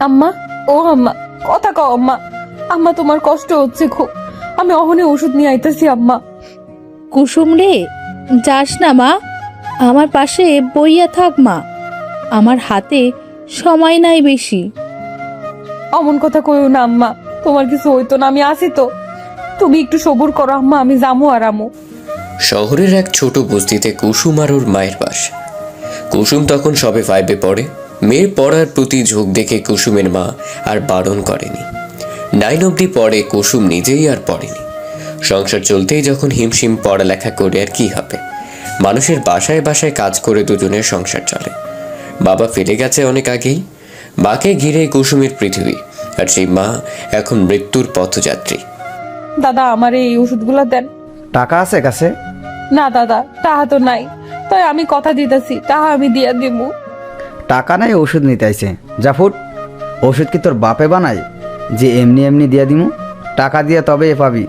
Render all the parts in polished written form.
আম্মা, ও আম্মা, কথা কও আম্মা। আম্মা, তোমার কষ্ট হচ্ছে খুব। আমি অহনে ওষুধ নিয়ে আইতাছি আম্মা। কুসুম রে, যাস না মা, আমার পাশে বইয়া থাক মা, আমার হাতে সময় নাই বেশি। অমন কথা কইও না আম্মা, তোমার কিছু হইতো না, আমি আছি তো। তুমি একটু সবুর করো আম্মা, আমি জামু আর আমু। শহরের এক ছোট বস্তিতে কুসুম আর ওর মায়ের বাস। কুসুম তখন সবে 5-এ পড়ে। মেয়ের পড়ার প্রতি ঝোঁক দেখে কুসুমের মা আর বারণ করেনি। 9 অবধি পড়ে, কুসুম নিজেই আর পড়েনি। সংসার চলতেই যখন হিমশিম পড়ালেখা করে আর কি হবে। মানুষের বাসায় বাসায় কাজ করে দুজনের সংসার চলে। বাবা ফেলে গেছে অনেক আগেই। মাকে ঘিরে কুসুমের পৃথিবী, আর সেই মা এখন মৃত্যুর পথযাত্রী। দাদা, আমার এই ওষুধগুলো দেন। টাকা আছে কাছে? না দাদা, তাহা তো নাই। তাই আমি কথা দিতেছি, তাহা আমি দিয়া দিব। টাকা নাই, ওষুধ নিতে আইছে। যা ফুট। ওষুধ কি তোর বাপে বানায় যে এমনি এমনি দিয়া দিমু? টাকা দিয়ে তবে এ পাবি।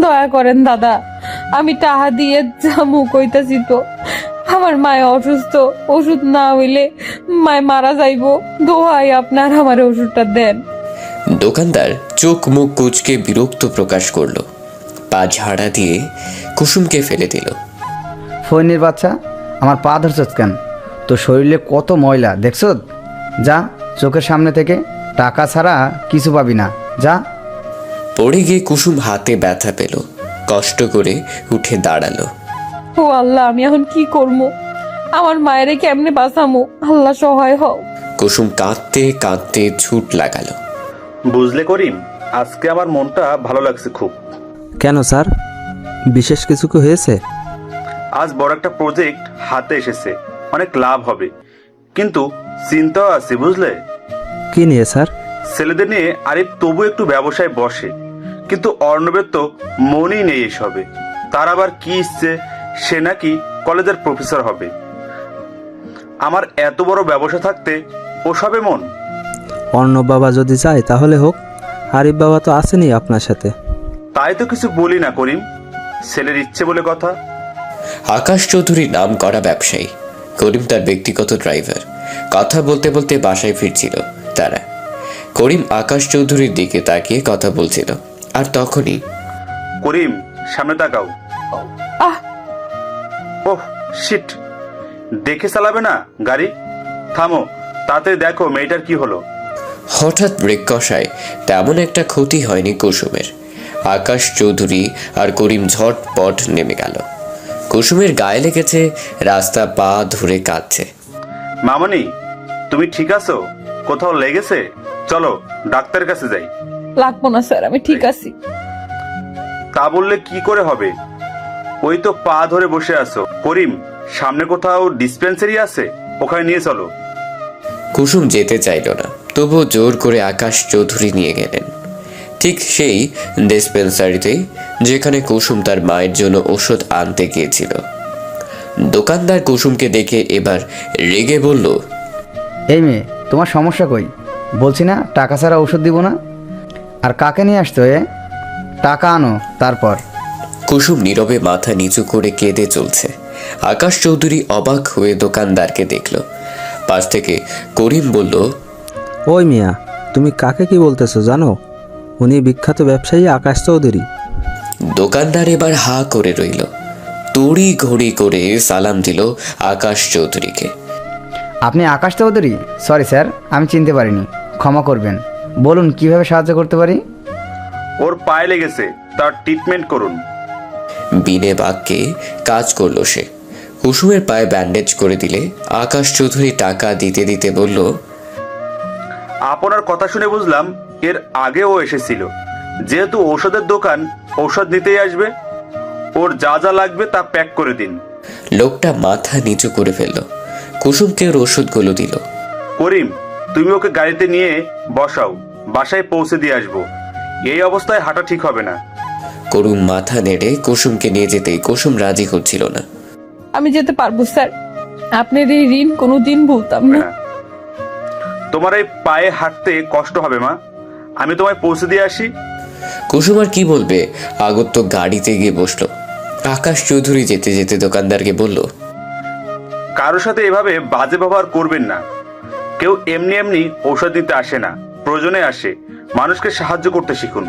দয়া করেন দাদা, আমি টাহা দিয়ে জামু কইতাছি তো। আমার মায় অসুস্থ, ওষুধ না হইলে মায় মারা যাইবো। দোহাই আপনার, আমার ওষুধটা দেন। দোকানদার চোখ মুখ কুচকে বিরক্ত প্রকাশ করলো। পা ঝাড়া দিয়ে কুসুমকে ফেলে দিল। ফৈনির বাচ্চা, আমার পা ধরছস কেন? তোর শরীরে কত ময়লা দেখছ? যা চোখের সামনে থেকে। টাকা ছাড়া কিছু পাবি না, যা। পড়ে গিয়ে কুসুম হাতে ব্যথা পেল। কষ্ট করে উঠে দাঁড়ালো। ও আল্লাহ, আমি এখন কি করবো? আমার মায়েরে কেমনে বাঁচামো? আল্লাহ সহায় হও। কুসুম কাঁদতে কাঁদতে ছুট লাগালো। বুঝলে করিম, আজকে আমার মনটা ভালো লাগছে খুব। কেন স্যার, বিশেষ কিছু কি হয়েছে? আজ বড় একটা প্রজেক্ট হাতে এসেছে, অনেক লাভ হবে, কিন্তু চিন্তাও আছে বুঝলে। কি নিয়ে স্যার? ছেলেদের নিয়ে আরিফ তবু একটু ব্যবসায় বসে, কিন্তু অর্ণবের তো মনই নেই এসবে। তার আবার কি ইচ্ছে, সে নাকি কলেজের প্রফেসর হবে। আমার এত বড় ব্যবসা থাকতে ওসবে মন। অর্ণব বাবা যদি চায় তাহলে হোক, আরিফ বাবা তো আসেনি আপনার সাথে। তাই তো কিছু বলি না করিম, ছেলের ইচ্ছে বলে কথা। আকাশ চৌধুরী নাম করা ব্যবসায়ী, করিম তার ব্যক্তিগত ড্রাইভার। কথা বলতে বলতে বাসায় ফিরছিল তারা। করিম আকাশ চৌধুরীর দিকে তাকিয়ে কথা বলছিল, আর তখনই করিম, সামনে তাকাও। আহ, ওহ শিট, দেখে চালাবে না গাড়ি? থামো, তাড়াতাড়ি দেখো মেয়েটার কি হলো। হঠাৎ ব্রেক কষায় তেমন একটা ক্ষতি হয়নি কুসুমের। আকাশ চৌধুরী আর করিম ঝটপট নেমে গেল। কুসুমের গায়ে লেগেছে, রাস্তা পা ধরে কাঁদছে। মামনি, তুমি ঠিক আছো? কোথাও লেগেছে? চলো ডাক্তারের কাছে যাই। লাগবো না স্যার, আমি ঠিক আছি। তা বললে কি করে হবে? ওই তো পা ধরে বসে আছো। করিম, সামনে কোথাও ডিসপেন্সারি আছে, ওখানে নিয়ে চলো। কুসুম যেতে চাইল না, তবুও জোর করে আকাশ চৌধুরী নিয়ে গেলেন ঠিক সেই ডিসপেন্সারিতেই যেখানে কুসুম তার মায়ের জন্য ওষুধ আনতে গিয়েছিল। দোকানদার কুসুমকে দেখে এবার রেগে বলল, এই মেয়ে, তোমার সমস্যা কই? বলছি না টাকা ছাড়া ওষুধ দিব না। আর কাকে নিয়ে আসতো এ? টাকা আনো তারপর। কুসুম নীরবে মাথা নিচু করে কেঁদে চলছে। আকাশ চৌধুরী অবাক হয়ে দোকানদারকে দেখল। পাশ থেকে করিম বলল, ওই মিয়া, তুমি কাকে কি বলতেছো জানো? উনি বিখ্যাত ব্যবসায়ী আকাশ চৌধুরী। দোকানদার এবার হা করে রইল। তড়ি ঘড়ি করে সালাম দিল আকাশ চৌধুরীকে। আপনি আকাশ চৌধুরী? সরি স্যার, আমি চিনতে পারিনি, ক্ষমা করবেন। বলুন কিভাবে সাহায্য করতে পারি? ওর পায়ে লেগেছে, তার ট্রিটমেন্ট করুন। বিনে বাক্যে কাজ করলো সে। কুসুমের পায়ে ব্যান্ডেজ করে দিলে আকাশ চৌধুরী টাকা দিতে দিতে বলল, আপনার কথা শুনে বুঝলাম এর আগে ও এসেছিল। যেহেতু ঔষধের দোকান, ঔষধ নিতেই আসবে। ওর যা যা লাগবে তা প্যাক করে দিন। লোকটা মাথা নিচু করে ফেলল। কুসুমকে ওর ওষুধগুলো দিল। করিম, তুমি ওকে গাড়িতে নিয়ে বসাও, বাসায় পৌঁছে দিয়ে আসবো। এই অবস্থায় হাঁটা ঠিক হবে না। করুণ মাথা নেড়ে কুসুমকে নিয়ে যেতেই কুসুম রাজি হচ্ছিল না। আমি যেতে পারবো স্যার, আপনার এই ঋণ কোনোদিন ভুলতাম না। তোমার এই পায়ে হাঁটতে কষ্ট হবে মা, আমি তোমায় পৌঁছে দিয়ে আসি। কুসুম আর কি বলবে, আগত গাড়িতে গিয়ে বসলো। আকাশ চৌধুরী যেতে যেতে দোকানদারকে বলল, কারোর সাথে এভাবে বাজে ব্যবহার করবেন না। কেউ এমনি এমনি ঔষধ দিতে আসে না, প্রয়োজনে আসে। মানুষকে সাহায্য করতে শিখুন।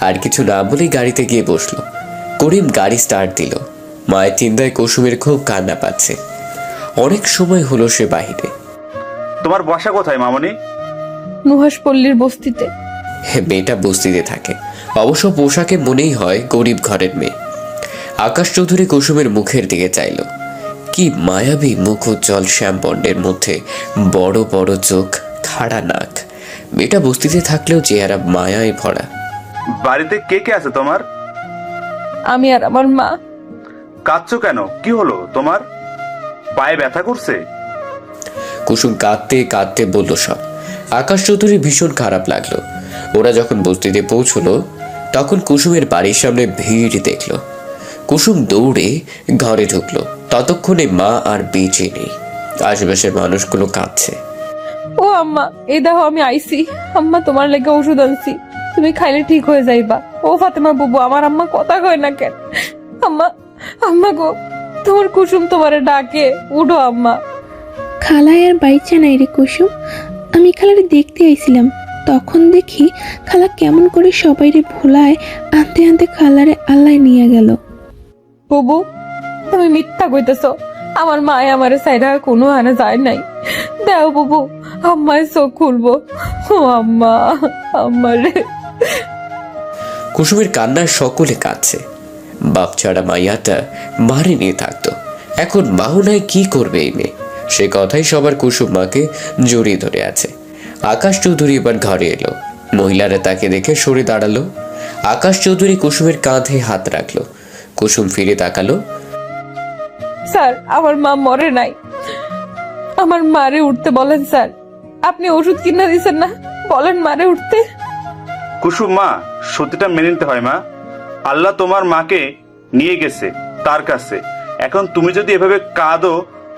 আর কিছু না বলেই গাড়িতে গিয়ে বসলো। করিম গাড়ি স্টার্ট দিল। মায়ের চিন্তায় কুসুমের খুব কান্না পাচ্ছে। অনেক সময় হলো সে বাহিরে। তোমার বাসা কোথায় মামনি? নুহাসপল্লীর বস্তিতে। মেয়েটা বস্তিতে থাকে, অবশ্য পোশাকে মনেই হয় গরিব ঘরের মেয়ে। আকাশ চৌধুরী কুসুমের মুখের দিকে চাইল। কি মায়াবী মুখ উজ্জ্বল শ্যামবর্ণের মধ্যে বড় বড় চোখ, খাড়া নাক। মেয়েটা বস্তিতে থাকলেও চেহারা মায়ায় ভরা। বাড়িতে কে কে আছে তোমার? আমি আর আমার মা। কাঁদছো কেন? কি হলো তোমার? পায়ে ব্যথা করছে? কুসুম কাঁদতে কাঁদতে বলল সব। আকাশ চৌধুরী ভীষণ খারাপ লাগলো। ওরা যখন বস্তিতে পৌঁছলো তখন কুসুমের বাড়ির সামনে ভিড় দেখলো। কুসুম দৌড়ে ঘরে ঢুকলো। ততক্ষণে মা আর বেঁচে নেই। আশেপাশের মানুষগুলো কাঁদছে। ও আম্মা, এই দেখো আমি আইছি। আম্মা তোমার লেগে ওষুধ আনছি, তুমি খাইলে ঠিক হয়ে যাইবা। ও ফাতেমা বুবু, আমার আম্মা কথা কয় না কেন? আম্মা, আম্মা গো, তোমার কুসুম তোমারে ডাকে, উঠো আম্মা। খালায় আর বাইচা নাই রে কুসুম। আমি খালারে দেখতে আইছিলাম, তখন দেখি খালা কেমন করে সবাইরে ভোলায় আনতে আনতে খালারে আল্লাহ নিয়ে গেল। বুবু, তুমি মিথ্যা কইতেছ। আমার মায়ে আমারে সাইডা কোনো হানে যায় নাই। দেও বুবু, আম্মায় চোখ খুলবো। ও আম্মা, আম্মা রে। কুসুমের কান্নায় সকলে কাঁদছে। বাপ ছাড়া মাইয়াটা মারে নিয়ে থাকতো, এখন মাও নাই, কি করবে এই মেয়ে? সে কথাই সবার কুসুম মাকে জড়িয়ে ধরে আছে। আকাশ চৌধুরী এবার ঘরে এলো। মহিলারা তাকে দেখে সরে দাঁড়ালো। আকাশ চৌধুরী কুসুমের কাঁধে হাত রাখলো। কুসুম ফিরে তাকালো। স্যার, আমার মা মরে নাই। আমার মারে উঠতে বলেন স্যার। আপনি ওষুধ কিনা দিছেন না, বলেন মারে উঠতে। কুসুম মা, সত্যিটা মেনে নিতে হয় মা। আল্লাহ তোমার মাকে নিয়ে গেছে তার কাছে। এখন তুমি যদি এভাবে কাঁদো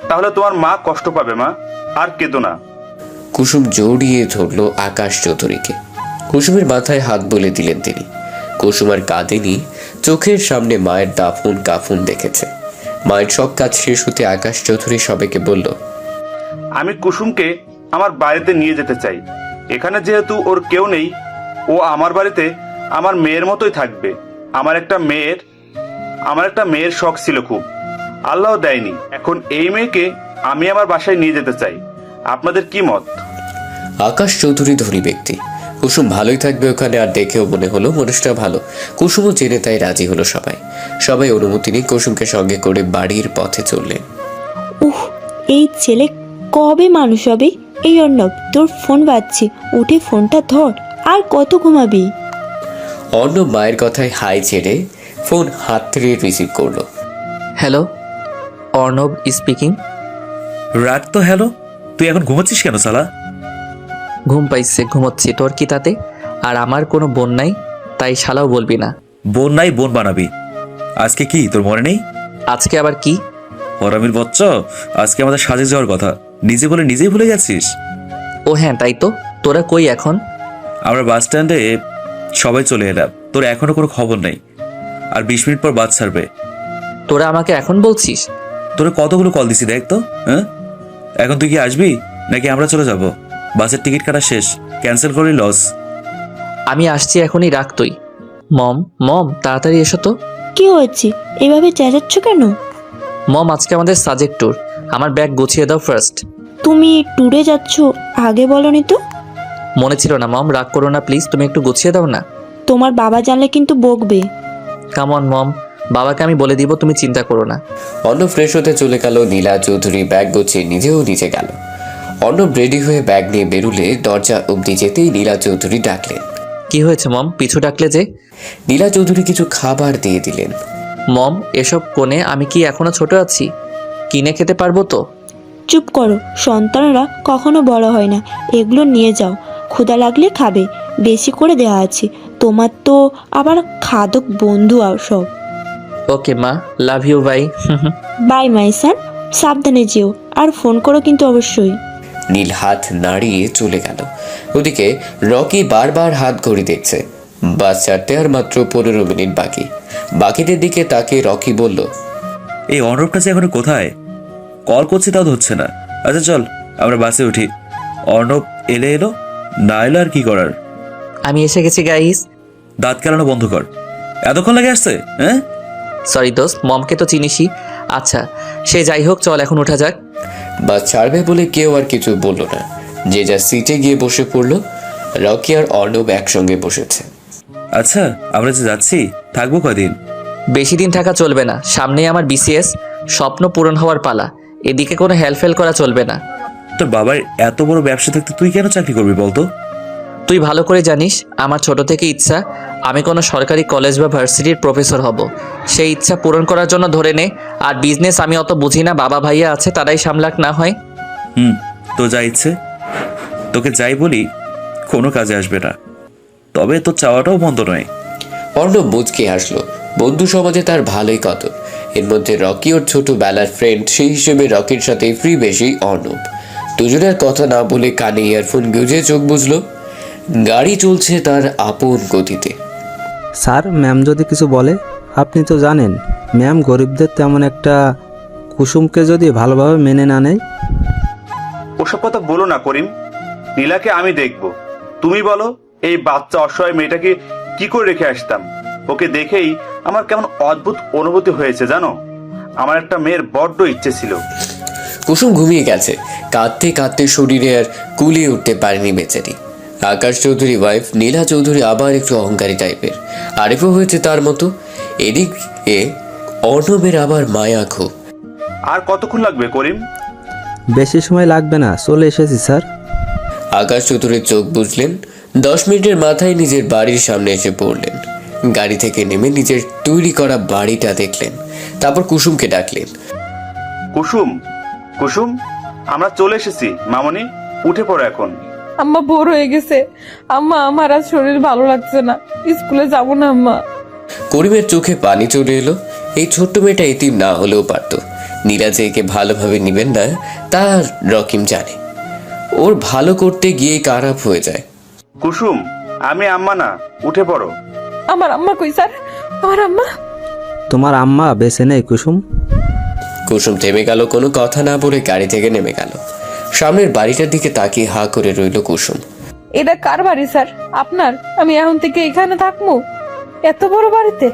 তাহলে তোমার মা কষ্ট পাবে মা। আর কেঁদো না। কুসুম জড়িয়ে ধরলো আকাশ চৌধুরীকে। কুসুমের মাথায় হাত বলে দিলেন তিনি। কুসুম আর কাঁদেনি। চোখের সামনে মায়ের দাফন কাফন দেখেছে। মায়ের সব কাজ শেষ হতে আকাশ চৌধুরী সবাইকে বলল, আমি কুসুমকে আমার বাড়িতে নিয়ে যেতে চাই। এখানে যেহেতু ওর কেউ নেই, ও আমার বাড়িতে আমার মেয়ের মতোই থাকবে। আমার একটা মেয়ের শখ ছিল খুব, আল্লাহ দেয়নি। এখন এই মেয়েকে আমি আমার বাসায় নিয়ে যেতে চাই। আপনাদের কি মত? আকাশ চৌধুরী ধনী ব্যক্তি। কুসুম ভালোই থাকবে ওখানে, আর দেখেও মনে হলো মানুষটা ভালো। কুসুমও জেনে তাই রাজি হলো সবাই অনুমতি নিয়ে কুসুমকে সঙ্গে করে বাড়ির পথে চললেন। উহ, এই ছেলে কবে মানুষ হবে? এই অর্ণব, তোর ফোন বাজছে, উঠে ফোনটা ধর। আর কত ঘুমাবি? অর্ণব মায়ের কথায় হাই ছেড়ে ফোন হাত থেকে রিসিভ করলো। Hello, Arnab speaking. রাত তো হ্যালো, তুই এখন ঘুমাচ্ছিস কেন সালা? ঘুম পাইছে, ঘুমোচ্ছি, তোর কি তাতে? আর আমার কোনো বোন নাই, তাই শালাও বলবি না। বোন নাই বোন বানাবি। আজকে কি তোর মনে নেই? আজকে আবার কি? হরামির বচ্চ, আজকে আমাদের সাজে যাওয়ার কথা, নিজে বলে নিজেই ভুলে গেছিস। ও হ্যাঁ, তাই তো। তোরা কই এখন? আমরা বাস স্ট্যান্ডে সবাই চলে এলাম, তোর এখনো কোনো খবর নেই। আর 20 মিনিট পর বাস ছাড়বে। তোরা আমাকে এখন বলছিস? তোরা কতগুলো কল দিছি দেখ তো। হ্যাঁ, এখন তুই কি আসবি নাকি আমরা চলে যাব? বাসের টিকিট কাটা শেষ, ক্যান্সেল করলি লস। আমি আসছি এখনই, রাখ তুই। মম তাড়াতাড়ি এসো তো। কি হয়েছে? এভাবে চেঁচাচ্ছ কেন? মম, আজকে আমাদের সাজেক্ট ট্যুর। আমার ব্যাগ গুছিয়ে দাও ফার্স্ট। তুমি ট্যুরে যাচ্ছ, আগে বলনি তো? মনে ছিল না মম, রাগ করো না প্লিজ, তুমি একটু গুছিয়ে দাও না। তোমার বাবা জানলে কিন্তু বকবে। কামন মম, বাবাকে আমি বলে দিব, তুমি চিন্তা করো না। অর্ণব ফ্রেশ হতে চলে গেল। নীলা চৌধুরী ব্যাগ গুছিয়ে নিজেও নিচে গেল। অর্ণব রেডি হয়ে ব্যাগ নিয়ে বেরুলে দরজা অবধি যেতেই নীলা চৌধুরী ডাকলেন। কি হয়েছে মম, পিছু ডাকলে যে? নীলা চৌধুরী কিছু খাবার দিয়ে দিলেন। মম, এসব কোণে আমি কি এখনো ছোট আছি? কিনে খেতে পারবো তো? চুপ করো, সন্তানরা কখনো বড় হয় না। এগুলো নিয়ে যাও, ক্ষুধা লাগলে খাবে, বেশি করে দেওয়া আছে। তোমার তো আবার খাদক বন্ধু আর সব। ওকে মা, love you, bye. Bye my son, সাবধানে যেও, আর ফোন করো কিন্তু অবশ্যই। নীল হাত নাড়িয়ে চলে গেল। ওদিকে রকি বারবার হাত ঘড়ি দেখছে। বাস ছাড়তে আর মাত্র 15 মিনিট বাকি। বাকিদের দিকে তাকে রকি বলল, এই অর্ণবটা যে এখন কোথায়? কল করছি তাও ধরছে না। আচ্ছা চল আমরা বাসে উঠি, অর্ণব এলে এলো, না এলো আর কি করার। আমি এসে গেছি গাইস। দাঁত কেলানো বন্ধ কর, এতক্ষণ লাগে আসছে? হ্যাঁ, সরি দোস্ত, মমকে তো চিনিসই। আচ্ছা সে যাই হোক, চল এখন ওঠা যাক। বাস ছাড়বে বলে কেউ আর কিছু বলল না। যে যা সিটে গিয়ে বসে পড়লো। রকি আর অর্ণব একসঙ্গে বসেছে। আচ্ছা আমরা যে যাচ্ছি, থাকবো কদিন? বেশি দিন থাকা চলবে না, সামনেই আমার বিসিএস, স্বপ্ন পূরণ হওয়ার পালা। এদিকে কোনো হেলফেল করা চলবে না। তোর বাবার এত বড় ব্যবসা থাকতে তুই কেন চাকরি করবি বলতো? তুই ভালো করে জানিস আমার ছোট থেকে ইচ্ছা আমি কোনো সরকারি কলেজ বা ভার্সিটির প্রফেসর হব। সেই ইচ্ছা পূরণ করার জন্য ধরে নে। আর বিজনেস আমি অত বুঝি না, বাবা ভাইয়া আছে তারাই সামলাক না হয়। তো যা ইচ্ছে, তোকে যাই বলি কোনো কাজে আসবে না, তবে তোর চাওয়াটাও বন্ধ নয়। অর্ণব মুচকে হাসলো। বন্ধু সমাজে তার ভালোই কত। এর মধ্যে রকি ওর ছোটবেলার ফ্রেন্ড, সেই হিসেবে রকির সাথে ফ্রি বেশি অর্ণব। দুজনের কথা না বলে কানে ইয়ারফোন গুঁজে চোখ বুঝলো। গাড়ি চলছে তার আপন গতিতে। স্যার, ম্যাম যদি কিছু বলে? আপনি তো জানেন ম্যাম গরিবদের তেমন একটা। কুসুমকে যদি ভালোভাবে মেনে না নেয়? ওসব কথা বলো না করিম। নীলাকে আমি দেখব। তুমি বলো, এই বাচ্চা অসহায় মেয়েটাকে কি করে রেখে আসতাম? ওকে দেখেই আমার কেমন অদ্ভুত অনুভূতি হয়েছে জানো। আমার একটা মেয়ের বড্ড ইচ্ছে ছিল। কুসুম ঘুমিয়ে গেছে। কাঁদতে কাঁদতে শরীরে আর কুলিয়ে উঠতে পারেনি বেচারি। আকাশ চৌধুরী ওয়াইফ নীলা চৌধুরী আবার একটু অহংকারী টাইপের। আরিফও হয়েছে তার মতো। এদিকে অর্ণবের আবার মায়া খুব। আর কতক্ষণ লাগবে করিম? বেশি সময় লাগবে না, চলে এসেছি স্যার। আকাশ চৌধুরীর চোখ বুঝলেন। 10 মিনিটের মাথায় নিজের বাড়ির সামনে এসে পড়লেন। গাড়ি থেকে নেমে নিজের তৈরি করা বাড়িটা দেখলেন। তারপর কুসুমকে ডাকলেন। কুসুম, কুসুম, আমরা চলে এসেছি। মামনি, উঠে পড়ো এখন। আম্মা বোর হয়ে গেছে। আম্মা আমার আর শরীর ভালো লাগছে না, স্কুলে যাব না আম্মা। করিমের চোখে পানি চলে এলো। এই ছোট্ট মেয়েটা এতিম না হলেও পারত। নীলা যে একে ভালোভাবে নিবেন না তার রকিম জানে। ওর ভালো করতে গিয়ে খারাপ হয়ে যায়। কুসুম, আমি আম্মা না, উঠে পড়ো। আমার আম্মা কই স্যার? আমার আম্মা? তোমার আম্মা বেঁচে নেই কুসুম। কুসুম থেমে গেল, কোনো কথা না বলে গাড়ি থেকে নেমে গেল। সামনের বাড়িটার দিকে তাকিয়ে হা করে রইল কুসুম। এটা কার বাড়ি স্যার? আপনার? আমি এখন থেকে এখানে থাকবো এত বড় বাড়িতে?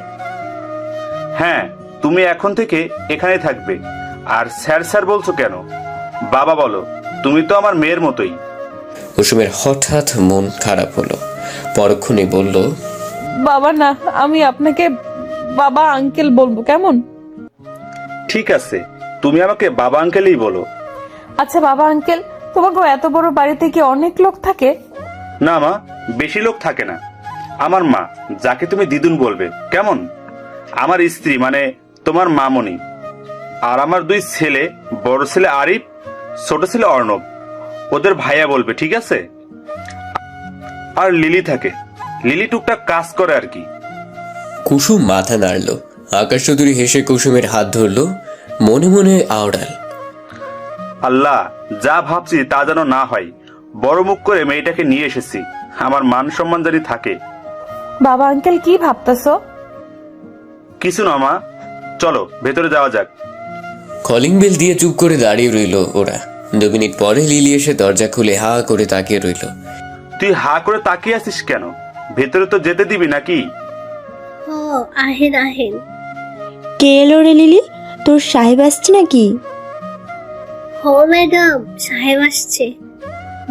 হ্যাঁ, তুমি এখন থেকে এখানে থাকবে। আর স্যার স্যার বলছো কেন? বাবা বলো, তুমি তো আমার মেয়ের মতোই। কুসুমের হঠাৎ মন খারাপ হলো। পরক্ষণে বলল, বাবা না, আমি আপনাকে বাবা আঙ্কেল বলবো, কেমন? ঠিক আছে, তুমি আমাকে বাবা আঙ্কেলই বলো। আচ্ছা বাবা আঙ্কেল, তোমাকে এত বড় বাড়িতে কি অনেক লোক থাকে? না মা, বেশি লোক থাকে না। আমার মা, যাকে তুমি দিদুন বলবে, কেমন? আমার স্ত্রী মানে তোমার মামনি। আর আমার 2 ছেলে, বড় ছেলে আরিফ, ছোট ছেলে অর্ণব। ওদের ভাইয়া বলবে, ঠিক আছে? আর লিলি থাকে। লিলি টুকটাক কাজ করে আর কি। কুসুম মাথা নাড়ল। আকাশ চৌধুরী হেসে কুসুমের হাত ধরল, মনে মনে আওড়াল, আল্লাহ, যা ভাবছি তা যেন না হয়। বড় মুখ করে মেয়েটাকে নিয়ে এসেছি, আমার মান সম্মান জানি থাকে। বাবা আঙ্কেল কি ভাবতেছো? কিছু না মা, চলো ভেতরে যাওয়া যাক। কলিং বেল দিয়ে চুপ করে দাঁড়িয়ে রইল ওরা। 2 মিনিট পরে লিলি এসে দরজা খুলে হা করে তাকিয়ে রইল। তুই হা করে তাকিয়ে আছিস কেন? ভেতরে তো যেতে দিবি নাকি? আহেন আহেন। কে এলো রে লিলি? তোর সাহেব আসছে নাকি? হো ম্যাডাম, সাহেব আসছে।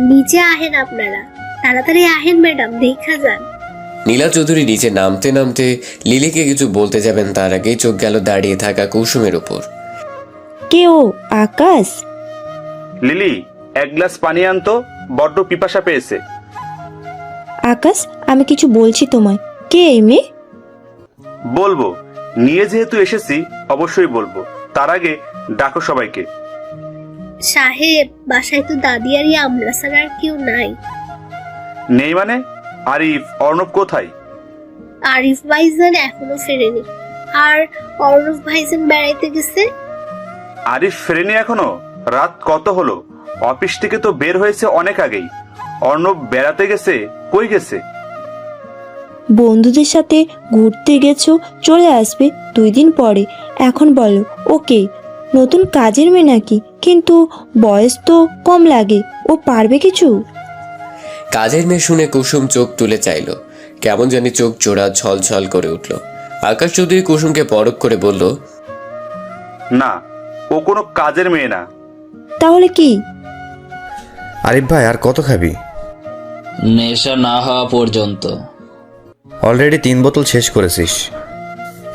নিচে আহেন আপনারা, তাড়াতাড়ি আহেন ম্যাডাম, দেখা যান। নীলা চৌধুরী নিচে নামতে নামতে লিলিকে কিছু বলতে যাবেন তার আগেই চোখ গেল দাঁড়িয়ে থাকা কুসুমের উপর। কে ও? আকাশ? লিলি, 1 গ্লাস পানি আনতো, বড্ড পিপাসা পেয়েছে। আকাশ, আমি কিছু বলছি তোমায়। কে এই মেয়ে? বলবো, নিয়ে যেহেতু এসেছি অবশ্যই বলবো। তার আগে ডাকো সবাইকে। সাহেব, বাসায় তো দাদি আর আমরা ছাড়া আর কেউ নাই। নেই মানে? আরিফ, অর্ণব কোথায়? আরিফ ভাইজান এখনো ফেরেনি, আর অর্ণব ভাইজান বেড়াইতে গেছে। আরিফ ফেরেনি এখনো? রাত কত হলো? অফিস থেকে তো বের হয়েছে অনেক আগেই। অর্ণব বেড়াতে গেছে? কই গেছে? বন্ধুদের সাথে ঘুরতে গেছো, চলে আসবে 2 দিন পরে। এখন বলো ওকে, নতুন কাজের মেয়ে নাকি, কিন্তু বয়স তো কম লাগে, ও পারবে কিছু? কাজের মেয়ে শুনে কুসুম চোখ তুলে চাইল, কেমন জানি চোখ জোড়া ছলছল করে উঠল। আকাশ চৌধুরী কুসুমকে পরখ করে বলল, না, ও কোনো কাজের মেয়ে না। তাহলে কি? আরিফ ভাই, আর কত খাবি? নেশা না হওয়া পর্যন্ত। অলরেডি 3 বোতল শেষ করেছিস,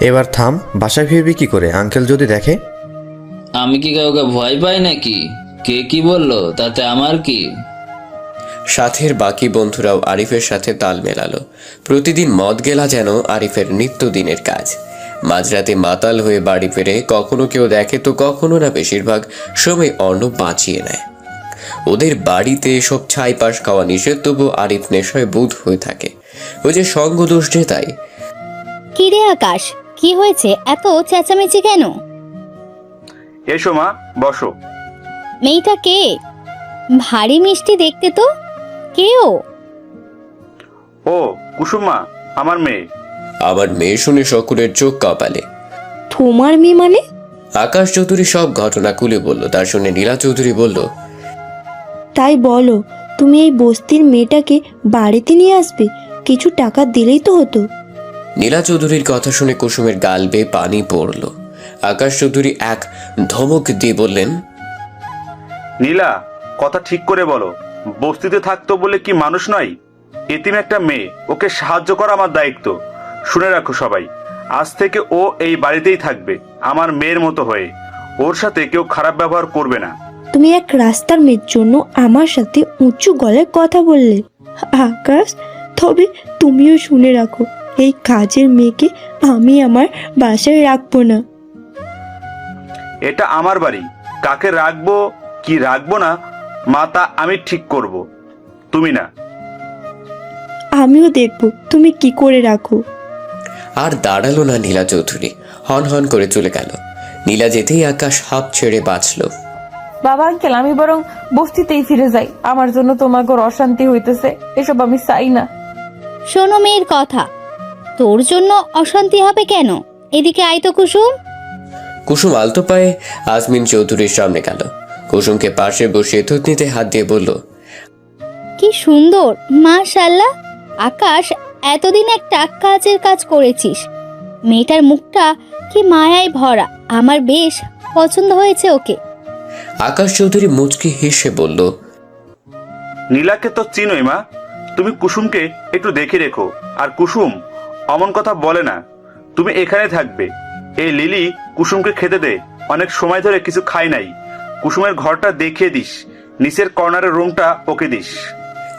এবার থাম। বাসায় ফিরবি কি করে? আঙ্কেল যদি দেখে? আমি কি কাউকে ভয় পাই নাকি? কে কি বললো তাতে আমার কি? সাথের বাকি বন্ধুরাও আরিফের সাথে তাল মেলালো। প্রতিদিন মদ গেলা যেন আরিফের নিত্যদিনের কাজ। মাঝরাতে মাতাল হয়ে বাড়ি ফিরে কখনো কেউ দেখে তো কখনো না, বেশিরভাগ সময় অর্ণব বাঁচিয়ে নেয়। ওদের বাড়িতে সব ছাই পাশ খাওয়া নিষেধ, তবু আরিফ নেশায় বুধ হয়ে থাকে। ওই যে সঙ্গ দোষ যে তাই। কি রে আকাশ, কি হয়েছে? এত চেঁচামেচি কেন? এসো মা, বসো। মেয়েটা কে? ভারী মিষ্টি দেখতে তো। কে ও? ও কুসুম মা, আমার মেয়ে। আবার মেয়ে শুনে সকলের চোখ কপালে। তোমার মেয়ে মানে? আকাশ চৌধুরী সব ঘটনা খুলে বলল। তার শুনে নীলা চৌধুরী বলল, তাই বলো, তুমি এই বস্তির মেয়েটাকে বাড়িতে নিয়ে আসবে, কিছু টাকা দিলেই তো হতো। নীলা চৌধুরীর কথা শুনে কুসুমের গাল বেয়ে পানি পড়ল। আকাশ চৌধুরী এক ধমক দিয়ে বললেন, নীলা, কথা ঠিক করে বলো, বস্তিতে থাকতো বলে কি মানুষ নয়? এতিম একটা মেয়ে, ওকে সাহায্য করা আমার দায়িত্ব। শুনে রাখো সবাই, আজ থেকে ও এই বাড়িতেই থাকবে আমার মেয়ের মতো হয়ে। ওর সাথে কেউ খারাপ ব্যবহার করবে না। তুমি এক রাস্তার মেয়ের জন্য আমার সাথে উঁচু গলায় কথা বললে। আকাশ, তবে তুমিও শুনে রাখো, এই কাজের মেয়েকে আমি আমার বাসায় রাখবো না। এটা আমার বাড়ি, কাকে রাখবো কি রাখবো না মা তা আমি ঠিক করব, তুমি না। আমিও দেখবো তুমি কি করে রাখো। আর দাঁড়ালো না নীলা চৌধুরী, হন হন করে চলে গেল। নীলা যেতেই আকাশ হাঁপ ছেড়ে বাঁচল। বাবা আঙ্কেল, আমি বরং বস্তিতেই ফিরে যাই। আমার জন্য তোমাকে অশান্তি হইতেছে, এসব আমি চাই না। শোনো মেয়ের কথা, তোর জন্য অশান্তি হবে কেন? এদিকে আয় তো কুসুম। কুসুম আলতো পায়ে আজমিন চৌধুরীর সামনে গেল। কুসুমকে পাশে বসিয়ে থুতনিতে হাত দিয়ে বলল, কি সুন্দর, মাশাআল্লাহ। আকাশ, এতদিন একটা কাজের কাজ করেছিস। মেয়েটার মুখটা কি মায়ায় ভরা, আমার বেশ পছন্দ হয়েছে ওকে। আকাশ চৌধুরী মুচকি হেসে বলল, নীলাকে তো চিনোই মা, তুমি কুসুমকে একটু দেখে রেখো। আর কুসুম অমন কথা বলে না, তুমি এখানে থাকবে। এই লিলি কুসুমকে খেতে দে, অনেক সময় ধরে কিছু খাই নাই। কুসুমের ঘরটা দেখিয়ে দিস, নিচের কর্নারের রুমটা ওকে দিস।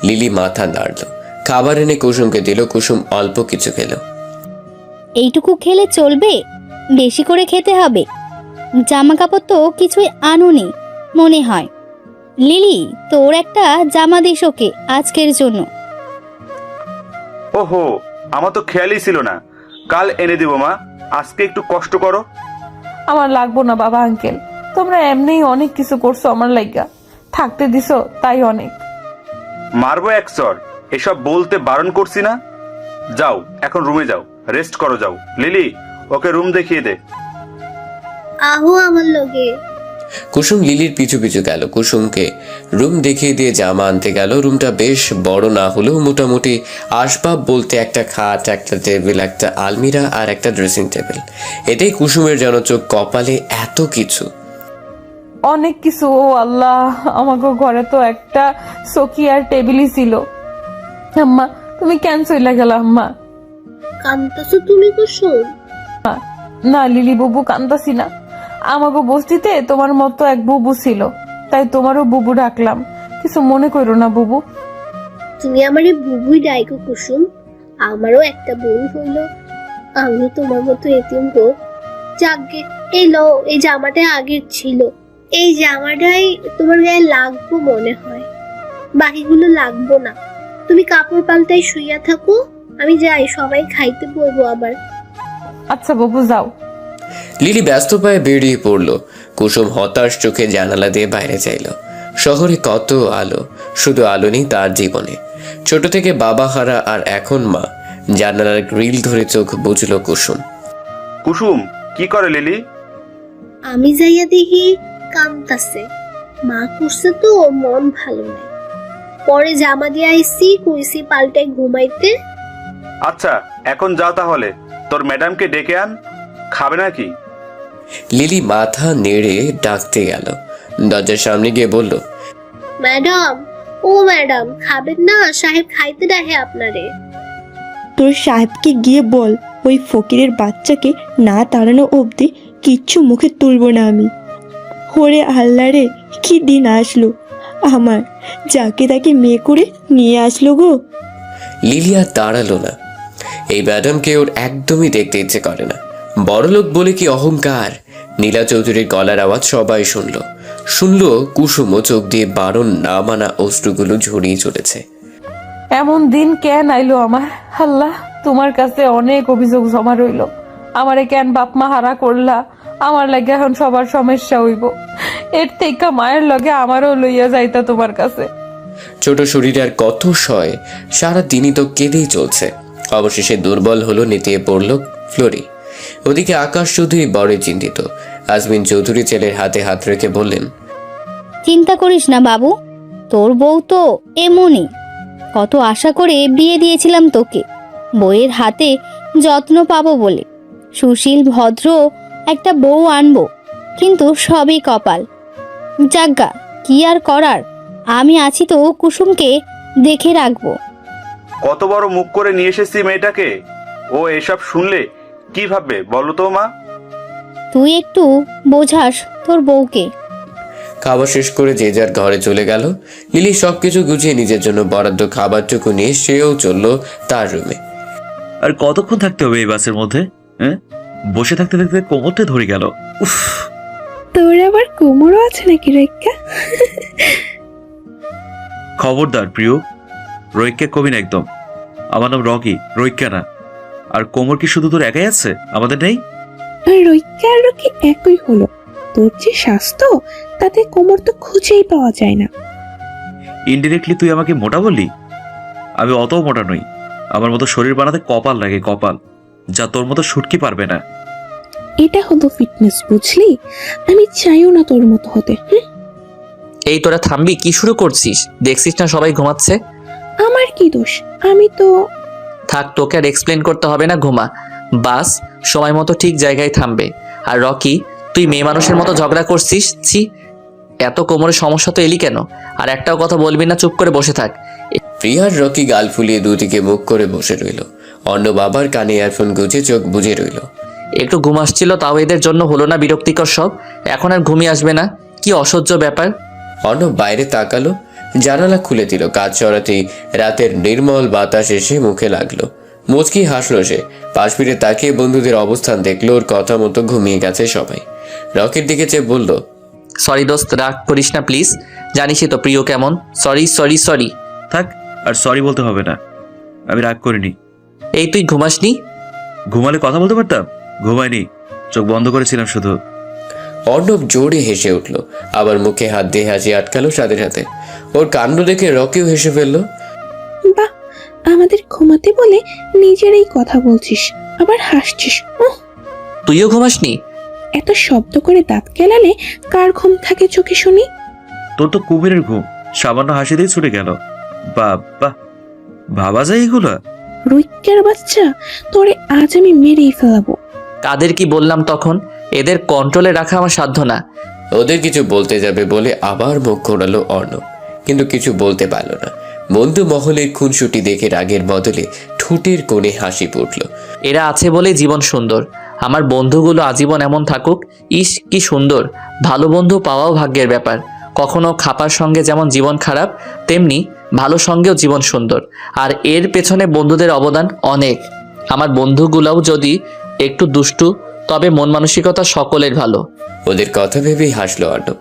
লিলি মাথা নাড়ল, খাবার এনে কুসুমকে দিল। কুসুম অল্প কিছু খেল। এইটুকু খেলে চলবে? বেশি করে খেতে হবে। জামা কাপড় তো কিছুই আনুনি মনে হয়। লিলি, তোর একটা জামা দিস ওকে আজকের জন্য। ওহো, আমার তো খেয়ালই ছিল না, কাল এনে দিব মা, আজকে একটু কষ্ট করো। আমার লাগবো না বাবা আঙ্কেল, তোমরা এমনিই অনেক কিছু করছো আমার লাইগা, থাকতে দিছো তাই অনেক। মারবো এক চর, এসব বলতে বারণ করছি না। যাও এখন রুমে যাও, রেস্ট করো যাও। লিলি, ওকে রুম দেখিয়ে দে। আহো আমার লগে। কুসুম লিলির পিছু পিছু গেল। কুসুমকে রুম দেখিয়ে দিয়ে জামা আনতে গেল। রুমটা বেশ বড় না হলেও মোটামুটি আসবাব বলতে একটা খাট, একটা টেবিল, একটা আলমিরা আর একটা ড্রেসিং টেবিল। এটাই কুসুমের যেন চোখ কপালে, এত কিছু, অনেক কিছু। ও আল্লাহ, আমাকে ঘরে তো একটা চকি আর টেবিলই ছিল। আম্মা, তুমি কেন চইলা গেলা আম্মা? কান্তাছো তুমি কুসুম? না লিলি বুবু, কান্দাসি না। আমাকে বস্তিতে তোমার মতো এক বুবু ছিল, তাই তোমারও বুবু ডাকলাম। কিছু মনে করো না বুবু। তুমি আমারে বুবুই ডাইকো কুসুম, আমারও একটা বোন হইল, আমিও তোমার মতো এতিম গো। যাকগে, এই লও, এই জামাটা আগের ছিল, এই জামাটাই তোমার গায়ে লাগবো মনে হয়, বাকিগুলো লাগবো না। তুমি কাপড় পাল্টাই শুইয়া থাকো, আমি যাই, সবাই খাইতে বলবো আবার। আচ্ছা বুবু, যাও। লিলি ব্যস্ত পায়ে বেরিয়ে পড়ল। কুসুম হতাশ চোখে জানালা দিয়ে বাইরে চাইল। শহরে কত আলো, শুধু আলো নেই তার জীবনে। ছোট থেকে বাবা হারা আর এখন মা। জানালার গ্রিল ধরে চোখ বুঝল কুসুম। কুসুম কি করে লিলি? আমি যাইয়া দেখি কামতাছে, মা করছে তো মন ভালো নাই। পরে জামা দিয়ে আইসি, কইসি পাল্টে ঘুমাইতে। আচ্ছা এখন যাও তাহলে, তোর ম্যাডামকে ডেকে আন, খাবে নাকি? লিলি মাথা নেড়ে ডাকতে গেল, দরজার সামনে গিয়ে বলল, ম্যাডাম, ও ম্যাডাম, খাবেন না? সাহেব খাইতে ডাকে আপনারে। তোর সাহেবকে গিয়ে বল ওই ফকিরের বাচ্চাকে না তাড়ানো অবধি কিচ্ছু মুখে তুলবো না আমি। ওরে আল্লাহ রে, কি দিন আসলো আমার, যাকে তাকে মেয়ে করে নিয়ে আসলো গো। লিলি আর দাঁড়ালো না। এই ম্যাডামকে ওর একদমই দেখতে ইচ্ছে করে না। বড়লোক বলে কি অহংকার। নীলা চৌধুরীর গলার আওয়াজ সবাই শুনলো কুসুমও চোখ দিয়ে বারণ না মানা অশ্রুগুলো ঝরিয়ে চলেছে। এমন দিন কেন আইলো আমার? আল্লাহ, তোমার কাছে অনেক অভিযোগ জমা রইল। আমারে কেন বাপ মা হারা করলা? আমার লাগে এখন সবার সমস্যা হইব। এর থেকে মায়ের লগে আমারও লইয়া যাইতা তোমার কাছে। ছোট শরীরে আর কত সয়, সারা দিনই তো কেঁদেই চলছে। অবশেষে দুর্বল হলো, নেতিয়ে পড়ল ফ্লোরি। ওদিকে আকাশ চৌধুরী বড়ই চিন্তিত। আজমিন চৌধুরী ছেলের হাতে হাত রেখে বললেন, চিন্তা করিস না বাবু, তোর বউ তো এমনই। কত আশা করে বিয়ে দিয়েছিলাম তোকে, বউয়ের হাতে যত্ন পাবো বলে। সুশীল ভদ্র একটা বউ আনবো, কিন্তু সবই কপাল। যাজ্ঞা, কি আর করার, আমি আছি তো কুসুমকে দেখে রাখবো। কত বড় মুখ করে নিয়ে এসেছি মেয়েটাকে, ও এসব শুনলে কি ভাববে বলো তো মা? তুই একটু বোঝাস তোর বউকে। খাবার শেষ করে যে যার ঘরে চলে গেল। লিলি সবকিছু গুছিয়ে নিজের জন্য বরাদ্দ খাবারটুকু নিয়ে সেও চলল তার রুমে। আর কতক্ষণ থাকতে হবে এই বাসের মধ্যে? হ্যাঁ, বসে থাকতে থাকতে কোমরটা ধরে গেল। উফ, তোর আবার কোমরও আছে নাকি রৈকা? খবরদার প্রিয়, রৈক্যা কবি না একদম। আমার নাম রকি, রৈক্যা না। আর কোমর কি শুধু তোর একাই আছে, আমাদের নেই? রৈকা আর রকি একই হলো। তোর যে স্বাস্থ্য, তাতে কোমর তো খুঁজেই পাওয়া যায় না। ইনডিরেক্টলি তুই আমাকে মোটা বললি? আমি অত মোটা নই। আমার মতো শরীর বানাতে কপাল লাগে, কপাল, যা তোর মতো শুটকি পারবে না। এটা হলো ফিটনেস, বুঝলি? আমি চাইও না তোর মতো হতে। এই তোরা থামবি? কি শুরু করছিস? দেখছিস না সবাই ঘুমাচ্ছে। আমার কি দোষ? আমি তো... থাক, তোকে আর এক্সপ্লেন করতে হবে না, ঘুমা। বাস সময় মতো ঠিক জায়গায় থামবে। আর রকি, তুই মেয়ে মানুষের মতো ঝগড়া করছিস। ছি, এত কোমরের সমস্যা তো এলি কেন? আর একটাও কথা বলবি না, চুপ করে বসে থাক। প্রিয়ার রকি গাল ফুলিয়ে দুদিকে মুখ করে বসে রইল। অন্য বাবার কানে ইয়ারফোন গুজে চোখ বুজে রইল। একটু ঘুম আসছিল, তাও এদের জন্য হলো না বিরক্তিকর সব। এখন আর ঘুমিয়ে আসবে না? কি অসহ্য ব্যাপার। অর্ণব বাইরে তাকালো, জানালা খুলে দিল। কাজ চড়াতেই রাতের নির্মল বাতাস এসে মুখে লাগলো। মুচকি হাসলো সে। পাশ ফিরে তাকিয়ে বন্ধুদের অবস্থান দেখলো। ওর কথা মতো ঘুমিয়ে গেছে সবাই। রকির দিকে চেয়ে বলল, সরি দোস্ত, রাগ করিস না প্লিজ। জানিসই তো প্রিয় কেমন। Sorry sorry sorry. থাক, আর সরি বলতে হবে না, আমি রাগ করিনি। এই তুই ঘুমাসনি? ঘুমালে কথা বলতে পারতাম, ঘুমাইনি, চোখ বন্ধ করেছিলাম শুধু। অর্ণব জোরে হেসে উঠল, আবার মুখে হাত দিয়ে হাসি আটকালো সাথে সাথে। ওর কাণ্ড দেখে রকিও হেসে ফেললো। বাহ, আমাদের ঘুমাতে বলে নিজেরই কথা বলছিস, আবার হাসছিস। তুইও ঘুমাসনি? এত শব্দ করে দাঁত কেলালে কার ঘুম থাকে চোখে শুনি? তোর তো কুমিরের ঘুম, সামান্য হাসি দিয়ে ছুটে গেল। বাবা, ভাবা যায় এগুলা? রৈক্যার বাচ্চা, তোরে আজ আমি মেরেই ফেলাবো। কাদের কি বললাম তখন? এদের কন্ট্রোলে রাখা আমার সাধ্য না। ওদের কিছু বলতে যাবে বলে আবার মুখ ঘোরালো অর্ণব, কিন্তু কিছু বলতে পারল না। বন্ধু মহলের খুনসুটি দেখে রাগের বদলে ঠোঁটের কোণে হাসি ফুটল। এরা আছে বলে জীবন সুন্দর। আমার বন্ধুগুলো আজীবন এমন থাকুক। ইস, কি সুন্দর। ভালো বন্ধু পাওয়াও ভাগ্যের ব্যাপার। কখনো খাপার সঙ্গে যেমন জীবন খারাপ, তেমনি ভালো সঙ্গেও জীবন সুন্দর। আর এর পেছনে বন্ধুদের অবদান অনেক। আমার বন্ধুগুলোও যদি একটু দুষ্টু, তবে মন মানসিকতা সকলের ভালো। ওদের কথা ভেবেই হাসলো অর্ণব।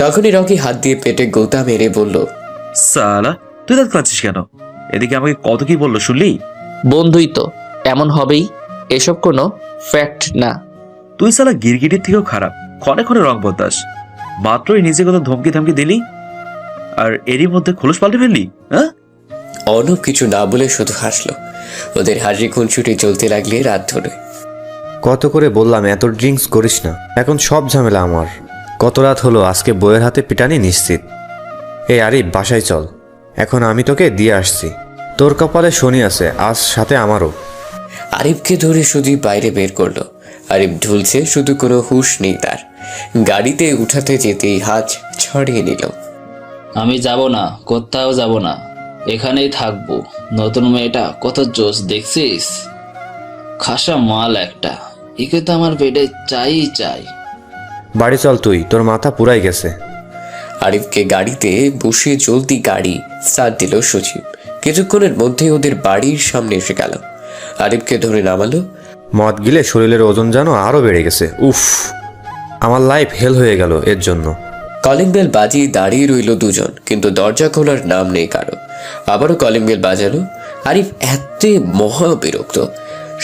তখনই রকি হাত দিয়ে পেটে গোতা মেরে বলল, সালা, তুই দাঁত কাঁদছিস কেন? এদিকে আমাকে কত কি বললো শুনলি? বন্ধুই তো এমন হবেই, এসব কোনো ফ্যাক্ট না। তুই সালা গিরগিটির থেকেও খারাপ, ক্ষণে ক্ষণে রং বদলাস। মাত্রই নিজে কত ধমকি ধমকি দিলি, আর এরই মধ্যে খোলস পাল্টে ফেললি। হ্যাঁ, অর্ণব কিছু না বলে শুধু হাসলো। ওদের হাসি খুনসুটি চলতে লাগলে রাত ধরে। কত করে বললাম এত ড্রিঙ্কস করিস না, এখন সব ঝামেলা আমার। কত রাত হলো, আজকে বইয়ের হাতে পিটানি নিশ্চিত। এই আরিফ বাসায় চল, এখন আমি তোকে দিয়ে আসছি। তোর কপালে শনি আছে, আজ সাথে আমারও। আরিফকে ধরে সুদীপ বাইরে বের করলো। আরিফ ঢুলছে, শুধু কোনো হুঁশ নেই তার। গাড়িতে উঠাতে যেতেই হাত ছড়িয়ে নিল। আমি যাব না, কোথাও যাব না, এখানেই থাকবো। নতুন মেয়েটা কত জোশ দেখছিস? খাসা মাল একটা, একে তো আমার পেটে চাই। বাড়ি চল তুই, তোর মাথা পুরাই গেছে। আরিফকে গাড়িতে বসিয়ে চলতি গাড়ি স্টার্ট দিল সজীব। কিছুক্ষণের মধ্যে ওদের বাড়ির সামনে এসে গেল। আরিফকে ধরে নামালো। মদ গিলে শরীরের ওজন যেন আরও বেড়ে গেছে। উফ, আমার লাইফ হেল হয়ে গেল এর জন্য। কলিং বেল বাজিয়ে দাঁড়িয়ে রইল দুজন, কিন্তু দরজা খোলার নাম নেই কারো। আবারও কলিং বেল বাজালো। আরিফ এত মহা বিরক্ত।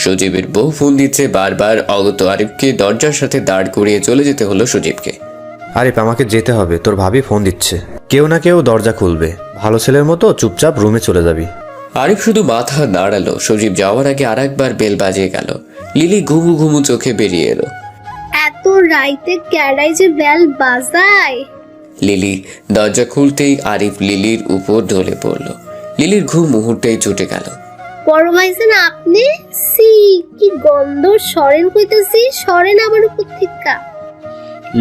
সজীবের বউ ফোন দিচ্ছে বারবার। অগত আরিফকে দরজার সাথে দাঁড় করিয়ে চলে যেতে হলো সজীবকে। আরিফ, আমাকে যেতে হবে, তোর ভাবি ফোন দিচ্ছে। কেউ না কেউ দরজা খুলবে, ভালো ছেলের মতো চুপচাপ রুমে চলে যাবি। আরিফ শুধু মাথা নাড়ালো। সজীব যাওয়ার আগে আরেকবার বেল বাজিয়ে গেল। লিলি ঘুমু ঘুমু চোখে বেরিয়ে এলো। এত রাইতে ক্যাডাই যে বেল বাজায়। লিলি দরজা খুলতেই আরিফ লিলির উপর ঢলে পড়ল। লিলির ঘুম মুহূর্তেই ছুটে গেল। বড় ভাইজান আপনি? সি কি গন্ধ, সরেন কইতাছি, সরেন আমার উপর থেকে।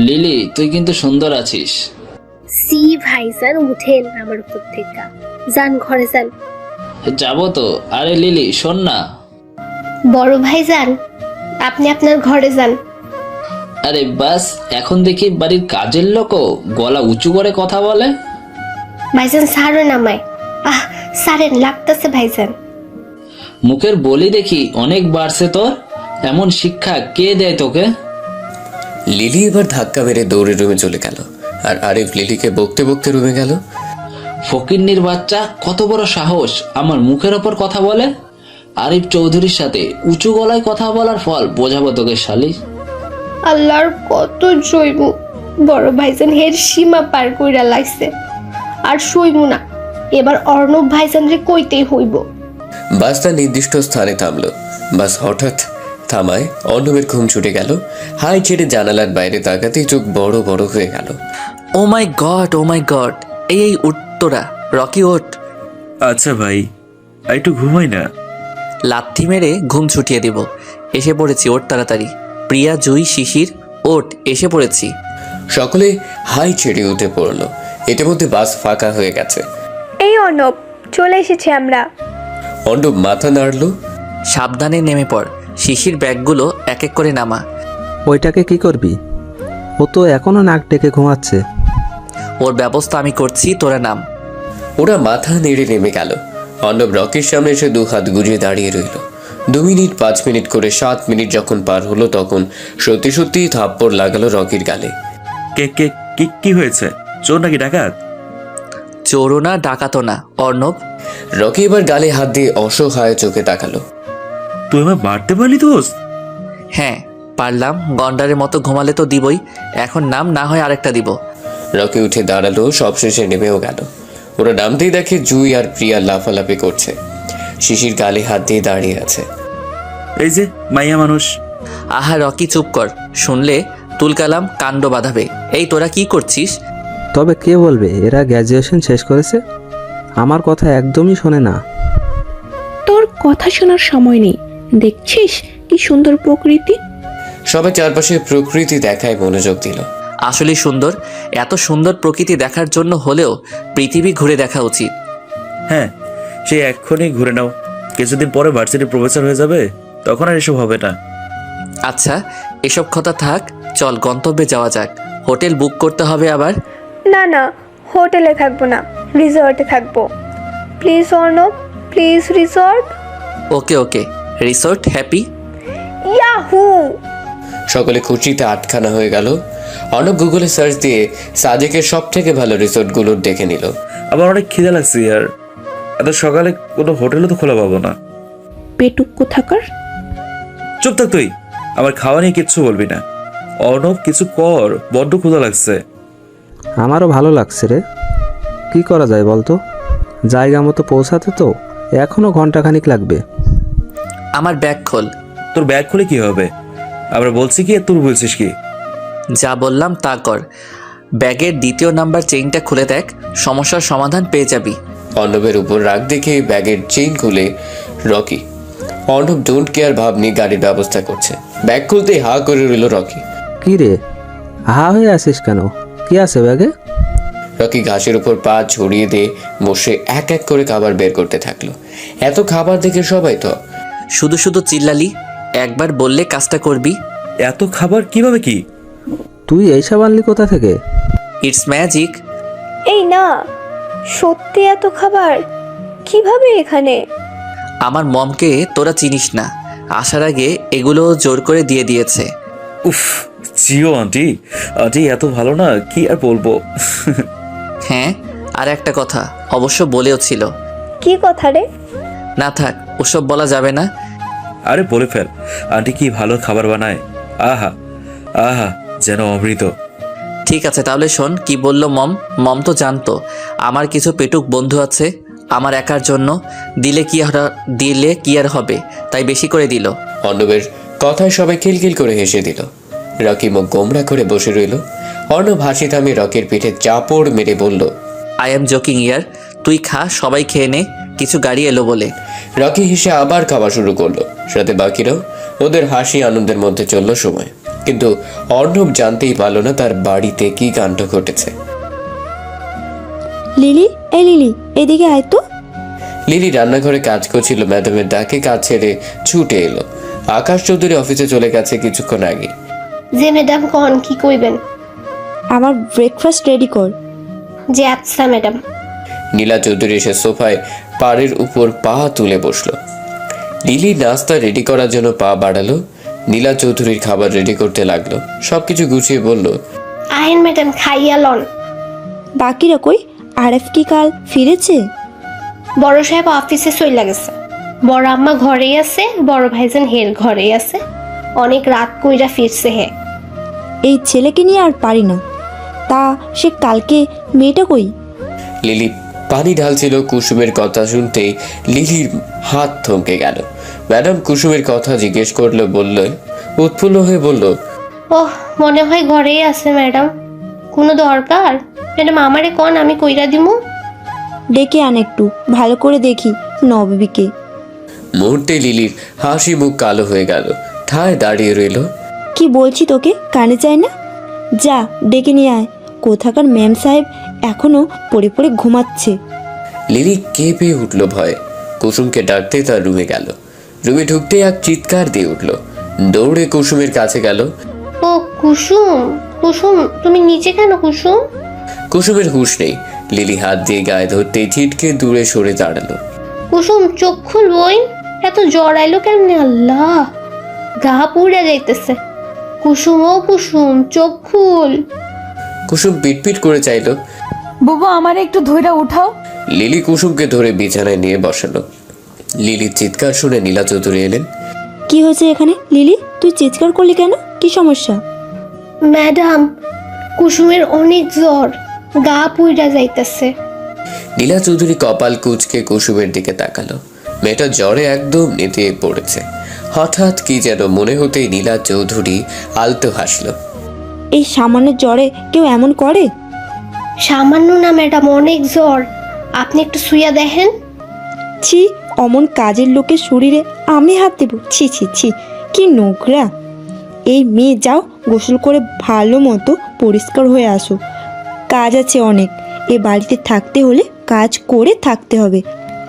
লিলি, তুই কিন্তু সুন্দর আছিস। সি ভাইজান উঠেন আমার উপর থেকে, যান ঘরে যান। যাবো তো। আরে লিলি শোন না। বড় ভাইজান আপনি আপনার ঘরে যান। আরে বাস, এখন দেখি বাড়ির কাজের লোকও গলা উঁচু করে কথা বলে। ভাইজান সারেন আমায়। সারেন, লাগতেছে ভাইজান। মুখের বলি দেখি অনেক বাড়ছে তোর। এমন শিক্ষা কে দেয় তোকে? লিলি এবার ধাক্কা মেরে দৌড়ে রুমে চলে গেল। আর আরিফ লিলিকে বকতে বকতে রুমে গেল। ফকিন্নির বাচ্চা, কত বড় সাহস আমার মুখের ওপর কথা বলে। আরিফ চৌধুরীর সাথে উঁচু গলায় কথা বলার ফল বোঝাবো তোকে শালি। আল্লাহর কত জৈব, বড় ভাইজান হের সীমা পার কইরা লাগছে। আর সইমু না, এবার অর্ণব ভাইজান রে কইতেই হইব। বাস তার নির্দিষ্ট স্থানে থামলো। বাস হঠাৎ থামায় অর্ণবের ঘুম ছুটে গেল। হাই ছেড়ে জানালার বাইরে তাকাতেই চোখ বড় বড় হয়ে গেল। ও মাই গড, এই উঠতোরা, রকি ওঠ। আচ্ছা ভাই, একটু ঘুমাই না। লাথি মেরে ঘুম ছুটিয়ে দিব। এসে পড়েছি, ওঠ তাড়াতাড়ি। প্রিয়া, জুই, শিশির, ওঠ, এসে পড়েছি। সকলে হাই ছেড়ে উঠে পড়লো। ইতিমধ্যে বাস ফাঁকা হয়ে গেছে। এই অর্ণব, চলে এসেছি আমরা। অর্ণব মাথা নাড়লো। সাবধানে নেমে পড়। শিশির ব্যাগগুলো এক এক করে নামা। ওইটাকে কি করবি? ও তো এখনো নাক ডেকে ঘুমাচ্ছে। ওর ব্যবস্থা আমি করছি, তোরা নাম। ওরা মাথা নেড়ে নেমে গেল। অর্ণব রকির সামনে এসে দু হাত গুজিয়ে দাঁড়িয়ে রইল। 2 মিনিট 5 মিনিট করে 7 মিনিট যখন পার হলো, তখন সত্যি সত্যি থাপ্পড় লাগালো রকির গালে। কে কে কি হয়েছে? চোর নাকি ডাকাত? চোরও না, ডাকাতও না অর্ণব। রকি এবার গালে হাত দিয়ে অসহায় চোখে তাকালো। তুই আমায় মারতে পারলি দোস্ত? হ্যাঁ পারলাম, গন্ডারের মতো ঘুমালে তো দিবই। এখন নাম, না হয় আরেকটা দিব। রকি উঠে দাঁড়ালো, সবশেষে নেমেও গেল। ওরা নামতেই দেখে জুই আর প্রিয়া লাফালাফি করছে। শিশির গালে হাত দিয়ে দাঁড়িয়ে আছে। এই যে মাইয়া মানুষ। আহা রকি চুপ কর, শুনলে তুলকালাম কাণ্ড বাঁধাবে। এই তোরা কি করছিস? তবে কে বলবে এরা গ্র্যাজুয়েশন শেষ করেছে? আমার কথা একদমই শোনে না। তোর কথা শোনার সময় নেই, দেখছিস কি সুন্দর প্রকৃতি। সবাই চারপাশে প্রকৃতি দেখায় মনোযোগ দিল। আসলে সুন্দর, এত সুন্দর প্রকৃতি দেখার জন্য হলেও পৃথিবী ঘুরে দেখা উচিত। হ্যাঁ, সে এক্ষুনি ঘুরে নাও। কিছুদিন পরে ভার্সিটির প্রফেসর হয়ে যাবে, তখন আর এসব হবে না। আচ্ছা এসব কথা থাক, চল গন্তব্যে যাওয়া যাক। হোটেল বুক করতে হবে আবার। না না, হোটেলে থাকবো না, রিসর্টে থাকবো। Please Arnab, please resort. Okay resort happy. Yahoo! সকলে খুশিতে আটখানা হয়ে গেল। অর্ণব গুগলে সার্চ দিয়ে সাজেকের সব থেকে ভালো রিসোর্টগুলোর দেখে নিল। আবার অনেক খিদে লাগছে ইয়ার, এত সকালে কোনো হোটেলও তো খোলা পাবো না। পেটুক কোথাকার। চুপ থাক তুই, আমার খাওয়া নিয়ে কিচ্ছু বলবি না। অর্ণব কিছু কর, বড্ড ক্ষুধা লাগছে। আমারও ভালো লাগছে রে, কি করা যায় বলতো? জায়গা মতো পৌঁছাতে তো এখনো ঘন্টাখানিক লাগবে। আমার ব্যাগ খোল। তোর ব্যাগ খুলে কি হবে? আমরা বলছি কি আর তুই বলছিস কি? যা বললাম তা কর। ব্যাগের দ্বিতীয় নাম্বার চেইনটা খুলে দেখ, সমস্যার সমাধান পেয়ে যাবি। অর্ণবের উপর রাগ দেখে ব্যাগের চেইন খুলে রকি। অর্ণব ডোন্ট কেয়ার ভাব নিয়ে গাড়ির ব্যবস্থা করছে। ব্যাগ খুলতে হা করে রইল রকি। কি রে, হা হয়ে আসিস কেন? কি আছে ব্যাগে? রকি ঘাসের উপর পা ছড়িয়ে দিয়ে বসে এক এক করে খাবার বের করতে থাকলো। এত খাবার দেখে সবাই তো। শুধু শুধু চিল্লালি, একবার বললে কাজটা করবি। এত খাবার কিভাবে কি? তুই এইসব আনলি কোথা থেকে? It's magic. এই না, সত্যি এত খাবার কিভাবে এখানে? আমার মমকে তোরা চিনিস না, আসার আগে এগুলো জোর করে দিয়ে দিয়েছে। উফ, জিও আন্টি, আন্টি এত ভালো না, কি আর বলবো। হ্যাঁ, আর একটা কথা অবশ্য বলেও ছিল। কি কথা রে? না থাক, ওসব বলা যাবে না। আরে বলে ফেল, আন্টি কি ভালো খাবার বানায়। আহা আহা, যেন অমৃত। ঠিক আছে তাহলে শোন কি বলল মম। মম তো জানতো আমার কিছু পেটুক বন্ধু আছে আমার একার জন্য, দিলে কি আর হবে, তাই বেশি করে দিল। অর্ণবের কথায় সবাই খিলখিল করে হেসে দিল। রকি মুখ গোমরা করে বসে রইল। অর্ণব হাসি থামিয়ে রকির পিঠে চাপড় মেরে বলল, আই এম জোকিং ইয়ার, তুই খা, সবাই খেয়ে নে, কিছু গাড়ি এলো বলে। রকি হেসে আবার খাওয়া শুরু করলো, সাথে বাকিরাও। ওদের হাসি আনন্দের মধ্যে চলল সময়। কিন্তু অর্ণব জানতেই পারলো না তার বাড়িতে কি কাণ্ড ঘটেছে। লিলি, এই লিলি, এদিকে আয় তো। লিলি রান্নাঘরে কাজ করছিল, ম্যাডামের ডাকে কাজ ছেড়ে ছুটে এলো। আকাশ চৌধুরী অফিসে চলে গেছে কিছুক্ষণ আগে। যে ম্যাডাম কন কি কইবেন? আমার ব্রেকফাস্ট রেডি কর। যে আচ্ছা ম্যাডাম। নীলা চৌধুরী এসে সোফায় পাড়ের উপর পা তুলে বসলো। লিলি নাস্তা রেডি করার জন্য পা বাড়ালো। নীলা চৌধুরীর খাবার রেডি করতে লাগলো। সবকিছু গুছিয়ে বলল, আহেন ম্যাডাম, খাইয়া লন। বাকিরা কই? আরএফ কি কাল ফিরেছে? বড় সাহেব অফিসে চইলা গেছে, বড় আম্মা ঘরেই আছে, বড় ভাইজান হের ঘরেই আছে। অনেক রাত কইরা ফিরছে হে। এই ছেলেকে নিয়ে আর পারি না। তা সে কালকে মেয়েটা কই? লিলি পানি ঢালছিল। কুসুমের কথা শুনতেই লিলির হাত থমকে গেল। ম্যাডাম কুসুমের কথা জিজ্ঞেস করলো, বললো উৎফুল্ল হয়ে বলল, ওহ, মনে হয় ঘরেই আছে ম্যাডাম। কোনো দরকার? ম্যাডাম আমারে কন, আমি কইরা দিমু। ডেকে আন একটু, ভালো করে দেখি নববীকে। মুহূর্তে লিলির হাসি মুখ কালো হয়ে গেল, ঠায় দাঁড়িয়ে রইল। কি বলছি তোকে কানে চায় না? যা ডেকে নিয়ে আয়। কোথাকার ম্যাম সাহেব এখনো পড়ে পড়ে ঘুমাচ্ছে। লিলি কেঁপে উঠল ভয়ে। কুসুমকে ডাকতে তার রুমে গেল। রুমে ঢুকতে এক চিৎকার দিয়ে উঠল। দৌড়ে কুসুমের কাছে গেল। ও কুসুম, কুসুম তুমি নিচে কেন কুসুম? কুসুমের হুঁশ নেই। লিলি হাত দিয়ে গায়ে ধরতেই ছিটকে দূরে সরে দাঁড়ালো। কুসুম চোখ খুল বই, এত জ্বর আইলো কেমনে? আল্লাহ, গা পুড়ে যাইতেছে। কুসুম, ও কুসুম চোখ খুল। কুসুম পিটপিট করে চাইলো। বুবু আমারে একটু ধইরা উঠাও। লিলি কুসুমকে ধরে বিছানায় নিয়ে বসালো। লিলির চিৎকার শুনে নীলা চৌধুরী এলেন। কি হয়েছে এখানে? লিলি, তুই চিৎকার করলি কেন? কি সমস্যা? ম্যাডাম, কুসুমের অনেক জ্বর, গা পুড়ে যাইতেছে। নীলা চৌধুরী কপাল কুঁচকে কুসুমের দিকে তাকালো। মেয়েটা জ্বরে একদম নেতিয়ে পড়েছে। হঠাৎ কি যেন মনে হতেই নীলা চৌধুরী আলতো হাসলো। এই সামান্য জ্বরে কেউ এমন করে? সামান্য না ম্যাডাম, অনেক জ্বর। আপনি একটু শুইয়া দেখেন। ছি, অমন কাজের লোকের শরীরে আমি হাত দেব? ছি ছি ছি, কি নোংরা। এই মেয়ে, যাও গোসল করে ভালো মতো পরিষ্কার হয়ে আসো। কাজ আছে অনেক। এ বাড়িতে থাকতে হলে কাজ করে থাকতে হবে।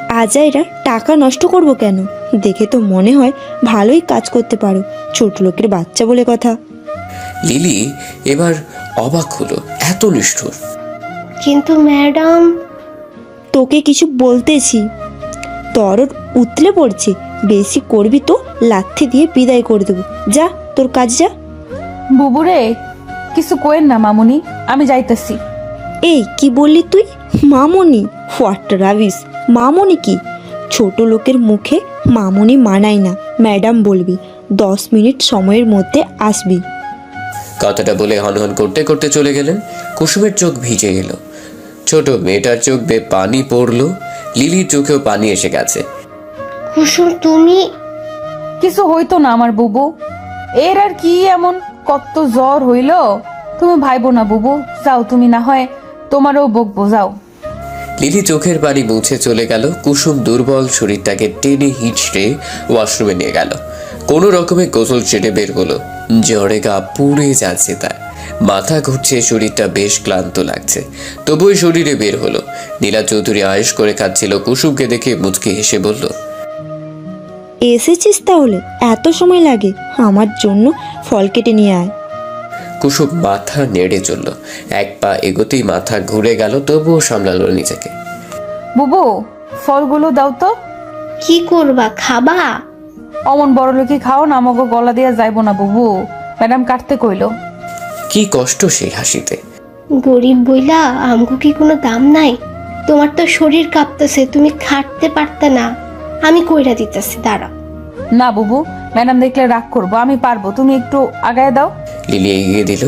আজাইরা টাকা নষ্ট করব কেন? দেখে তো মনে হয় ভালোই কাজ করতে পারো। ছোট লোকের বাচ্চা বলে কথা। লিলি এবার অবাক হলো, এত নিষ্ঠুর। কিন্তু ম্যাডাম। তোকে কিছু বলতেছি, তরর উতলে পড়ছে। বেশি করবি তো লাথি দিয়ে বিদায় করে দেবো। যা তোর কাজ যা। বুবুরে কিছু কোয়েন না মামুনি, আমি যাইতেছি। এই কি বললি তুই? মামনি? হোয়াট রাবিস! মামনি কি? ছোট লোকের মুখে মামনি মানায় না, ম্যাডাম বলবি। 10 মিনিট সময়ের মধ্যে আসবি। কথাটা বলে হনহন করতে করতে চলে গেলেন। কুসুমের চোখ ভিজে এলো। ছোট মেয়েটার চোখ বেয়ে পানি পড়লো। লিলির চোখেও পানি এসে গেছে। কুসুম তুমি। কিছু হইতো না আমার বুবু, এর আর কি এমন কত জ্বর হইল? তুমি ভাইবো না বুবু, যাও তুমি, না হয় তোমারও বকবো, যাও। লিলি চোখের পানি মুছে চলে গেল। কুসুম দুর্বল শরীরটাকে টেনে হিঁচড়ে ওয়াশরুমে নিয়ে গেল। কোনো রকমে গোসল সেরে বের হলো। জ্বরে গা পুড়ে যাচ্ছে তার, মাথা ঘুরছে, শরীরটা বেশ ক্লান্ত লাগছে, তবুই শরীরে বের হলো। নীলা চৌধুরী আয়েশ করে খাচ্ছিল। কুসুমকে দেখে মুচকি হেসে বলল, এসেছিস তাহলে? এত সময় লাগে? আমার জন্য ফল কেটে নিয়ে আয়। কুসুম মাথা নেড়ে চলল। এক পা এগোতেই মাথা ঘুরে গেল, তবুও সামলালো নিজেকে। বুবু, ফলগুলো দাও তো। কি করবা, খাবা? অমন বড় লোকে খাও না, আমাকে গলা দিয়া যাইবো না বুবু, ম্যাডাম কাটতে কইলো। কি কষ্ট সেই হাসিতে। গরিব বইলা আমগো কি কোনো দাম নাই? তোমার তো শরীর কাঁপতেছে, তুমি খাটতে পারতে না, আমি কইরা দিতেছি, দাঁড়া। না বুবু, ম্যাডাম দেখলে রাগ করবো, আমি পারবো, তুমি একটু আগায় দাও। লিলি এগিয়ে দিল।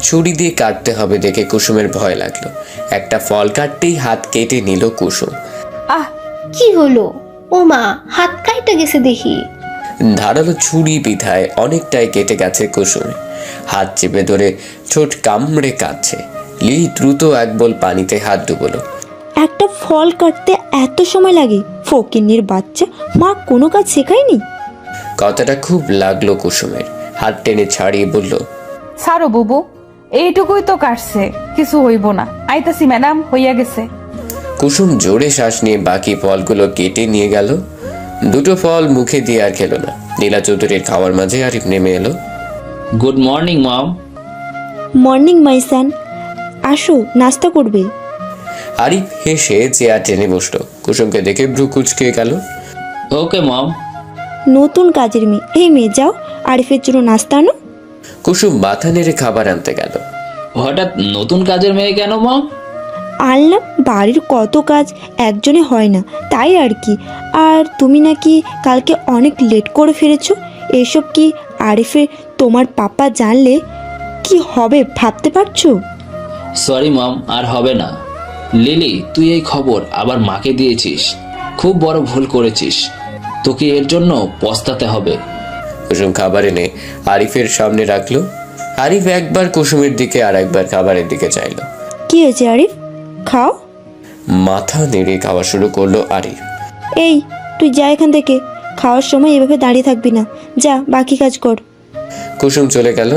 ছুরি দিয়ে কাটতে হবে দেখে কুসুমের ভয় লাগলো। একটা ফল কাটতেই হাত কেটে নিল কুসুম। আহ, কি হলো? ও মা, হাত কাইটা গেছে দেখি। ধারালো ছুরি বিধায় অনেকটাই কেটে গেছে কুসুমে। হাত চেপে ধরে ঠোঁট কামড়ে কাটছে। লিলি দ্রুত এক বল পানিতে হাত ডুবলো। একটা ফল কাটতে এত সময় লাগে? ফকিন্নির বাচ্চা, মা কোনো কাজ শেখায়নি? কথাটা খুব লাগলো কুসুমের। হাত টেনে ছাড়িয়ে বলল, সারো বুবু, এইটুকুই তো কাটছে, কিছু হইব না। আইতাছি ম্যাডাম, হইয়া গেছে। কুসুম জোরে শ্বাস নিয়ে বাকি ফলগুলো কেটে নিয়ে গেল। দুটো ফল মুখে দিয়ে আর খেলো না। নীলা চৌধুরীর খাওয়ার মাঝে আরিফ নেমে এলো। Good morning mom. Morning my son, আসো নাস্তা করবে। আরিফ হেসে চেয়ার টেনে বসলো। কুসুমকে দেখে ভ্রু কুচকে গেল। ওকে মম। নতুন কাজের মেয়ে, এই মেয়ে যাও আরিফের জন্য নাস্তা আনো। কুসুম মাথা নেড়ে খাবার আনতে গেল। হঠাৎ নতুন কাজের মেয়ে কেন মম? আনলাম, বাড়ির কত কাজ একজনে হয় না, তাই আর কি। আর তুমি নাকি কালকে অনেক লেট করে ফিরেছো, এসব কি আরিফের তোমার পাপা জানলে কি হবে ভাবতে পারছো? সরি মম, আর হবে না। লিলি, তুই এই খবর আবার মাকে দিয়েছিস, খুব বড় ভুল করেছিস, তোকে এর জন্য পস্তাতে হবে। কুসুম খাবার এনে আরিফের সামনে রাখলো। আরিফ একবার কুসুমের দিকে আর একবার খাবারের দিকে চাইলো। কি হয়েছে আরিফ, খাও। মাথা নেড়ে খাওয়া শুরু করলো আরিফ। এই তুই যা এখান থেকে, খাওয়ার সময় এভাবে দাঁড়িয়ে থাকবি না, যা বাকি কাজ কর। কুসুম চলে গেল।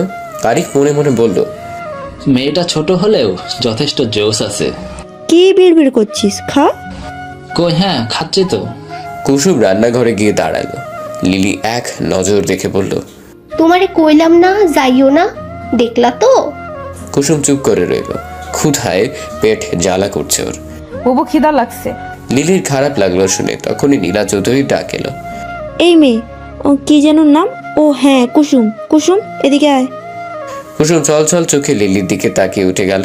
আরিফ মনে মনে বলল, মেয়েটা ছোট হলেও যথেষ্ট জোশ আছে। কি বিড়বিড় করছিস, খা। কই, হ্যাঁ খাচ্ছি তো। কুসুম রান্নাঘরে গিয়ে দাঁড়ালো। লিলি এক নজর দেখে বলল, তোমারে কইলাম না যাইও না, দেখলা তো? কুসুম চুপ করে রইল। ক্ষুধায় পেট জ্বালা করছে ওর। বুবু, খিদা লাগছে। লিলির খারাপ লাগলো শুনে। তখনই নীলা চৌধুরী ডাক এলো। এই মেয়ে, ও কি যেন নাম? ও হ্যাঁ, কুসুম। কুসুম এদিকে আয়। কুসুম চল চল চোখে লিলির দিকে তাকিয়ে উঠে গেল।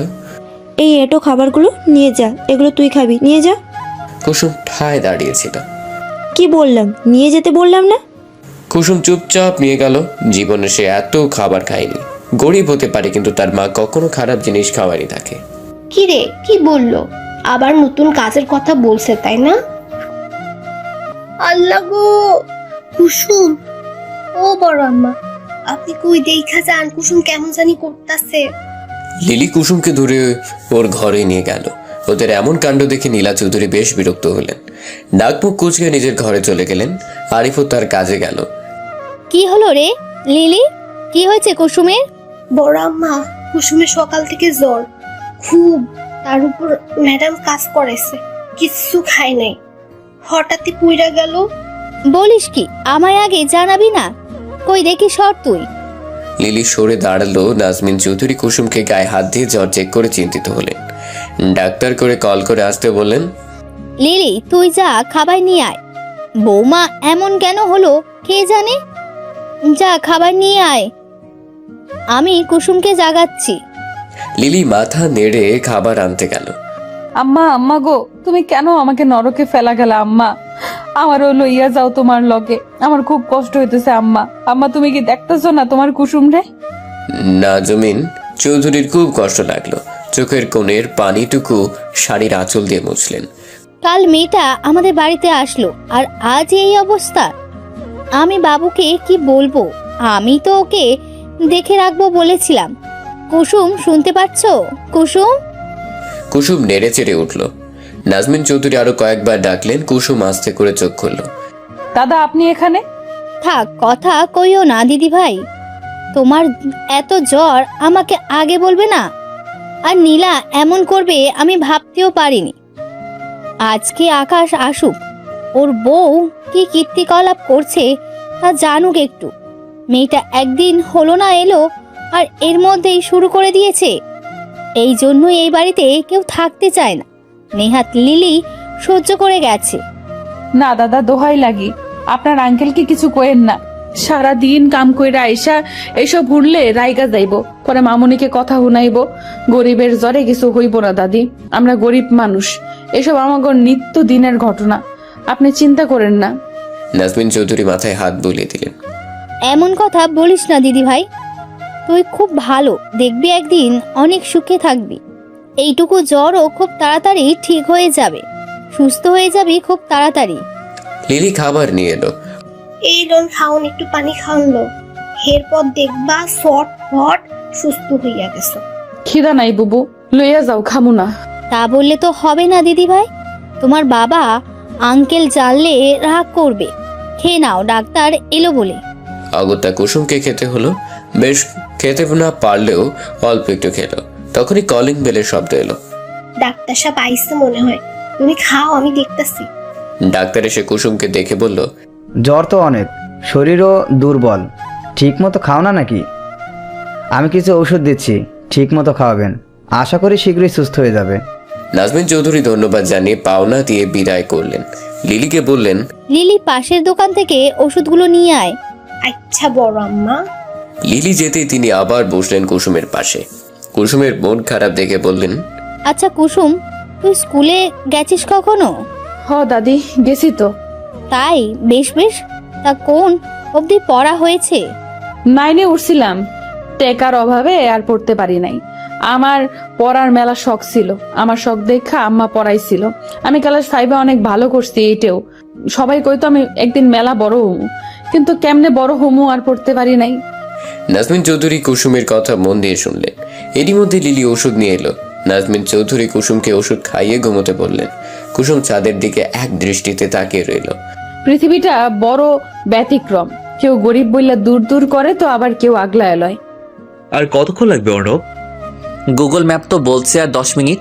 এই এটো খাবারগুলো নিয়ে যা, এগুলো তুই খাবি, নিয়ে যা। কুসুম ঠায় দাঁড়িয়েছিল। কি বললাম, নিয়ে যেতে বললাম না? কুসুম চুপচাপ নিয়ে গেল। জীবনে সে এত খাবার খায়নি। গরিব হতে পারে, কিন্তু তার মা কখনো খারাপ জিনিস খাওয়ানি তাকে। কি রে, কি বললো? আবার নতুন কাজের কথা বলছে, তাই না? আল্লাহ গো, কুসুম, ও বড় আম্মা, আপনি কই দেখা যান, কুসুম কেমন জানি করতেছে। লিলি কুসুমকে ধরে ওর ঘরে নিয়ে গেল। ওদের এমন কাণ্ড দেখে নীলা চৌধুরী বেশ বিরক্ত হলেন। ডাকমুখ কুচকে নিজের ঘরে চলে গেলেন। আরিফও তার কাজে গেল। কি হলো রে লিলি, কি হয়েছে কুসুমের? বড় আম্মা, কুসুমের সকাল থেকে জ্বর খুব, তার উপর ম্যাডাম কাজ করেছে, কিচ্ছু খায় নাই, হঠাৎই পুইরা গেল। বলিস কি, আমায় আগে জানাবি না? কই দেখি সর তুই। লিলি সরে দাঁড়ালো। নাজমিন চৌধুরী কুসুমকে গায়ে হাত দিয়ে জ্বর চেক করে চিন্তিত হলেন। ডাক্তার করে কল করে আসতে বললেন। লিলি, তুই যা খাবার নিয়ে আয়। বৌমা এমন কেন হলো কে জানে, যা খাবার নিয়ে আয়, আমি কুসুমকে জাগাচ্ছি। লিলি মাথা নেড়ে খাবার আনতে গেল। আম্মা, আম্মা গো, তুমি কেন আমাকে নরকে ফেলা গেলা আম্মা? আমারও লইয়া যাও তোমার লগে, আমার খুব কষ্ট হইতেছে আম্মা। আম্মা, তুমি কি দেখতেছো না তোমার কুসুম রে? নাজমিন চৌধুরীর খুব কষ্ট লাগলো। চোখের কোণের পানিটুকু শাড়ির আঁচল দিয়ে মুছলেন। কাল মেয়েটা আমাদের বাড়িতে আসলো, আর আজ এই অবস্থা। আমি বাবুকে কি বলবো? আমি তো ওকে দেখে রাখবো বলেছিলাম। কুসুম শুনতে পাচ্ছ? কুসুম। কুসুম নেড়ে চেড়ে উঠল। নাজমিন চৌধুরী আরো কয়েকবার ডাকলেন। কুসুম আস্তে করে চোখ খুলল। দাদা আপনি এখানে? থাক, কথা কইও না দিদি ভাই। তোমার এত জ্বর আমাকে আগে বলবে না? আর নীলা এমন করবে আমি ভাবতেও পারিনি। আজকে আকাশ আসুক, ওর বউ কি কীর্তিকলাপ করছে তা জানুক একটু। মেয়েটা একদিন হলো না এলো, আর এর মধ্যেই শুরু করে দিয়েছে। এই জন্যই এই বাড়িতে কেউ থাকতে চায় না। নেহাত লিলি সহ্য করে গেছে। না দাদা, দোহাই লাগি, আপনার আঙ্কেলকে কিছু কইেন না। সারা দিন কাম কইরা আইসা এইসব ঘুরলে রাইগা যাইব, পরে মামুনিকে কথা শুনাইব। গরিবের জ্বরে কিছু হইব না দাদি, আমরা গরিব মানুষ, এসব আমাগর নিত্য দিনের ঘটনা, আপনি চিন্তা করেন না। নাজমিন চৌধুরী মাথায় হাত বুলিয়ে দিলেন। এমন কথা বলিস না দিদি ভাই, তুই খুব ভালো, দেখবি একদিন অনেক সুখে থাকবি। এইটুকু জ্বরও খুব তাড়াতাড়ি ঠিক হয়ে যাবে, সুস্থ হয়ে যাবি খুব তাড়াতাড়ি। লিলি খাবার নিয়ে এলো। এই লোন খাওন, একটু পানি খাওন লো, এরপর দেখবা শর্ট হট সুস্থ হইয়া গেছো। খিদা নাই বুবু, লইয়া যাও, খামু না। তা বললে তো হবে না দিদি ভাই, তোমার বাবা আঙ্কেল জানলে রাগ করবে। খেয়ে নাও, ডাক্তার এলো বলে। অগত্যা কুসুমকে খেতে হলো। বেশ খেতে না পারলেও অল্প একটু খেলো। তখনই কলিং বেলের শব্দ এলো। ডাক্তার সাহেব আইসে মনে হয়, তুমি খাও, আমি দেখতেছি। ডাক্তার এসে কুসুমকে দেখে বলল, জ্বর তো অনেক, শরীরও দুর্বল, ঠিক মতো খাও না নাকি? আমি কিছু ওষুধ দিচ্ছি, ঠিক মতো খাওয়াবেন, আশা করি শীঘ্রই সুস্থ হয়ে যাবে। নাজমিন চৌধুরী ধন্যবাদ জানিয়ে পাওনা দিয়ে বিদায় করলেন। লিলিকে বললেন, লিলি পাশের দোকান থেকে ওষুধগুলো নিয়ে আয়। আচ্ছা বড় আম্মা। লিলি যেতেই তিনি আবার বসলেন কুসুমের পাশে। কুসুমের মন খারাপ দেখে বললেন, আচ্ছা কুসুম, তুই স্কুলে গেছিস কখনো? হ দাদি, গেছি তো। তাই, বেশ বেশ। তা কোন অবধি পড়া হয়েছে? 9-এ উঠছিলাম, টেকার অভাবে আর পড়তে পারি নাই। আমার পড়ার মেলা শখ ছিল, আমার শখ দেখা আম্মা পড়াইছিল। আমি ক্লাস 5-এ অনেক ভালো করছি। এইটেও সবাই কইতো আমি একদিন মেলা বড় হমু, কিন্তু কেমনে বড় হমু আর পড়তে পারি নাই। নাজমিন চৌধুরী কুসুমের কথা মন দিয়ে শুনলেন। এরই মধ্যে লিলি ওষুধ নিয়ে এলো। নাজমিন চৌধুরী কুসুমকে ওষুধ খাইয়ে ঘুমোতে বললেন। কুসুম চাঁদের দিকে এক দৃষ্টিতে তাকিয়ে রইল। পৃথিবীটা বড় ব্যতিক্রম, কেউ গরিব বইলা দূর দূর করে তো আবার কেউ আগলায় লয়। আর কতক্ষণ লাগবে অর্ণব? গুগল ম্যাপ তো বলছে আর 10 মিনিট।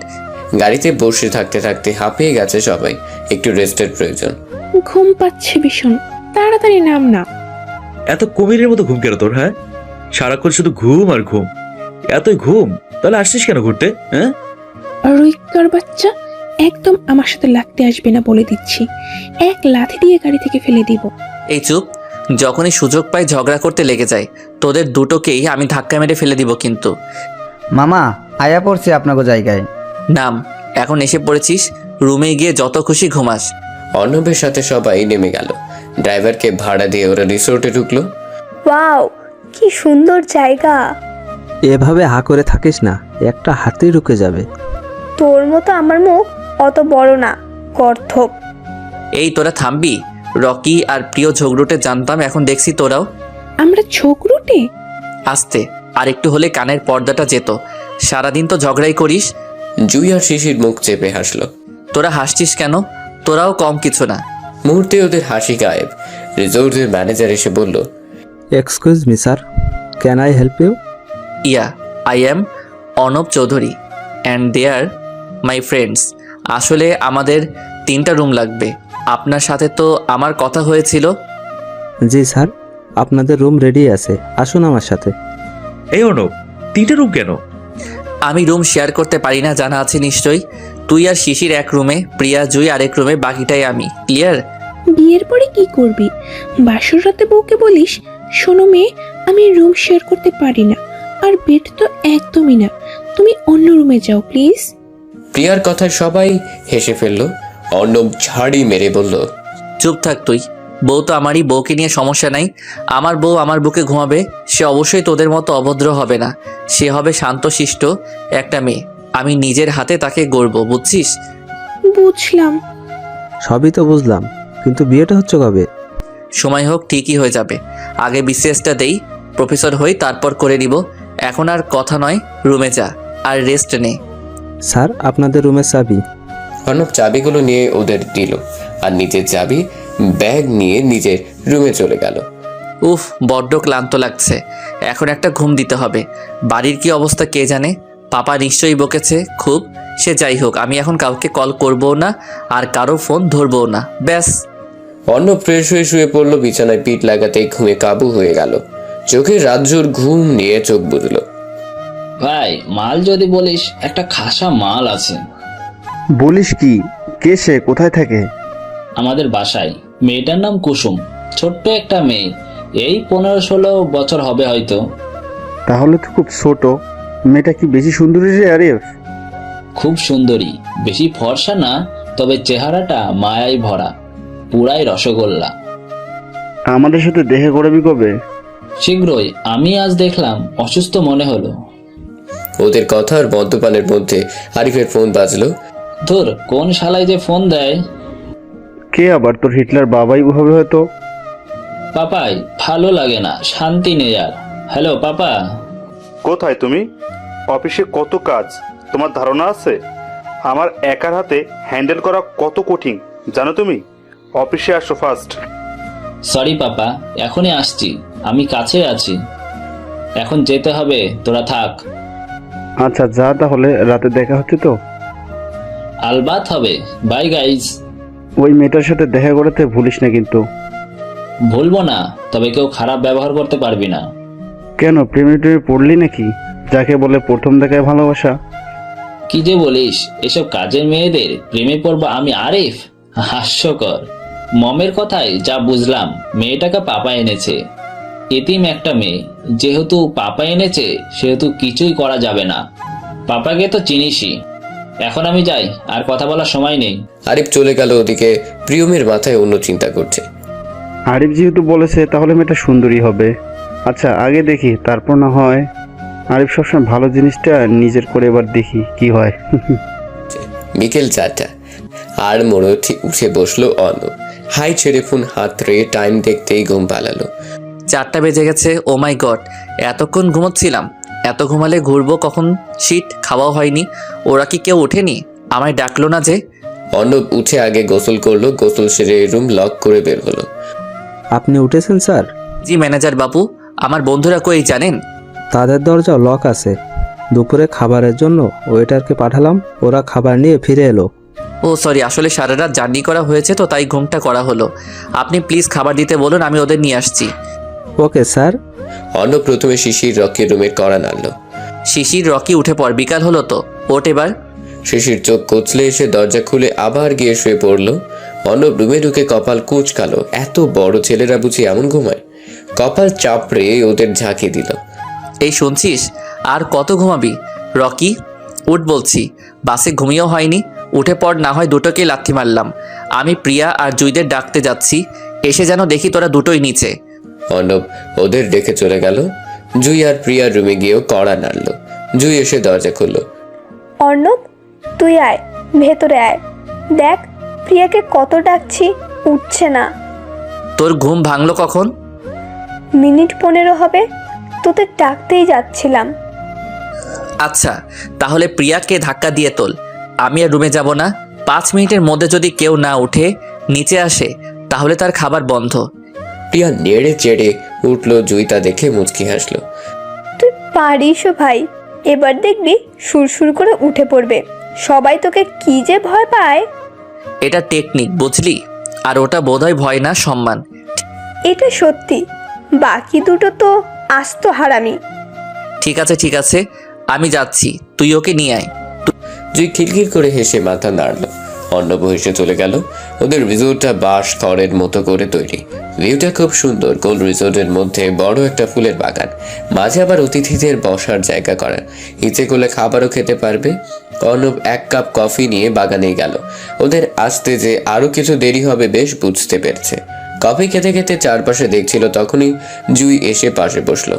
গাড়িতে বসে থাকতে থাকতে হাঁপিয়ে গেছে সবাই, একটু রেস্টের প্রয়োজন। ঘুম পাচ্ছে ভীষণ, তাড়াতাড়ি নাম না। এত কুমিরের মতো ঘুম কেন তোর? হ্যাঁ, সারাক্ষণ শুধু ঘুম আর ঘুম। এতই ঘুম, তাহলে আসছিস কেন ঘুরতে? হ্যাঁ, রুইকার বাচ্চা, একদম আমার সাথে লাগতে আসবে না বলে দিচ্ছি, এক লাথি দিয়ে গাড়ি থেকে ফেলে দিব। এই চুপ, যখনই সুযোগ পাই ঝগড়া করতে লেগে যায়। তোদের দুটোকেই আমি ধাক্কা মেরে ফেলে দিব কিন্তু। মামা আয়া পড়ছে আপনাকে জায়গায়। নাম, এখন এসে পড়েছিস, রুমে গিয়ে যত খুশি ঘুমাস। অর্ণবের সাথে সবাই নেমে গেল। ড্রাইভারকে ভাড়া দিয়ে ওরা রিসোর্টে ঢুকলো। ওয়াও, কি সুন্দর জায়গা। এভাবে হা করে থাকিস না, একটা হাতি ঢুকে যাবে। তোর মতো আমার মুখ অত বড় না, গর্ধপ। এই তোরা থামবি? রকি আর প্রিয় ঝগড়ুটে জানতাম, এখন দেখছি তোরাও। আমরা ছোকরুটে? আস্তে, আর একটু হলে কানের পর্দাটা যেত। সারাদিন তো ঝগড়াই করিস। জুই আর শিশির মুখ চেপে হাসলো। তোরা হাসছিস কেন? তোরাও কম কিছু না। মুহূর্তে ওদের হাসি গায়েব। রিসোর্টের ম্যানেজার এসে বলল, excuse me sir, can I help you? Yeah, I am Arnab Chowdhury and they are my friends. আসলে আমাদের 3টা রুম লাগবে। আপনার সাথে তো আমার কথা হয়েছিল। জি স্যার, আপনাদের রুম রেডি আছে, আসুন আমার সাথে। এই অর্ণব, 3টে রুম কেন? আমি রুম শেয়ার করতে পারি না, জানা আছে নিশ্চয়ই। তুই আর শিশির এক রুমে, প্রিয়া জুই আরেক রুমে, বাকিটাই আমি। ক্লিয়ার? বিয়ের পরে কি করবি? বাসর রাতে বউকে বলিস, শোনো মেয়ে, আমি রুম শেয়ার করতে পারি না, আর বেড তো একদমই না, তুমি অন্য রুমে যাও প্লিজ। প্রিয়ার কথায় সবাই হেসে ফেলল। অর্ণব ঝাড়ি মেরে বলল, চুপ থাক তুই। বউ তো আমারই, বউকে নিয়ে সমস্যা নাই। আমার বউ আমার বুকে ঘুমাবে, সে অবশ্যই তোদের মতো অভদ্র হবে না। সে হবে শান্তশিষ্ট একটা মেয়ে। আমি নিজের হাতে তাকে গড়ব, বুঝছিস? বুঝলাম। সবই তো বুঝলাম, কিন্তু বিয়েটা হচ্ছে কবে? সময় হোক ঠিকই হয়ে যাবে। আগে বিসিএসটা দেই, প্রফেসর হই, তারপর করে নিব। এখন আর কথা নয়, রুমে যা আর রেস্ট নে। স্যার আপনাদের রুমের চাবি। অর্ণব চাবিগুলো নিয়ে ওদের দিল আর নিজের চাবি ব্যাগ নিয়ে নিজের রুমে চলে গেল। উফ, বড্ড ক্লান্ত লাগছে, এখন একটা ঘুম দিতে হবে। বাড়ির কি অবস্থা কে জানে, পাপা নিশ্চয়ই বকেছে খুব। সে যাই হোক, আমি এখন কাউকে কল করবও না আর কারো ফোন ধরবও না, ব্যাস। অর্ণব ফ্রেশ হয়ে শুয়ে পড়লো। বিছানায় পিঠ লাগাতেই ঘুমে কাবু হয়ে গেল। চোখে রাজ্যর ঘুম নিয়ে চোখ বুঝল। ভাই, মাল যদি বলিস, একটা খাসা মাল আছে। বলিস কি? কে সে? কোথায় থাকে? আমাদের বাসায়। মেয়েটার নাম কুসুম, ছোট্ট একটা মেয়ে, এই 15-16 বছর হবে হয়তো। তাহলে তো খুব ছোট। মেয়েটা কি বেশি সুন্দরী রে আরিফ? খুব সুন্দরী, বেশি ফর্সা না, তবে চেহারাটা মায়ায় ভরা, পুরাই রসগোল্লা। আমাদের সাথে দেখা করবি কবে? শীঘ্রই। আমি আজ দেখলাম, অসুস্থ মনে হলো। ওদের কথা আর মদ্যপানের মধ্যে আরিফের ফোন বাজলো। ধুর, কোন শালায় যে ফোন দেয়। কে আবার? তোর হিটলার বাবাই হবে হয়তো। পাপাই, ভালো লাগে না, শান্তি নেই আর। Hello papa. কোথায় তুমি? অফিসে কত কাজ, তোমার ধারণা আছে? আমার একার হাতে হ্যান্ডেল করা কত কঠিন জানো তুমি? অফিসে আসো ফার্স্ট। সরি পাপা, এখনই আসছি, আমি কাছে আছি। এখন যেতে হবে, তোরা থাক। আচ্ছা যা, তাহলে রাতে দেখা হচ্ছে তো। আলবাত হবে। By guys. ওই মেয়েটার সাথে দেখা করতে ভুলিস না কিন্তু। ভুলবো না, তবে কেউ খারাপ ব্যবহার করতে পারবি না। কেন, প্রেমে টেমে পড়লি নাকি? যাকে বলে প্রথম দেখায় ভালোবাসা। কি যে বলিস, এসব কাজের মেয়েদের প্রেমে পড়বো আমি আরিফ? হাস্যকর। মমের কথায় যা বুঝলাম, মেয়েটাকে পাপা এনেছে। এতিম একটা মেয়ে, যেহেতু পাপা এনেছে সেহেতু কিছুই করা যাবে না। পাপাকে তো চিনিসই। এখন আমি যাই, আর কথা বলার সময় নেই। আরিফ চলে গেল। ওদিকে প্রিয়মের মাথায় অন্য চিন্তা করছে। আরিফ যেহেতু বলেছে, তাহলে মেয়েটা সুন্দরী হবে। আচ্ছা আগে দেখি, তারপর না হয়। আরিফ সবসময় ভালো জিনিসটা নিজের করে, এবার দেখি কি হয়। বিকেল 4টা আর মনে উঠে বসলো অর্ণব। হাই ছেড়ে ফোন হাতড়ে টাইম দেখতেই ঘুম পালালো। 4টা বেজে গেছে। ও মাই গড, এতক্ষণ ঘুমোচ্ছিলাম। এত ঘুমালে ঘুরবো কখন? শীত খাওয়াও হয়নি। ওরা কি কেউ ওঠেনি? আমায় ডাকলো না যে? অর্ণব উঠে আগে গোসল করলো। গোসল সেরে রুম লক করে বের হলো। আপনি উঠেছেন স্যার? জি ম্যানেজার বাবু। আমার বন্ধুরা কই জানেন? তাদের দরজা লক আছে। দুপুরে খাবারের জন্য ওয়েটারকে পাঠালাম, ওরা খাবার নিয়ে ফিরে এলো। ও সরি, আসলে সারা রাত জার্নি করা হয়েছে তো, তাই ঘুমটা করা হলো। আপনি প্লিজ খাবার দিতে বলুন, আমি ওদের নিয়ে আসছি। Okay sir. অর্ণব প্রথমে শিশির রকির রুমের কড়া নাড়ল। শিশির, রকি উঠে পড়, বিকাল হলো তো, ওঠ এবার। শিশির চোখ কচলে এসে দরজা খুলে আবার গিয়ে শুয়ে পড়ল। অর্ণব রুমে ঢুকে কপাল কুঁচকালো। এত বড় ছেলেরা বুঝি এমন ঘুমায়? কপাল চাপড়ে ওদের ঝাঁকিয়ে দিল। এই শুনছিস, আর কত ঘুমাবি? রকি উঠ বলছি, বাসে ঘুমিয়েও হয়নি, উঠে পড়, না হয় দুটোকেই লাথি মারলাম। আমি প্রিয়া আর জুইদের ডাকতে যাচ্ছি, এসে যেন দেখি তোরা দুটোই নিচে। অর্ণব ওদের ডেকে চলে গেল। জুই আর প্রিয়ার রুমে গিয়েও কড়া নাড়ল। জুই এসে দরজা খুলল। অর্ণব, তুই আয়, ভেতরে আয়। দেখ, প্রিয়াকে কত ডাকছি, উঠছে না। তোর ঘুম ভাঙলো কখন? মিনিট 15 হবে, তোদের ডাকতেই যাচ্ছিলাম। আচ্ছা, তাহলে প্রিয়াকে ধাক্কা দিয়ে তোল। আমি আর রুমে যাব না। 5 মিনিটের মধ্যে যদি কেউ না উঠে নিচে আসে, তাহলে তার খাবার বন্ধ। প্রিয়া নেড়ে চেড়ে উঠল। জুই তা দেখে মুচকি হাসলো। তুই পারিসও ভাই, এবার দেখবি সুরসুর করে উঠে পড়বে। সবাই তোকে কি যে ভয় পায়। এটা টেকনিক, বুঝলি? আর ওটা বোধহয় ভয় না, সম্মান। এটা সত্যি, বাকি দুটো তো আস্ত হারামি। ঠিক আছে ঠিক আছে, আমি যাচ্ছি, তুই ওকে নিয়ে আয়। জুই খিলখিল করে হেসে মাথা নাড়ল। অর্ণব হেসে চলে গেল। ওদের রিসোর্টটা বাঁশ খড়ের মতো করে তৈরি। ভিউটা খুব সুন্দর। গোল রিসোর্টের মধ্যে বড় একটা ফুলের বাগান, মাঝে আবার অতিথিদের বসার জায়গা করা। ইচ্ছে করলে খাবারও খেতে পারবে। অর্ণব 1 কাপ কফি নিয়ে বাগানে গেল। ওদের আসতে যে আরো কিছু দেরি হবে বেশ বুঝতে পেরেছে। কফি খেতে খেতে চারপাশে দেখছিল, তখনই জুই এসে পাশে বসলো।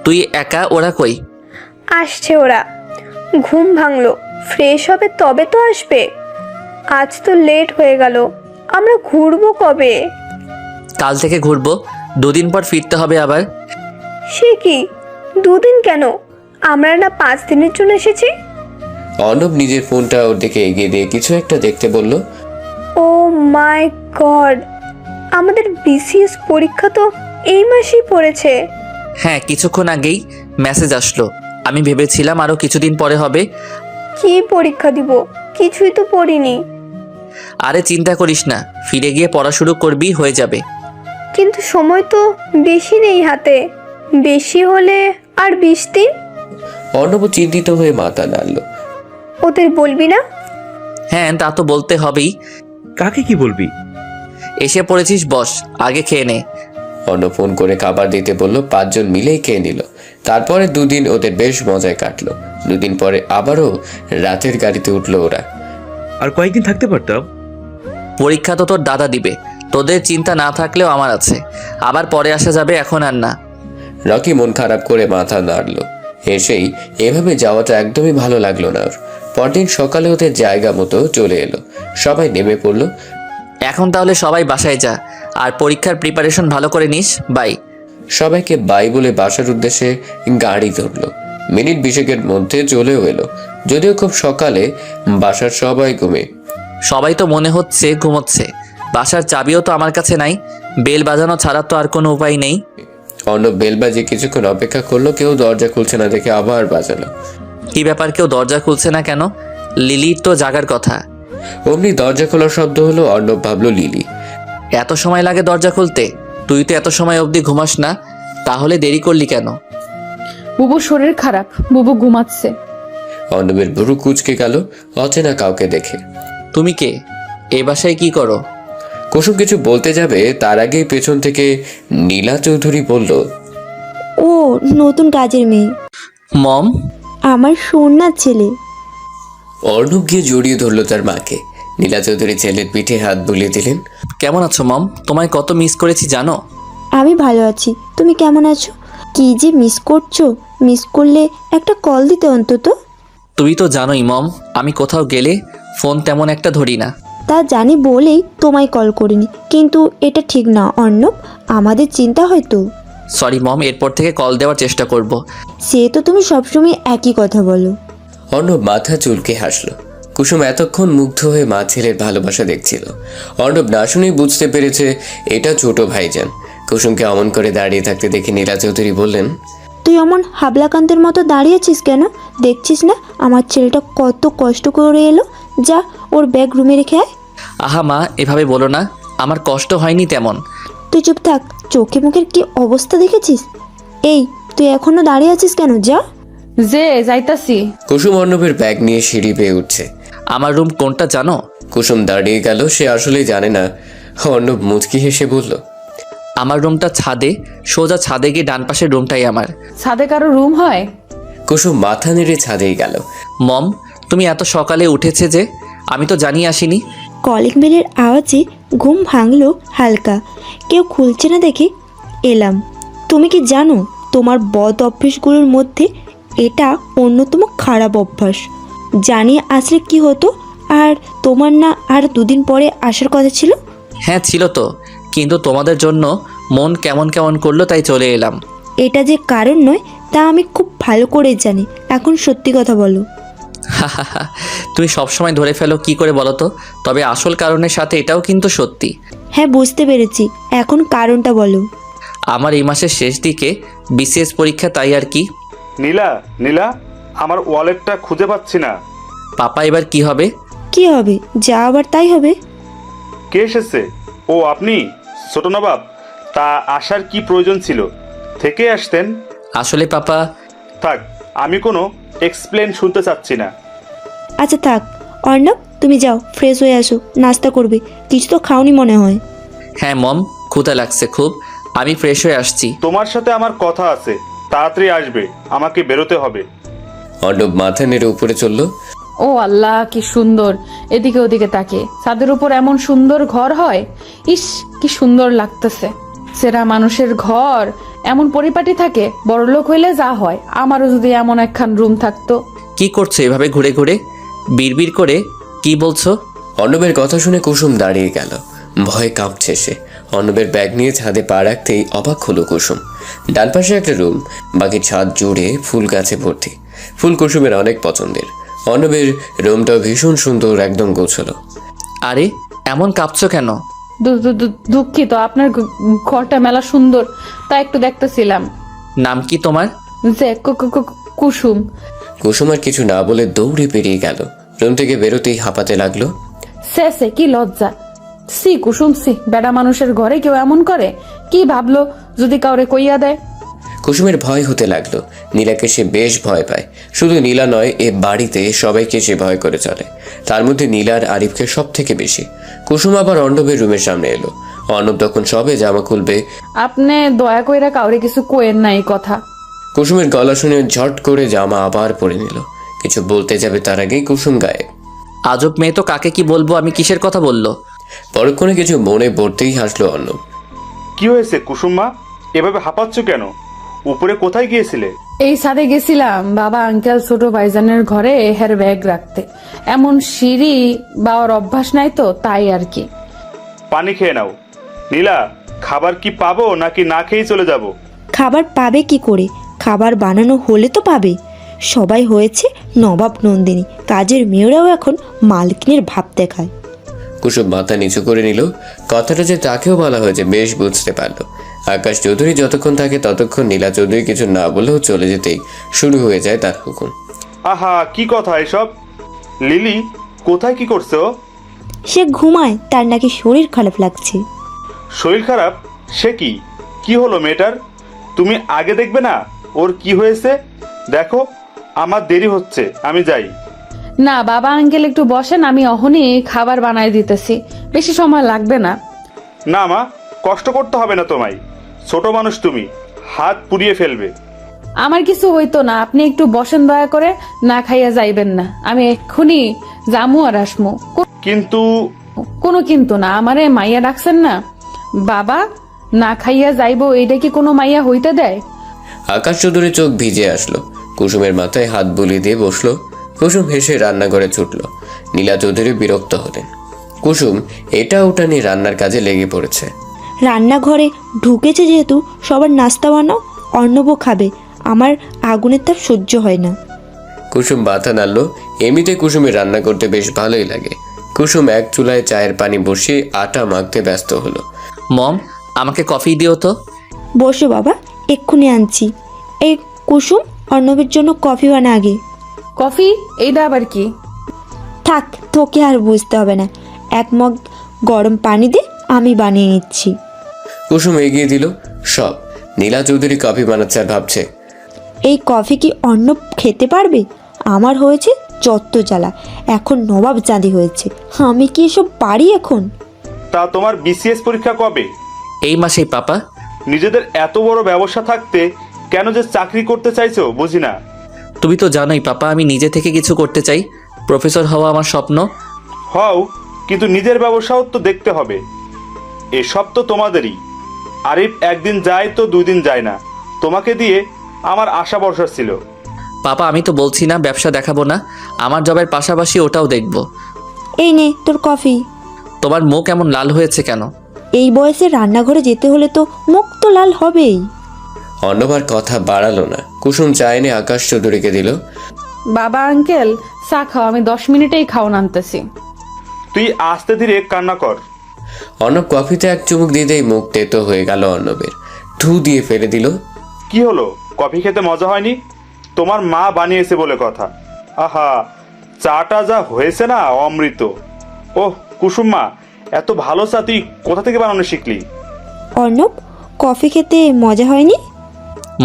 তুই একা? ওরা কই? আসছে ওরা, ঘুম ভাঙলো, ফ্রেশ হবে তবে তো আসবে। আজ তো লেট হয়ে গেল, আমরা ঘুরবো কবে? কাল থেকে ঘুরবো, 2 দিন পর ফিরতে হবে আবার। সে কি 2 দিন কেন? আমরা না 5 দিনের জন্য এসেছি। অর্ণব নিজের ফোনটা ওর দিকে এগিয়ে দিয়ে কিছু একটা দেখতে বলল। ও মাই গড, আমাদের বিসিএস পরীক্ষা তো এই মাসেই পড়েছে। হ্যাঁ, কিছুক্ষণ আগেই মেসেজ আসলো। আমি ভেবেছিলাম আরও কিছুদিন পরে হবে। কি পরীক্ষা দিব? কিছুই তো পড়িনি। আরে চিন্তা করিস না, ফিরে গিয়ে পড়া শুরু করবি, হয়ে যাবে। কিন্তু সময় তো বেশি নেই হাতে, বেশি হলে আর 20 দিন। অর্ণব চিন্তিত হয়ে মাথা নাড়ল। ওদের বলবি না? হ্যাঁ, তা তো বলতে হবেই। কাকে কি বলবি? এসে পড়েছিস, বস, আগে খেয়ে নে। অর্ণব ফোন করে খাবার দিতে বলল। 5 জন মিলেই খেয়ে নিল। তারপরে 2 দিন ওদের বেশ মজায় কাটলো। 2 দিন পরে আবারও রাতের গাড়িতে উঠলো ওরা। আর কয়েকদিন থাকতে পারতাম। পরীক্ষা তো তোর দাদা দিবে, তোদের চিন্তা না থাকলেও আমার আছে। আবার পরে আসা যাবে, এখন আর না। রকি মন খারাপ করে মাথা নাড়ল। হেসেই এভাবে যাওয়াটা একদমই ভালো লাগলো না ওর। পরদিন সকালে ওদের জায়গা মতো চলে এলো। সবাই নেমে পড়লো। এখন তাহলে সবাই বাসায় যা, আর পরীক্ষার প্রিপারেশন ভালো করে নিস। বাই। সবাইকে বাই বলে বাসার উদ্দেশ্যে গাড়ি ধরলো। মিনিট 20 মধ্যে চলেও এলো, যদিও খুব সকালে। বাসার সবাই ঘুমে। সবাই তো মনে হচ্ছে ঘুমোচ্ছে। বাসার চাবিও তো আমার কাছে নাই, বেল বাজানো ছাড়া তো আর কোনো উপায় নেই। অর্ণব বেল বাজিয়ে কিছুক্ষণ অপেক্ষা করলো, কেউ দরজা খুলছে না দেখে আবার বাজালো। কি ব্যাপার, কেউ দরজা খুলছে না কেন? লিলির তো জাগার কথা। অমনি দরজা খোলার শব্দ হলো। অর্ণব ভাবলো লিলি। এত সময় লাগে দরজা খুলতে? তুই তো এত সময় অবধি ঘুমাস না, তাহলে দেরি করলি কেন? বুবুর শরীর খারাপ, বুবু ঘুমাচ্ছে। অর্ণবের ভুরু কুঁচকে গেল অচেনা কাউকে দেখে। তুমি কে? এই বাসায় কি করো? কুসুম কিছু বলতে যাবে, তার আগেই পেছন থেকে নীলা চৌধুরী বলল, ও নতুন কাজের মেয়ে, মম। আমার সোনার ছেলে। অর্ণব গিয়ে জড়িয়ে ধরলো তার মাকে। নীলা চৌধুরী ছেলের পিঠে হাত বুলিয়ে দিলেন। কেমন আছো মম? তোমায় কত মিস করেছি জানো? আমি ভালো আছি, তুমি কেমন আছো? কি যে মিস করছো? মিস করলে একটা কল দিতে অন্তত। তুই তো জানোই মম, আমি কোথাও গেলে ফোন তেমন একটা ধরি না। তা জানি বলেই তোমায় কল করিনি, কিন্তু এটা ঠিক না অর্ণব, আমাদের চিন্তা হয়তো। সরি মম, এরপর থেকে কল দেওয়ার চেষ্টা করব। সে তো তুমি সবসময় একই কথা বলো। অর্ণব মাথা চুলকে হাসলো। কুসুম এতক্ষণ মুগ্ধ হয়ে মা ছেলের ভালোবাসা দেখছিল। অর্ণব না শুনেই বুঝতে পেরেছে এটা ছোট ভাইজান। কুসুমকে অমন করে দাঁড়িয়ে থাকতে দেখে নীলা চৌধুরী বললেন, তুই অমন হাবলাকান্তের মতো দাঁড়িয়েছিস কেন? দেখছিস না আমার ছেলেটা কত কষ্ট করে এলো? যা ওর ব্যাগ রুমে রেখে আয়। আহা মা, এভাবে বলো না, আমার কষ্ট হয়নি তেমন। তুই চুপ থাক, চোখে মুখের কি অবস্থা দেখেছিস? এই তুই এখনো দাঁড়িয়ে আছিস কেন? যা। যে যাইতাছি। কুসুম অর্ণবের ব্যাগ নিয়ে সিঁড়ি বেয়ে উঠছে। আমার রুম কোনটা জানো? কুসুম দাঁড়িয়ে গেল, সে আসলেই জানে না। অর্ণব মুচকি হেসে বলল, আমার রুমটা ছাদে, সোজা ছাদে গিয়ে ডান পাশের রুমটাই আমার। ছাদে কারো রুম হয়? কুসুম মাথা নেড়ে ছাদেই গেল। মম, তুমি এত সকালে উঠেছে যে? আমি তো জানি আসিনি। কলিং বেলের আওয়াজে ঘুম ভাঙলো হালকা, কেউ খুলছে না দেখে এলাম। তুমি কি জানো তোমার বদ অভ্যেসগুলোর মধ্যে এটা অন্যতম খারাপ অভ্যাস? জানিয়ে আসলে কি হতো? আর তোমার না আর 2 দিন পরে আসার কথা ছিল? হ্যাঁ ছিল তো, কিন্তু তোমাদের জন্য মন কেমন কেমন করলো তাই চলে এলাম। এটা যে কারণ নয় তা আমি খুব ভালো করে জানি। এখন সত্যি কথা বলো। তুমি সবসময় ধরে ফেলো, কি করে বলো তো? তবে আসল কারণের সাথে এটাও কিন্তু সত্যি। হ্যাঁ বুঝতে পেরেছি, এখন কারণটা বলো। আমার এই মাসের শেষ দিকে বিসিএস পরীক্ষা, তাই আর কি। নীলা, নীলা, আমার ওয়ালেটটা খুঁজে পাচ্ছি না। পাপা এবার কি হবে? কি হবে? যা আবার তাই হবে। কে এসেছে? ও আপনি? ছোট নবাব, তা আসার কি প্রয়োজন ছিল? থেকে আসতেন। আসলে পাপা। থাক, আমি কোনো এক্সপ্লেন শুনতে চাচ্ছি না। আচ্ছা থাক অর্ণব, তুমি যাও ফ্রেশ হয়ে আসো, নাস্তা করবে। কিছু তো খাওনি মনে হয়। হ্যাঁ মম, ক্ষুধা লাগছে খুব, আমি ফ্রেশ হয়ে আসছি। তোমার সাথে আমার কথা আছে, তাড়াতাড়ি আসবে, আমাকে বেরোতে হবে। অর্ণব মাথা নেড়ে উপরে চলল। ও আল্লাহ, কি সুন্দর! এদিকে ওদিকে তাকে, ছাদের উপর এমন সুন্দর ঘর হয়? ইস, কি সুন্দর লাগতেছে। সেরা মানুষের ঘর এমন পরিপাটি থাকে, বড়লোক হইলে যা হয়। আমারও যদি এমন একখান রুম থাকতো। কি করছো এভাবে ঘুরে ঘুরে? বিড়বিড় করে কি বলছো? অর্ণবের কথা শুনে কুসুম দাঁড়িয়ে গেল। ভয়ে কাঁপছে সে। অর্ণবের ব্যাগ নিয়ে ছাদে পা রাখতেই অবাক হলো কুসুম। ডান পাশে একটা রুম, বাকি ছাদ জুড়ে ফুল গাছে ভর্তি। ফুল কুসুমের অনেক পছন্দের। অর্ণবের রুমটাও ভীষণ সুন্দর, একদম গোছালো। আরে এমন কাঁপছো কেন? দুঃখিত, আপনার ঘরটা মেলা সুন্দর, তাই একটু দেখতেছিলাম। নাম কি তোমার? যে কুসুম। কুসুম আর কিছু না বলে দৌড়ে পেরিয়ে গেল। রুম থেকে বেরোতেই হাঁপাতে লাগলো। সে কি লজ্জা! সি কুসুম সি, বেড়া মানুষের ঘরে কেউ এমন করে? কি ভাবলো যদি কাউরে কইয়া দেয়? কুসুমের ভয় হতে লাগলো। নীলাকে সে বেশ ভয় পায়। শুধু নীলা নয়, এ বাড়িতে সবাইকে সে ভয় করে চলে। তার মধ্যে নীলার আরিফকে সব থেকে বেশি। কুসুম আবার অর্ণবের রুমের সামনে এলো। অর্ণব তখন সবে জামা খুলবে। আপনি দয়া কইরা কাউরে কিছু কোয়েন না এই কথা। কুসুমের গলা শুনে ঝট করে জামা আবার পরে নিল। কিছু বলতে যাবে তার আগেই কুসুম গায়ে। আজব মেয়ে তো, কাকে কি বলবো আমি? কিসের কথা বললো? পরক্ষণে কিছু মনে পড়তেই হাসলো অর্ণব। কি হয়েছে কুসুমা, এভাবে হাঁপাচ্ছ কেন? উপরে কোথায় গিয়েছিলে? এই সাথে গেছিলাম বাবা আঙ্কেল ছোট ভাইজানের ঘরে হের ব্যাগ রাখতে। এমন সিঁড়ি বাবার অভ্যাস নাই তো, তাই আর কি। পানি খেয়ে নাও। নীলা, খাবার কি পাবো নাকি না খেয়েই চলে যাব? খাবার পাবে কি করে? খাবার বানানো হলে তো পাবে। সবাই হয়েছে নবাব নন্দিনী, কাজের মেয়েরাও এখন মালকিনের ভাব দেখায়। কুসুম মাথা নিচু করে নিল। কথাটা যে তাকেও বলা হয়েছে বেশ বুঝতে পারলো। আকাশ চৌধুরী যতক্ষণ থাকে ততক্ষণ নীলা চৌধুরী কিছু না বলেও চলে যেতেই শুরু হয়ে যায় তার হুকুম। আহা, কি কথা এসব? লিলি কোথায়, কি করছে ও? সে ঘুমায়, তার নাকি শরীর খারাপ লাগছে। শরীর খারাপ? সে কি? কি হলো মেয়েটার? তুমি আগে দেখবে না ওর কি হয়েছে? দেখো আমার দেরি হচ্ছে, আমি যাই। না বাবা আঙ্কেল একটু বসেন, আমি অহনি খাবার বানাই দিতেছি, বেশি সময় লাগবে না। না মা, কষ্ট করতে হবে না তোমায়। ছোট মানুষ তুমি, হাত পুড়িয়ে ফেলবে। আমার কিছু হইতো না, আপনি একটু বসেন দয়া করে, না খাইয়া যাইবেন না। আমি এক্ষুনি জামু আর আসমু। কিন্তু কোনো কিন্তু না, আমারে মাইয়া ডাকছেন না। বাবা না খাইয়া যাইবো, এইটা কি কোনো মাইয়া হইতে দেয়? আকাশ চৌধুরী চোখ ভিজে আসলো। কুসুমের মাথায় হাত বুলিয়ে দিয়ে বসলো। কুসুম হেসে রান্নাঘরে ছুটল। নীলা চৌধুরী বিরক্ত হলেন। কুসুম এটা ওটা নিয়ে রান্নার কাজে লেগে পড়েছে। রান্নাঘরে ঢুকেছে যেহেতু সবার নাস্তা বানাও, অর্ণবও খাবে। আমার আগুনের তাপ সহ্য হয় না। কুসুম মাথা নাড়ল। এমনিতে কুসুমের রান্না করতে বেশ ভালোই লাগে। কুসুম এক চুলায় চায়ের পানি বসিয়ে আটা মাখতে ব্যস্ত হলো। মম, আমাকে কফি দিও তো। বসো বাবা, এক্ষুনি আনছি। এই কুসুম, অর্ণবের জন্য কফি বানা আগে। কফি? এইটা আবার কি? থাক, তোকে আর বুঝতে হবে না। এক মগ গরম পানি দে, আমি বানিয়ে নিচ্ছি। কুসুম এগিয়ে দিল সব। নীলা চৌধুরী কফি বানাচ্ছে আর ভাবছে, এই কফি কি অর্ণব খেতে পারবে? আমার হয়েছে যত জ্বালা, এখন নবাব চাঁদি হয়েছে। আমি কি এসব পারি এখন? তা তোমার বিসিএস পরীক্ষা কবে? এই মাসেই পাপা। নিজেদের এত বড় ব্যবসা থাকতে কেন যে চাকরি করতে চাইছো বুঝি না। তুমি তো জানোই পাপা, আমি নিজে থেকে কিছু করতে চাই। প্রফেসর হওয়া আমার স্বপ্ন। হও, কিন্তু নিজের ব্যবসাও তো দেখতে হবে। এসব তো তোমাদেরই। আরিফ একদিন যায় তো 2 দিন যায় না। তোমাকে দিয়ে আমার আশা ভরসা ছিল। পাপা আমি তো বলছি না ব্যবসা দেখাবো না, আমার জবের পাশাপাশি ওটাও দেখবো। এই নে তোর কফি। তোমার মুখ এমন লাল হয়েছে কেন? এই বয়সে রান্নাঘরে যেতে হলে তো মুখ তো লাল হবেই। অন্যবার কথা বাড়ালো না। কুসুম চা এনে আকাশ চৌধুরীকে দিল। বাবা আঙ্কেল চা খাও, আমি 10 মিনিটেই খাওয়ান আনতেছি। তুই আস্তে ধীরে কান্না কর। অর্ণব কফিতে এক চুমুক দিতেই মুখ তেতো হয়ে গেল অর্ণবের। ধু দিয়ে ফেলে দিল। কি হলো, কফি খেতে মজা হয়নি? তোমার মা বানিয়েছে বলে কথা। আহা, চাটা যা হয়েছে না, অমৃত। ওহ কুসুম মা, এত ভালো চা তুই কোথা থেকে বানানো শিখলি? অর্ণব, কফি খেতে মজা হয়নি?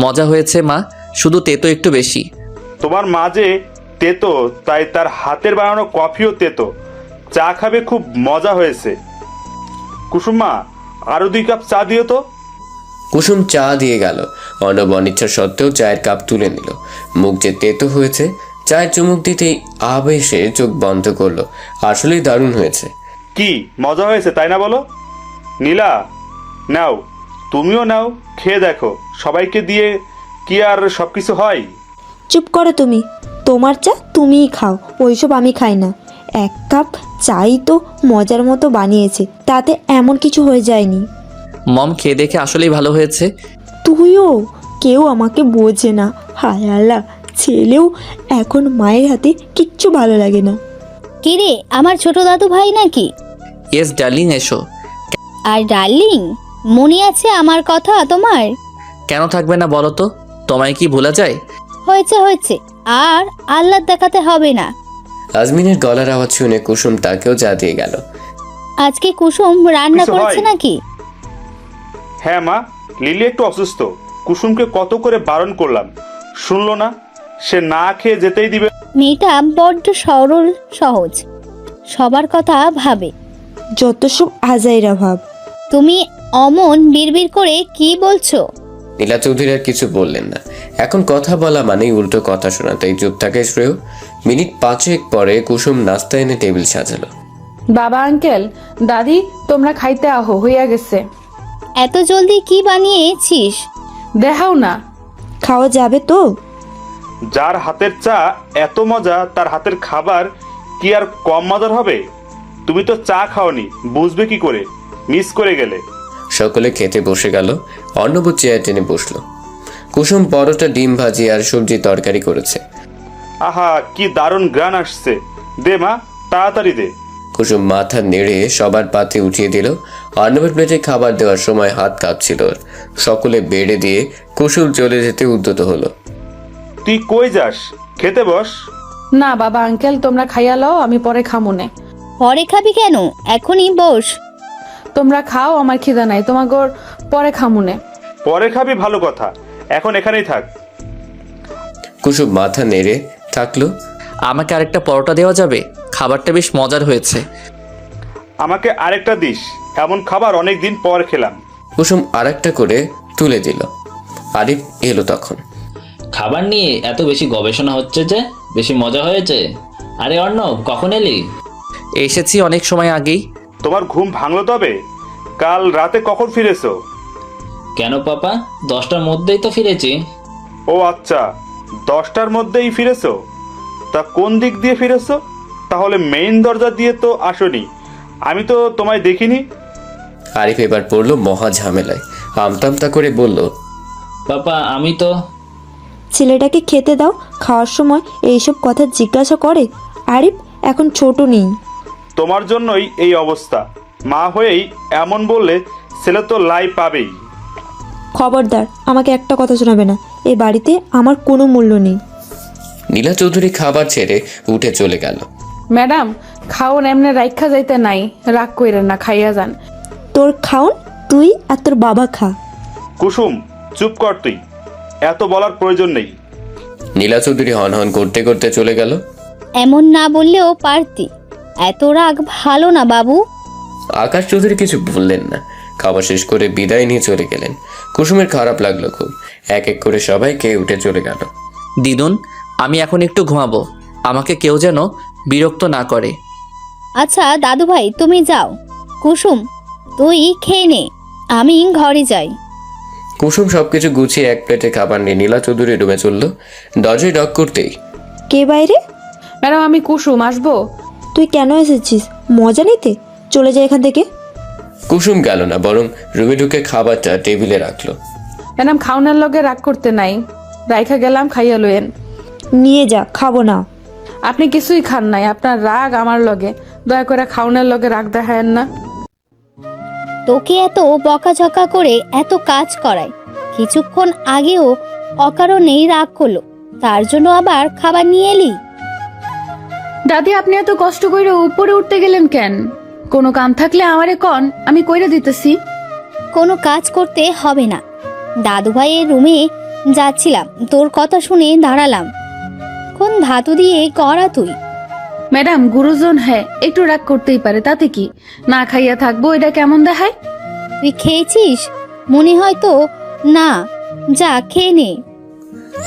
মজা হয়েছে মা, শুধু তেতো একটু বেশি। তোমার মা যে তেতো, তাই তার হাতের বানানো কফিও তেতো। চা খাবে, খুব মজা হয়েছে। কুসুম মা, আরো 2 কাপ চা দিও তো। কুসুম চা দিয়ে গেল। অর্ণব অনিচ্ছা সত্ত্বেও চায়ের কাপ তুলে নিল। মুখ যে তেতো হয়েছে, চায়ের চুমুক দিতেই আবেশে চোখ বন্ধ করলো। আসলেই দারুণ হয়েছে। কি মজা হয়েছে তাই না বলো? নীলা, নাও, তুমিও নাও, খেয়ে দেখো। সবাইকে দিয়ে কি আর সবকিছু হয়? চুপ করো তুমি। তোমার চা তুমিই খাও, ওইসব আমি খাই না। এক কাপ চাই তো মজার মতো বানিয়েছে, তাতে এমন কিছু হয়ে যায়নি। মম খেয়ে দেখে আসলেই ভালো হয়েছে। তুইও, কেউ আমাকে বোঝে না। হায় আল্লাহ, ছেলেও এখন মায়ের হাতে কিচ্ছু ভালো লাগে না। কিরে, আমার ছোট দাদু ভাই নাকি? ইয়েস ডার্লিং, এসো। আর ডার্লিং, মনে আছে আমার কথা তোমার? কেন থাকবে না বলো তো, তোমায় কি ভোলা যায়? হয়েছে হয়েছে, আর আল্লাহ দেখাতে হবে না। আজমিনের গলার আওয়াজ শুনে কুসুম তাকেও যা দিয়ে গেল। আজকে কুসুম রান্না কিছু করেছে হয়? নাকি? হ্যাঁ মা, লিলি একটু অসুস্থ। কুসুমকে কত করে বারণ করলাম, শুনলো না। সে না খেয়ে যেতেই দিবে। মেয়েটা বড্ড সরল সহজ, সবার কথা ভাবে। যত সব আজাইরা ভাব। তুমি অমন বিড়বিড় করে কি বলছো? নীলা চৌধুরী আর কিছু বললেন না। এখন কথা বলা মানেই উল্টো কথা শোনা, তাই চুপ থাকে শ্রেয়। মিনিট 5 পরে কুসুম নাস্তা এনে টেবিল সাজালো। বাবা, আঙ্কেল, দাদি, তোমরা খাইতে আহো, হইয়া গেছে। এত জলদি কি বানিয়েছিস? দেখাও না। খাওয়া যাবে তো? যার হাতের চা এত মজা, তার হাতের খাবার কি আর কম মজার হবে? তুমি তো চা খাওনি, বুঝবে কি করে? মিস করে গেলে। সকলে খেতে বসে গেল। অর্ণব চেয়ার টেনে বসলো। কুসুম পরোটা, ডিম ভাজি আর সবজি তরকারি করেছে। আহা, কি দারুণ গ্রান আসছে। দে মা, তাড়াতাড়ি দে। কুসুম মাথা নেড়ে সবার পাতে উঠিয়ে দিল। অর্ণবের প্লেটে খাবার দেওয়ার সময় হাত কাঁপছিল ওর। সকলে বেড়ে দিয়ে কুসুম চলে যেতে উদ্যত হলো। তুই কই যাস? খেতে বস। না বাবা, আঙ্কেল, তোমরা খাইয়া লও, আমি পরে খামুনে। পরে খাবি কেন? এখনই বস। তোমরা খাও, আমার খিদা নাই, তোমাকে পরে খামুনে। পরে খাবি ভালো কথা, এখন এখানেই থাক। কুসুম মাথা নেড়ে থাকলো। আমাকে আরেকটা পরোটা দেওয়া যাবে? খাবারটা বেশ মজার হয়েছে। আমাকে আরেকটা দিস, এমন খাবার অনেক দিন পর খেলাম। কুসুম আরেকটা করে তুলে দিল। আরিফ এলো তখন। খাবার নিয়ে এত বেশি গবেষণা হচ্ছে যে বেশি মজা হয়েছে। আরে অর্ণব, কখন এলি? এসেছি অনেক সময় আগেই। তোমার ঘুম ভাঙলো তবে? কাল রাতে কখন ফিরেছো? কেন পাপা, 10টার মধ্যেই তো ফিরেছি। ও আচ্ছা, 10টার মধ্যেই ফিরেছো? তা কোন দিক দিয়ে ফিরেছো? তাহলে মেইন দরজা দিয়ে তো আসোনি, আমি তো তোমায় দেখিনি। আরিফ এবার পড়লো মহা ঝামেলায়। আমতামতা করে বলল, পাপা আমি তো। ছেলেটাকে খেতে দাও, খাওয়ার সময় এইসব কথা জিজ্ঞাসা করে। আরিফ এখন ছোট নেই। তোমার জন্যই এই অবস্থা। মা হয়েই এমন বললে ছেলে তো লাই পাবেই। খবরদার, আমাকে একটা কথা শোনাবে না। এই বাড়িতে আমার কোনো মূল্য নেই। নীলা চৌধুরী খাবার ছেড়ে উঠে চলে গেল। ম্যাডাম, খাওন এমনি রাইখা যাইতে নাই, রাগ কইরেন না, খাইয়া যান। তোর খাওন তুই আর তোর বাবা খা। কুসুম, চুপ কর তুই, এত বলার প্রয়োজন নেই। নীলা চৌধুরী হন করতে করতে চলে গেল। এমন না বললেও পারতি। এত রাগ ভালো না বাবু। আকাশ চৌধুরী কিছু বললেন না। খাবার শেষ করে বিদায় নিয়ে চলে গেলেন। কুসুমের খারাপ লাগলো খুব। এক এক করে সবাই খেয়ে উঠে চলে গেল। দিদুন, আমি এখন একটু ঘুমাবো, আমাকে কেউ যেন বিরক্ত না করে। আচ্ছা দাদু ভাই, তুমি যাও। কুসুম, তুই খেয়ে নে, আমি ঘরে যাই। কুসুম সবকিছু গুছিয়ে এক প্লেটে খাবার নিয়ে নীলা চৌধুরী রুমে চললো। দরজায় ডক করতেই, কে বাইরে? ম্যাডাম, আমি কুসুম, আসবো? তুই কেন এসেছিস? মজা নিতে? চলে যা এখান থেকে। কুসুম গেল না, বরং রুমে ঢুকে খাবারটা টেবিলে রাখলো। ম্যাডাম, খাওনের লগে রাগ করতে নাই, রাইখা গেলাম, খাইয়া লইয়েন। নিয়ে যা, খাবো না। আপনি কিছুই খান নাই, আপনার রাগ আমার লগে। দয়া করে খাওনের লগে রাগ দেখায়েন না। তোকে এত বকাঝকা করে এত কাজ করায়, কিছুক্ষণ আগেও অকারণেই রাগ করলো, তার জন্য আবার খাবার নিয়ে এলি? দাদি, আপনি এত কষ্ট করে উপরে উঠতে গেলেন কেন? কোনো কাম থাকলে আমারে কন, আমি কইরা দিতেছি। কোনো কাজ করতে হবে না। দাদু ভাইয়ের রুমে যাচ্ছিলাম, তোর কথা শুনে দাঁড়ালাম। কোন ধাতু দিয়ে করা তুই? ম্যাডাম, গুরুজন হ্যাঁ, একটু রাগ করতেই পারে, তাতে কি? না খাইয়া থাকবো, এটা কেমন দেখায়? তুই খেয়েছিস মনে হয় তো? না, যা খেয়ে নে।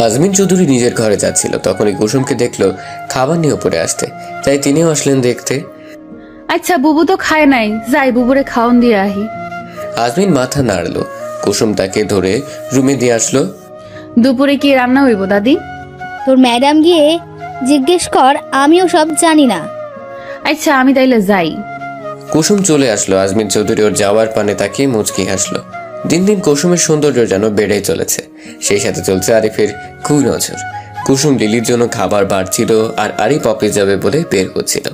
আজমিন চৌধুরী নিজের ঘরে যাচ্ছিল, তখনই কুসুমকে দেখলো খাবার নিয়ে উপরে আসতে, তাই তিনিও আসলেন দেখতে। আচ্ছা, বুবু তো খায় নাই, যাই বুবুরে খাওন দিয়ে আহি। আজমিন মাথা নাড়লো। কুসুম তাকে ধরে রুমে দিয়ে আসলো। দুপুরে কি রান্না হইব দাদি? তোর ম্যাডাম গিয়ে জিজ্ঞেস কর, আমিও সব জানি না। আচ্ছা আমি তাইলে যাই। কুসুম চলে আসলো। আজমির চৌধুরী ওর যাওয়ার পানে তাকিয়ে মুচকি হাসলো। দিন দিন কুসুমের সৌন্দর্য যেন বেড়েই চলেছে। সেই সাথে চলছে আরিফের কুনজর। কুসুম লিলির জন্য খাবার বাড়ছিল আর আরিফ অফিস যাবে বলে বের হচ্ছিল।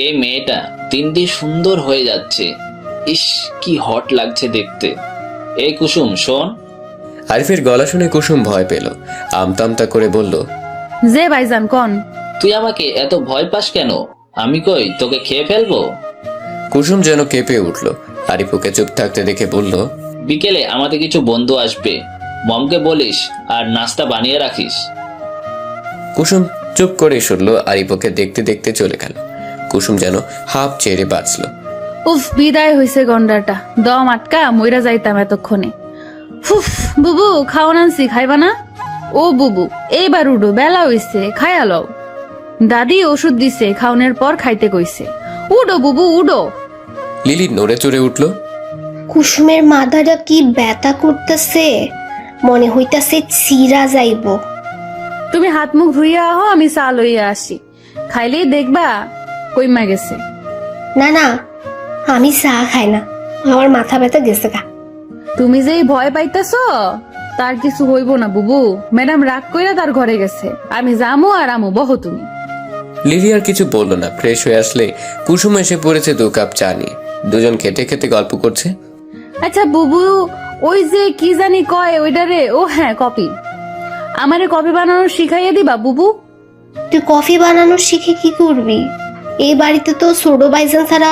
এই মেয়েটা দিন দিন সুন্দর হয়ে যাচ্ছে। ইস, কি হট লাগছে দেখতে। এই কুসুম শোন। আরিফের গলা শুনে কুসুম ভয় পেল। আমতা করে বলল, যে ভাইজান কন। তুই আমাকে এত ভয় পাস কেন? আমি কই তোকে খেয়ে ফেলবো? কুসুম যেন কেঁপে উঠল। আরিফ ওকে চুপ থাকতে দেখে বলল, বিকেলে আমাদের কিছু বন্ধু আসবে, মমকে বলিস আর নাস্তা বানিয়ে রাখিস। কুসুম চুপ করে শুনল। আরিফ ওকে দেখতে দেখতে চলে গেল। কুসুম যেন হাফ ছেড়ে বাঁচল। উফ, বিদায় হইছে গন্ডারটা। দম আটকা মইরা যাইতাম এতক্ষণে। ফুফ, বুবু খাওয়ান আনছি, খাইবা না? ও বুবু, এইবার উডো, বেলা হইছে, খায়া লও। দাদি ওষুধ দিছে, খাওনের পর খাইতে কইছে। উডো বুবু উডো। লিলি নড়ে চড়ে উঠল। কুসুমের মাথাটা কি ব্যথা করতেছে, মনে হইতাছে চিরা যাইব। তুমি হাত মুখ ধুইয়া আহো, আমি চা লইয়া আসি। খাইলেই দেখবা কইমা গেছে। না না, আমি চা খাই না, আমার মাথা ব্যথা গেছে গা। তুমি যেই ভয় পাইতেছো তার কিছু হইব না বুবু। ম্যাডাম রাগ কইরা তার ঘরে গেছে। আমি যামু আর আমু, বহো তুমি। লিলি আর কিছু বলল না। ফ্রেশ হয়ে আসলে কুসুম এসে পড়েছে 2 কাপ চা নিয়ে। দুজন খেতে খেতে গল্প করছে। আচ্ছা বুবু, ওই যে কি জানি কয় ওইটারে, ও হ্যাঁ কফি। আমারে কফি বানানো শিখাইয়া দিবা বুবু? তুই কফি বানানো শিখে কি করবি? এই বাড়িতে তো ছোট বাইজান ছাড়া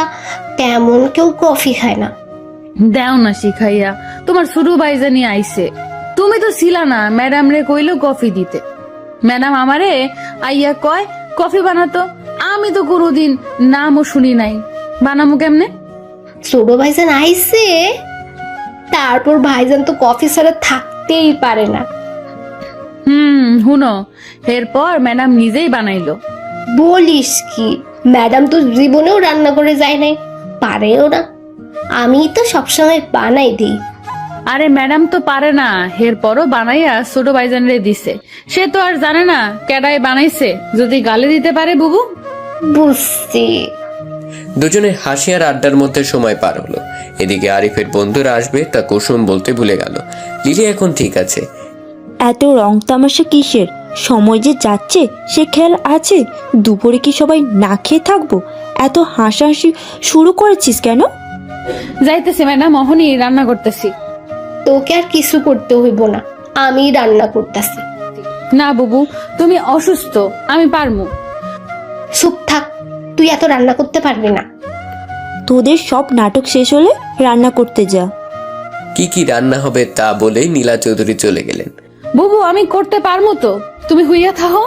তেমন কেউ কফি খায় না। দেও না শিখাইয়া, তোমার শুরু বাইজানি আইছে। তুমি তো ছিলা না, ম্যাডাম রে কইলো কফি দিতে। ম্যাডাম আমারে আইয়া কয় কফি বানাতো। আমি তো কোনোদিন নামও শুনি নাই, বানামু কেমনে? ছোট ভাইজান আইছে, তারপর ভাইজান তো কফি ছাড়া থাকতেই পারে না। হুনো, এরপর ম্যাডাম নিজেই বানাইলো। বলিস কি? ম্যাডাম তো জীবনেও রান্না করে যায় নাই, পারেও না। আমি তো সবসময় বানাই দিই। আরে ম্যাডাম তো পারে না, এরপরও বানাইয়া ছোট ভাইজান রে দিছে। সে তো আর জানে না কেডাই বানাইছে, যদি গালে দিতে পারে বুবু। বুঝছি। দুজনের হাসি আর আড্ডার মধ্যে সময় পার হলো। এদিকে আরিফের বন্ধুরা আসবে তা কুসুম বলতে ভুলে গেল। লিলি এখন ঠিক আছে। এত রং তামাশা কিসের? সময় যে যাচ্ছে সে খেয়াল আছে? দুপুরে কি সবাই না খেয়ে থাকবো? এত হাসাহাসি শুরু করেছিস কেন? যাইতেছি ম্যাডাম, অহনি রান্না করতেছি। তোকে আর কিছু করতে হইব না, আমি রান্না করতেছি। না বুবু, তুমি অসুস্থ, আমি পারমু। চুপ থাক, তুই এত রান্না করতে পারবি না। তোদের সব নাটক শেষ হলে রান্না করতে যা। কি কি রান্না হবে তা বলেই নীলা চৌধুরী চলে গেলেন। বুবু আমি করতে পারমু তো, তুমি হইয়া থাকো।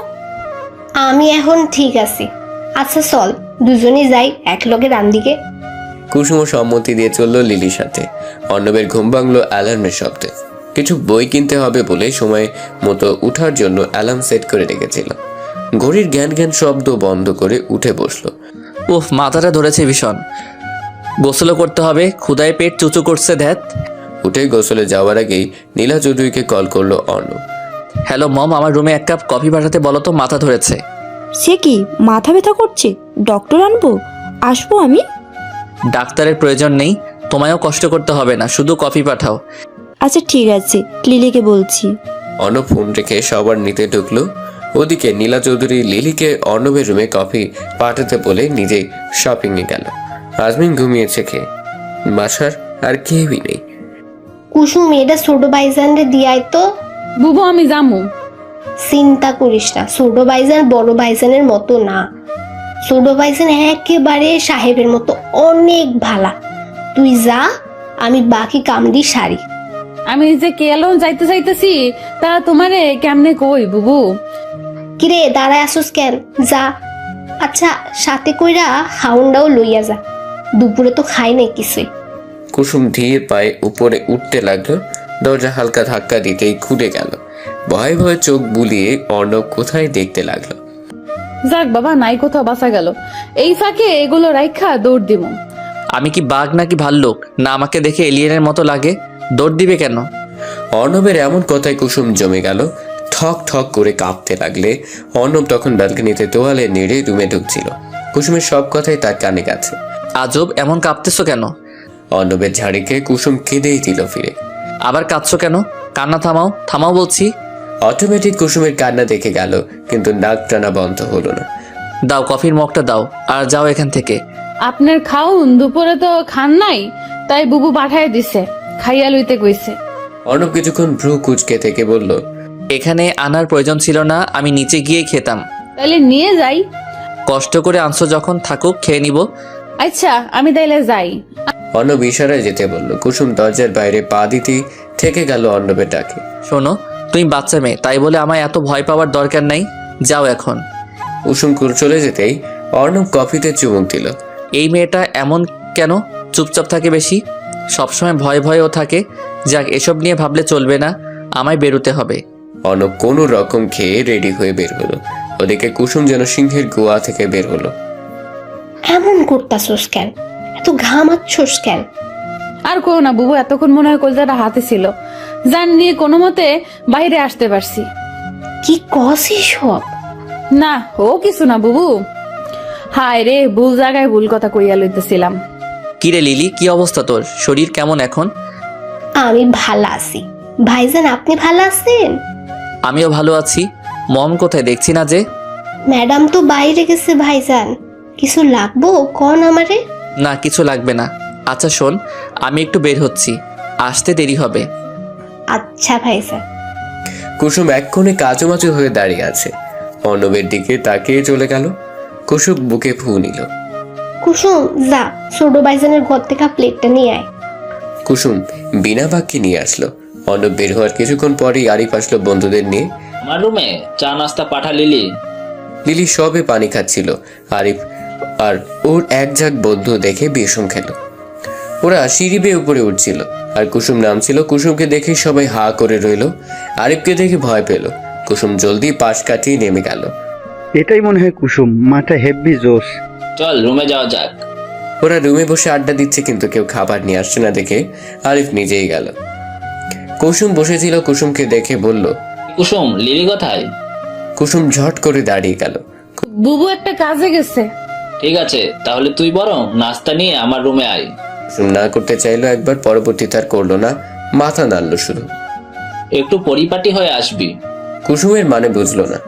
আমি এখন ঠিক আছি। আচ্ছা চল দুজনে যাই একলগে রান্দিকে। কুসুম সম্মতি দিয়ে চলল লিলির সাথে। অর্ণবের ঘুম ভাঙলো অ্যালার্মের শব্দে। কিছু বই কিনতে হবে বলে সময় মতো উঠার জন্য অ্যালার্ম সেট করে রেখেছিল। ঘড়ির ঘ্যান শব্দ বন্ধ করে উঠে বসলো। উফ, মাথাটা ধরেছে ভীষণ। গোসলও করতে হবে, ক্ষুধায় পেট চুচু করছে। ধ্যাত। উঠে গোসলে যাওয়ার আগেই নীলা চৌধুরীকে কল করলো অর্ণব। হ্যালো মম, আমার রুমে 1 কাপ কফি পাঠাতে বলো তো, মাথা ধরেছে। সে কি মাথা ব্যথা করছে? ডক্টর আনবো? আসবো আমি? ডাক্তারের প্রয়োজন নেই, তোমায়ও কষ্ট করতে হবে না, শুধু কফি পাঠাও। আচ্ছা ঠিক আছে, লিলিকে বলছি। অর্ণব ফোন রেখে সবার নিতে ঢুকলো। ওদিকে নীলা চৌধুরী লিলিকে অর্ণবের রুমে কফি পাঠাতে বলে নিজেই শপিংয়ে গেল। আজমিন ঘুমিয়েছে খেয়ে। বাসার আর কেউই নেই। কুসুম এটা ছোট ভাইজান রে দিয়াই তো। বুবু আমি যামু। চিন্তা করিস না, ছোট ভাইজান বড় ভাইজানের মতো না। ছোট ভাইজান একেবারে সাহেবের মতো অনেক ভালা। তুই যা, আমি বাকি কামড়ি সারি। আমি যে কেলন যাইতে চাইতেছি তা তোমারে কেমনে কই বুবু? কিরে দাঁড়ায় আসুস কেন? যা। আচ্ছা সাথে কইরা হাউন্ডাও লইয়া যা, দুপুরে তো খাই নাই কিছুই। কুসুম ধীর পায়ে উপরে উঠতে লাগলো। দরজা হালকা ধাক্কা দিতেই খুলে গেল। ভয়ে ভয়ে চোখ বুলিয়ে অর্ণব কোথায় দেখতে লাগলো। যাক বাবা, নাই কোথাও বাঁচা গেল। এই ফাঁকে এগুলো রাইখা দৌড় দিব। আমি কি বাঘ নাকি ভাল্লুক? না আমাকে দেখে এলিয়েনের মতো লাগে, দৌড় দিবে কেন? অর্ণবের এমন কথায় কুসুম জমে গেল। ঠক ঠক করে কাঁপতে লাগলে অর্ণব তখন ব্যালকনিতে তোয়ালে নেড়ে রুমে ঢুকছিল। কুসুমের সব কথাই তার কানে গেছে। আজব, এমন কাঁপতেছো কেন? অর্ণবের ঝাড়িকে কুসুম কেঁদেই দিল ফিরে। আবার কাঁদছো কেন? কান্না থামাও, থামাও বলছি। অটোমেটিক কুসুমের কান্না দেখে গেল, কিন্তু নাক টানা বন্ধ হলো না। দাও কফির মগটা দাও, আর যাও এখান থেকে। আপনার খাউন দুপুরে তো খান নাই, তাই বুবু পাঠায় দিছে, খাইয়া লইতে কইছে। অর্ণব কিছুক্ষণ ভ্রু কুচকে থেকে বলল, এখানে আনার প্রয়োজন ছিল না, আমি নিচে গিয়েই খেতাম। তাইলে নিয়ে যাই। কষ্ট করে আনছো যখন, থাকুক, খেয়ে নিব। আচ্ছা আমি তাইলে যাই। অর্ণব ইশারায় যেতে বলল। কুসুম দরজার বাইরে পা দিতেই থেকে গেল অর্ণবের ডাকে। শোনো, তুমি বাচ্চা মেয়ে, তাই বলে আমায় এত ভয় পাওয়ার দরকার নাই। যাও এখন। কুসুম চলে যেতেই অর্ণব কফিতে চুমুক দিল। এই মেয়েটা এমন কেন? চুপচাপ থাকে বেশি, সবসময় ভয় ভয়ও থাকে। যাক, এসব নিয়ে ভাবলে চলবে না, আমায় বেরোতে হবে। অর্ণব কোনো রকম খেয়ে রেডি হয়ে বের হলো। ওদিকে কুসুম যেন সিংহের গোয়া থেকে বের হলো। এমন করতাছোস কেন? এত ঘামাচ্ছোস কেন? আর কো না বুবু, এতক্ষণ মনে হয় কলজাটা হাতে ছিল, জান নিয়ে কোনো মতে বাইরে আসতে পারছি। কি কসি সব? না ও কিছু না বুবু, হায় রে ভুল জায়গায় ভুল কথা কইয়া লইতেছিলাম। কিরে লিলি, কি অবস্থা তোর? শরীর কেমন এখন? আমি ভালো আছি ভাইজান, আপনি ভালো আছেন? আমিও ভালো আছি। মম কোথায়, দেখছি না যে? ম্যাডাম তো বাইরে গেছে ভাইজান, কিছু লাগবো কোন আমারে? না, কিছু লাগবে না। আচ্ছা শোন, আমি একটু বের হচ্ছি, আসতে দেরি হবে। আচ্ছা ভাইজান। কুসুম এক কোণে কাচুমাচু হয়ে দাঁড়িয়ে আছে, অর্ণবের দিকে তাকিয়ে চলে গেল। কুসুম বুকে ফু নিল। কুসুম যা, ছোট ভাইজানের ঘর থেকে প্লেটটা নিয়ে আয়। কুসুম বিনা বাক্যে নিয়ে আসলো। অর্ণব বের হওয়ার কিছুক্ষণ পরেই আরিফ আসলো বন্ধুদের নিয়ে। আমার রুমে চা নাস্তা পাঠা লিলি। লিলি সবে পানি খাচ্ছিল। আরিফ আর ওর এক ঝাঁক বন্ধু দেখে বিষম খেল। ওরা সিঁড়ি বেয়ে উপরে উঠছিল, আর কুসুম নামছিল। কুসুমকে দেখে সবাই হা করে রইল। আরিফকে দেখে ভয় পেল। কুসুম জলদি পাশ কাটিয়ে নেমে গেল। এটাই মনে হয় কুসুম, মাঠে হেভি জোশ। চল রুমে যাওয়া যাক। ওরা রুমে বসে আড্ডা দিচ্ছে, কিন্তু কেউ খাবার নিয়ে আসছে না দেখে আরিফ নিজেই গেল। কুসুম বসেছিল, কুসুমকে দেখে বলল, কুসুম, লিলি কোথায়? কুসুম ঝট করে দাঁড়িয়ে গেল। বুবু একটা কাজে গেছে। ঠিক আছে, তাহলে তুই বরং নাস্তা নিয়ে আমার রুমে আয়। কুসুম না করতে চাইলো একবার, পরবর্তী তার করলো না, মাথা নাড়লো শুধু। একটু পরিপাটি হয়ে আসবি। কুসুমের মানে বুঝলো না।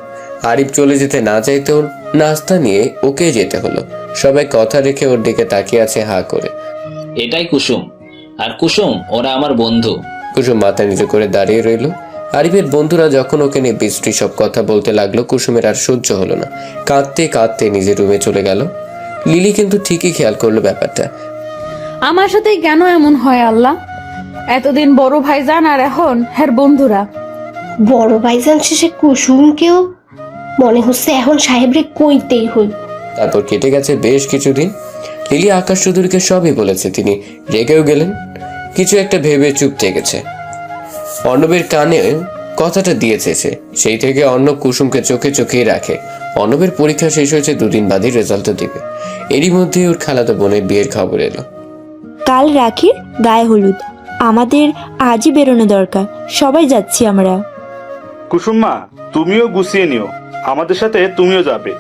আরিফ চলে যেতে না চাইতেও নাস্তা নিয়ে ওকে যেতে হলো। সবাই কথা রেখে ওর দিকে তাকিয়ে আছে হা করে। এটাই কুসুম, আর কুসুম ওরা আমার বন্ধু। কুসুম মাথা নিচু করে দাঁড়িয়ে রইল। আরিফের বন্ধুরা যখন ওকে নিয়ে বিশ্রী সব কথা বলতে লাগলো, কুসুমের আর সহ্য হলো না। কাঁদতে কাঁদতে নিজের রুমে চলে গেল। লিলি কিন্তু ঠিকই খেয়াল করলো ব্যাপারটা। আমার সাথে কেন এমন হয় আল্লাহ? এতদিন বড় ভাইজান আর এখন হ্যার বন্ধুরা। বড় ভাইজান শেষে কুসুমকেও মনে হচ্ছে এখন সাহেবরে কইতেই হইব। তারপর কেটে গেছে বেশ কিছুদিন। লিলি আকাশ চৌধুরীকে সবই বলেছে, তিনি রেগেও গেলেন। কিছু একটা ভেবে চুপ থেকেছে। অর্ণবের কানে কথাটা দিয়েছে সে, সেই থেকে অর্ণব কুসুমকে চোখে চোখেই রাখে। অর্ণবের পরীক্ষা শেষ হয়েছে, 2 দিন বাদই রেজাল্টও দিবে। এরই মধ্যে ওর খালাতো বোনের বিয়ের খবর এলো। কাল রাখির গায়ে হলুদ, আমাদের আজই বেরোনো দরকার, সবাই যাচ্ছি আমরা। কুসুম্মা, তুমিও গুছিয়ে নিও, আমাদের সাথে তুমিও যাবে।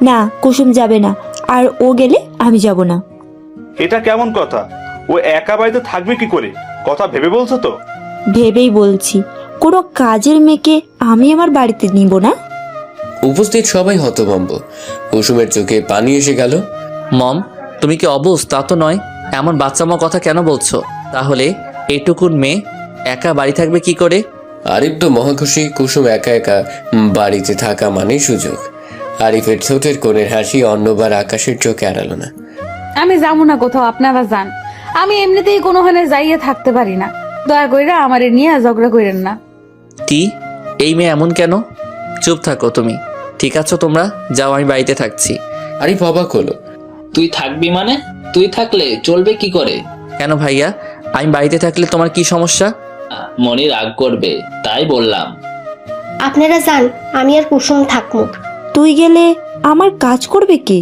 না, কুসুম যাবে না, আর ও গেলে আমি যাব না। এটা কেমন কথা? ও একা বাড়িতে থাকবে কি করে? কথা ভেবে বলছো তো? ভেবেই বলছি, কোনো কাজের মেয়েকে আমি আমার বাড়িতে নিব না। উপস্থিত সবাই হতভম্ব। কুসুমের চোখে পানি এসে গেল। মম, তুমি কি অবুঝ তা তো নয়, এমন বাচ্চামো কথা কেন বলছো? তাহলে এইটুকুন মেয়ে একা বাড়ি থাকবে কি করে? আরিফ তো মহাখুশি। কুসুম একা একা বাড়িতে থাকা মানে সুযোগ। আরিফের ঠোঁটের কোণের হাসি অন্যবার আকাশের চোখে এড়ালো না। আমি যাবো না কোথাও, আপনারা যান। আমি এমনিতেই কোনোখানে যাইয়ে থাকতে পারি না, দয়া কইরা আমারে নিয়ে ঝগড়া কইরেন না। কি, এই মেয়ে এমন কেন? চুপ থাকো তুমি, ঠিক আছো তোমরা? যাও, আমি বাড়িতে থাকছি। আরিফ অবাক হলো। তুই থাকবি মানে? তুই থাকলে চলবে কি করে? কেন ভাইয়া, আমি বাড়িতে থাকলে তোমার কি সমস্যা? মনি রাগ করবে, তাই বললাম। আপনারা যান, আমি আর কুসুম থাকবো। তুই গেলে আমার কাজ করবে কে?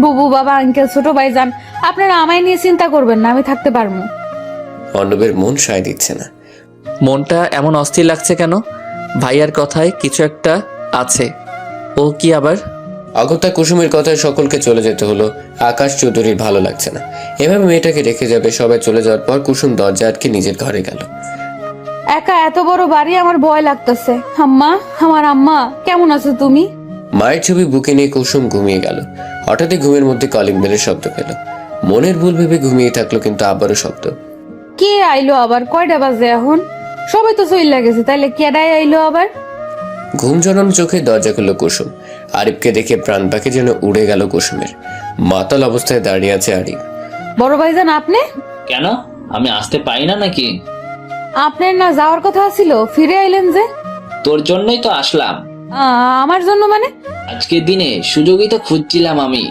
বুবু, বাবা, আঙ্কেল, ছোট ভাইজান, আপনারা আমায় নিয়ে চিন্তা করবেন না, আমি থাকতে পারবো। অর্ণবের মন সায় দিচ্ছে না। মনটা এমন অস্থির লাগছে কেন? ভাইয়ার কথায় কিছু একটা আছে। ও কি আবার? অগত্যা কুসুমের কথায় সকলকে চলে যেতে হলো। আকাশ চৌধুরীর ভালো লাগছে না, এভাবে মেয়েটাকে রেখে যাবে। সবাই চলে যাওয়ার পর কুসুম দরজা আটকে নিজের ঘরে গেল। একা এত বড় বাড়ি, আমার ভয় লাগতেছে। আম্মা, আমার আম্মা, কেমন আছো তুমি? মায়ের ছবি বুকে নিয়ে কুসুম ঘুমিয়ে গেল। হঠাৎই ঘুমের মধ্যে কলিং বেলের শব্দ পেল। মনের ভুল ভেবে ঘুমিয়ে থাকলো, কিন্তু আবারও শব্দ। কে আইলো আবার? কয়টা বাজে এখন? সবাই তো চইলা গেছে, তাইলে কেডাই আইলো আবার? ঘুম জড়ানো চোখে দরজা খুলল কুসুম। আরিফকে দেখে প্রাণ পাখি যেন উড়ে গেল কুসুমের। মাতাল অবস্থায় দাঁড়িয়ে আছে আরিফ। বড় ভাইজান আপনি? কেন, আমি আসতে পারি না নাকি? আপনার না যাওয়ার কথা ছিল, ফিরে আইলেন যে? তোর জন্যই তো আসলাম। আমার জন্য মানে? আজকের দিনে সুযোগই তো খুঁজছিলাম আমি,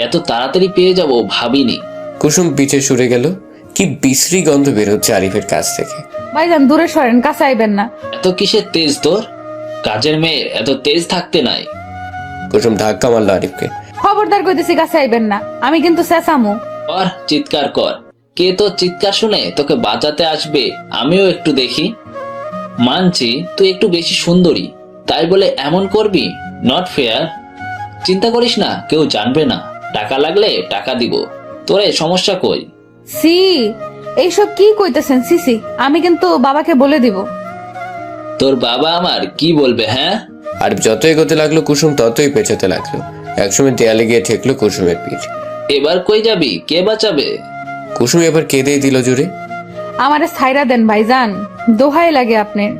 এত তাড়াতাড়ি পেয়ে যাব ভাবিনি। কুসুম পিছে সরে গেল। কি বিশ্রী গন্ধ বের হচ্ছে আরিফের কাছ থেকে। ভাইজান দূরে সরেন, কাছে আইবেন না। এত কিসের তেজ তোর? কাজের মেয়ের এত তেজ থাকতে নাই। কুসুম ধাক্কা মারল আরিফকে। খবরদার কইতেছি, কাছে আইবেন না, আমি কিন্তু চেঁচামু। কর, চিৎকার কর। কে তোর চিৎকার শুনে তোকে বাঁচাতে আসবে আমিও একটু দেখি। মানছি তুই একটু বেশি সুন্দরী, তাই বলে এমন করবি? Not fair. চিন্তা করিস না, কেউ জানবে না। টাকা লাগলে টাকা দিব। তোরে সমস্যা কই? সি, এইসব কি কইতেছেন? সিসি, আমি কিন্তু বাবাকে বলে দিব। তোর বাবা আমার কি বলবে? হ্যাঁ, আরিফ যত এগোতে লাগলো কুসুম ততই পেছাতে লাগলো। একসময় দেয়ালে গিয়ে ঠেকলো কুসুমের পিঠ। এবার কই যাবি? কে বাঁচাবে? কুসুম এবার কেঁদেই দিল জোরে। আমারে ছাইরা দেন ভাইজান, দোহাই লাগে আপনার।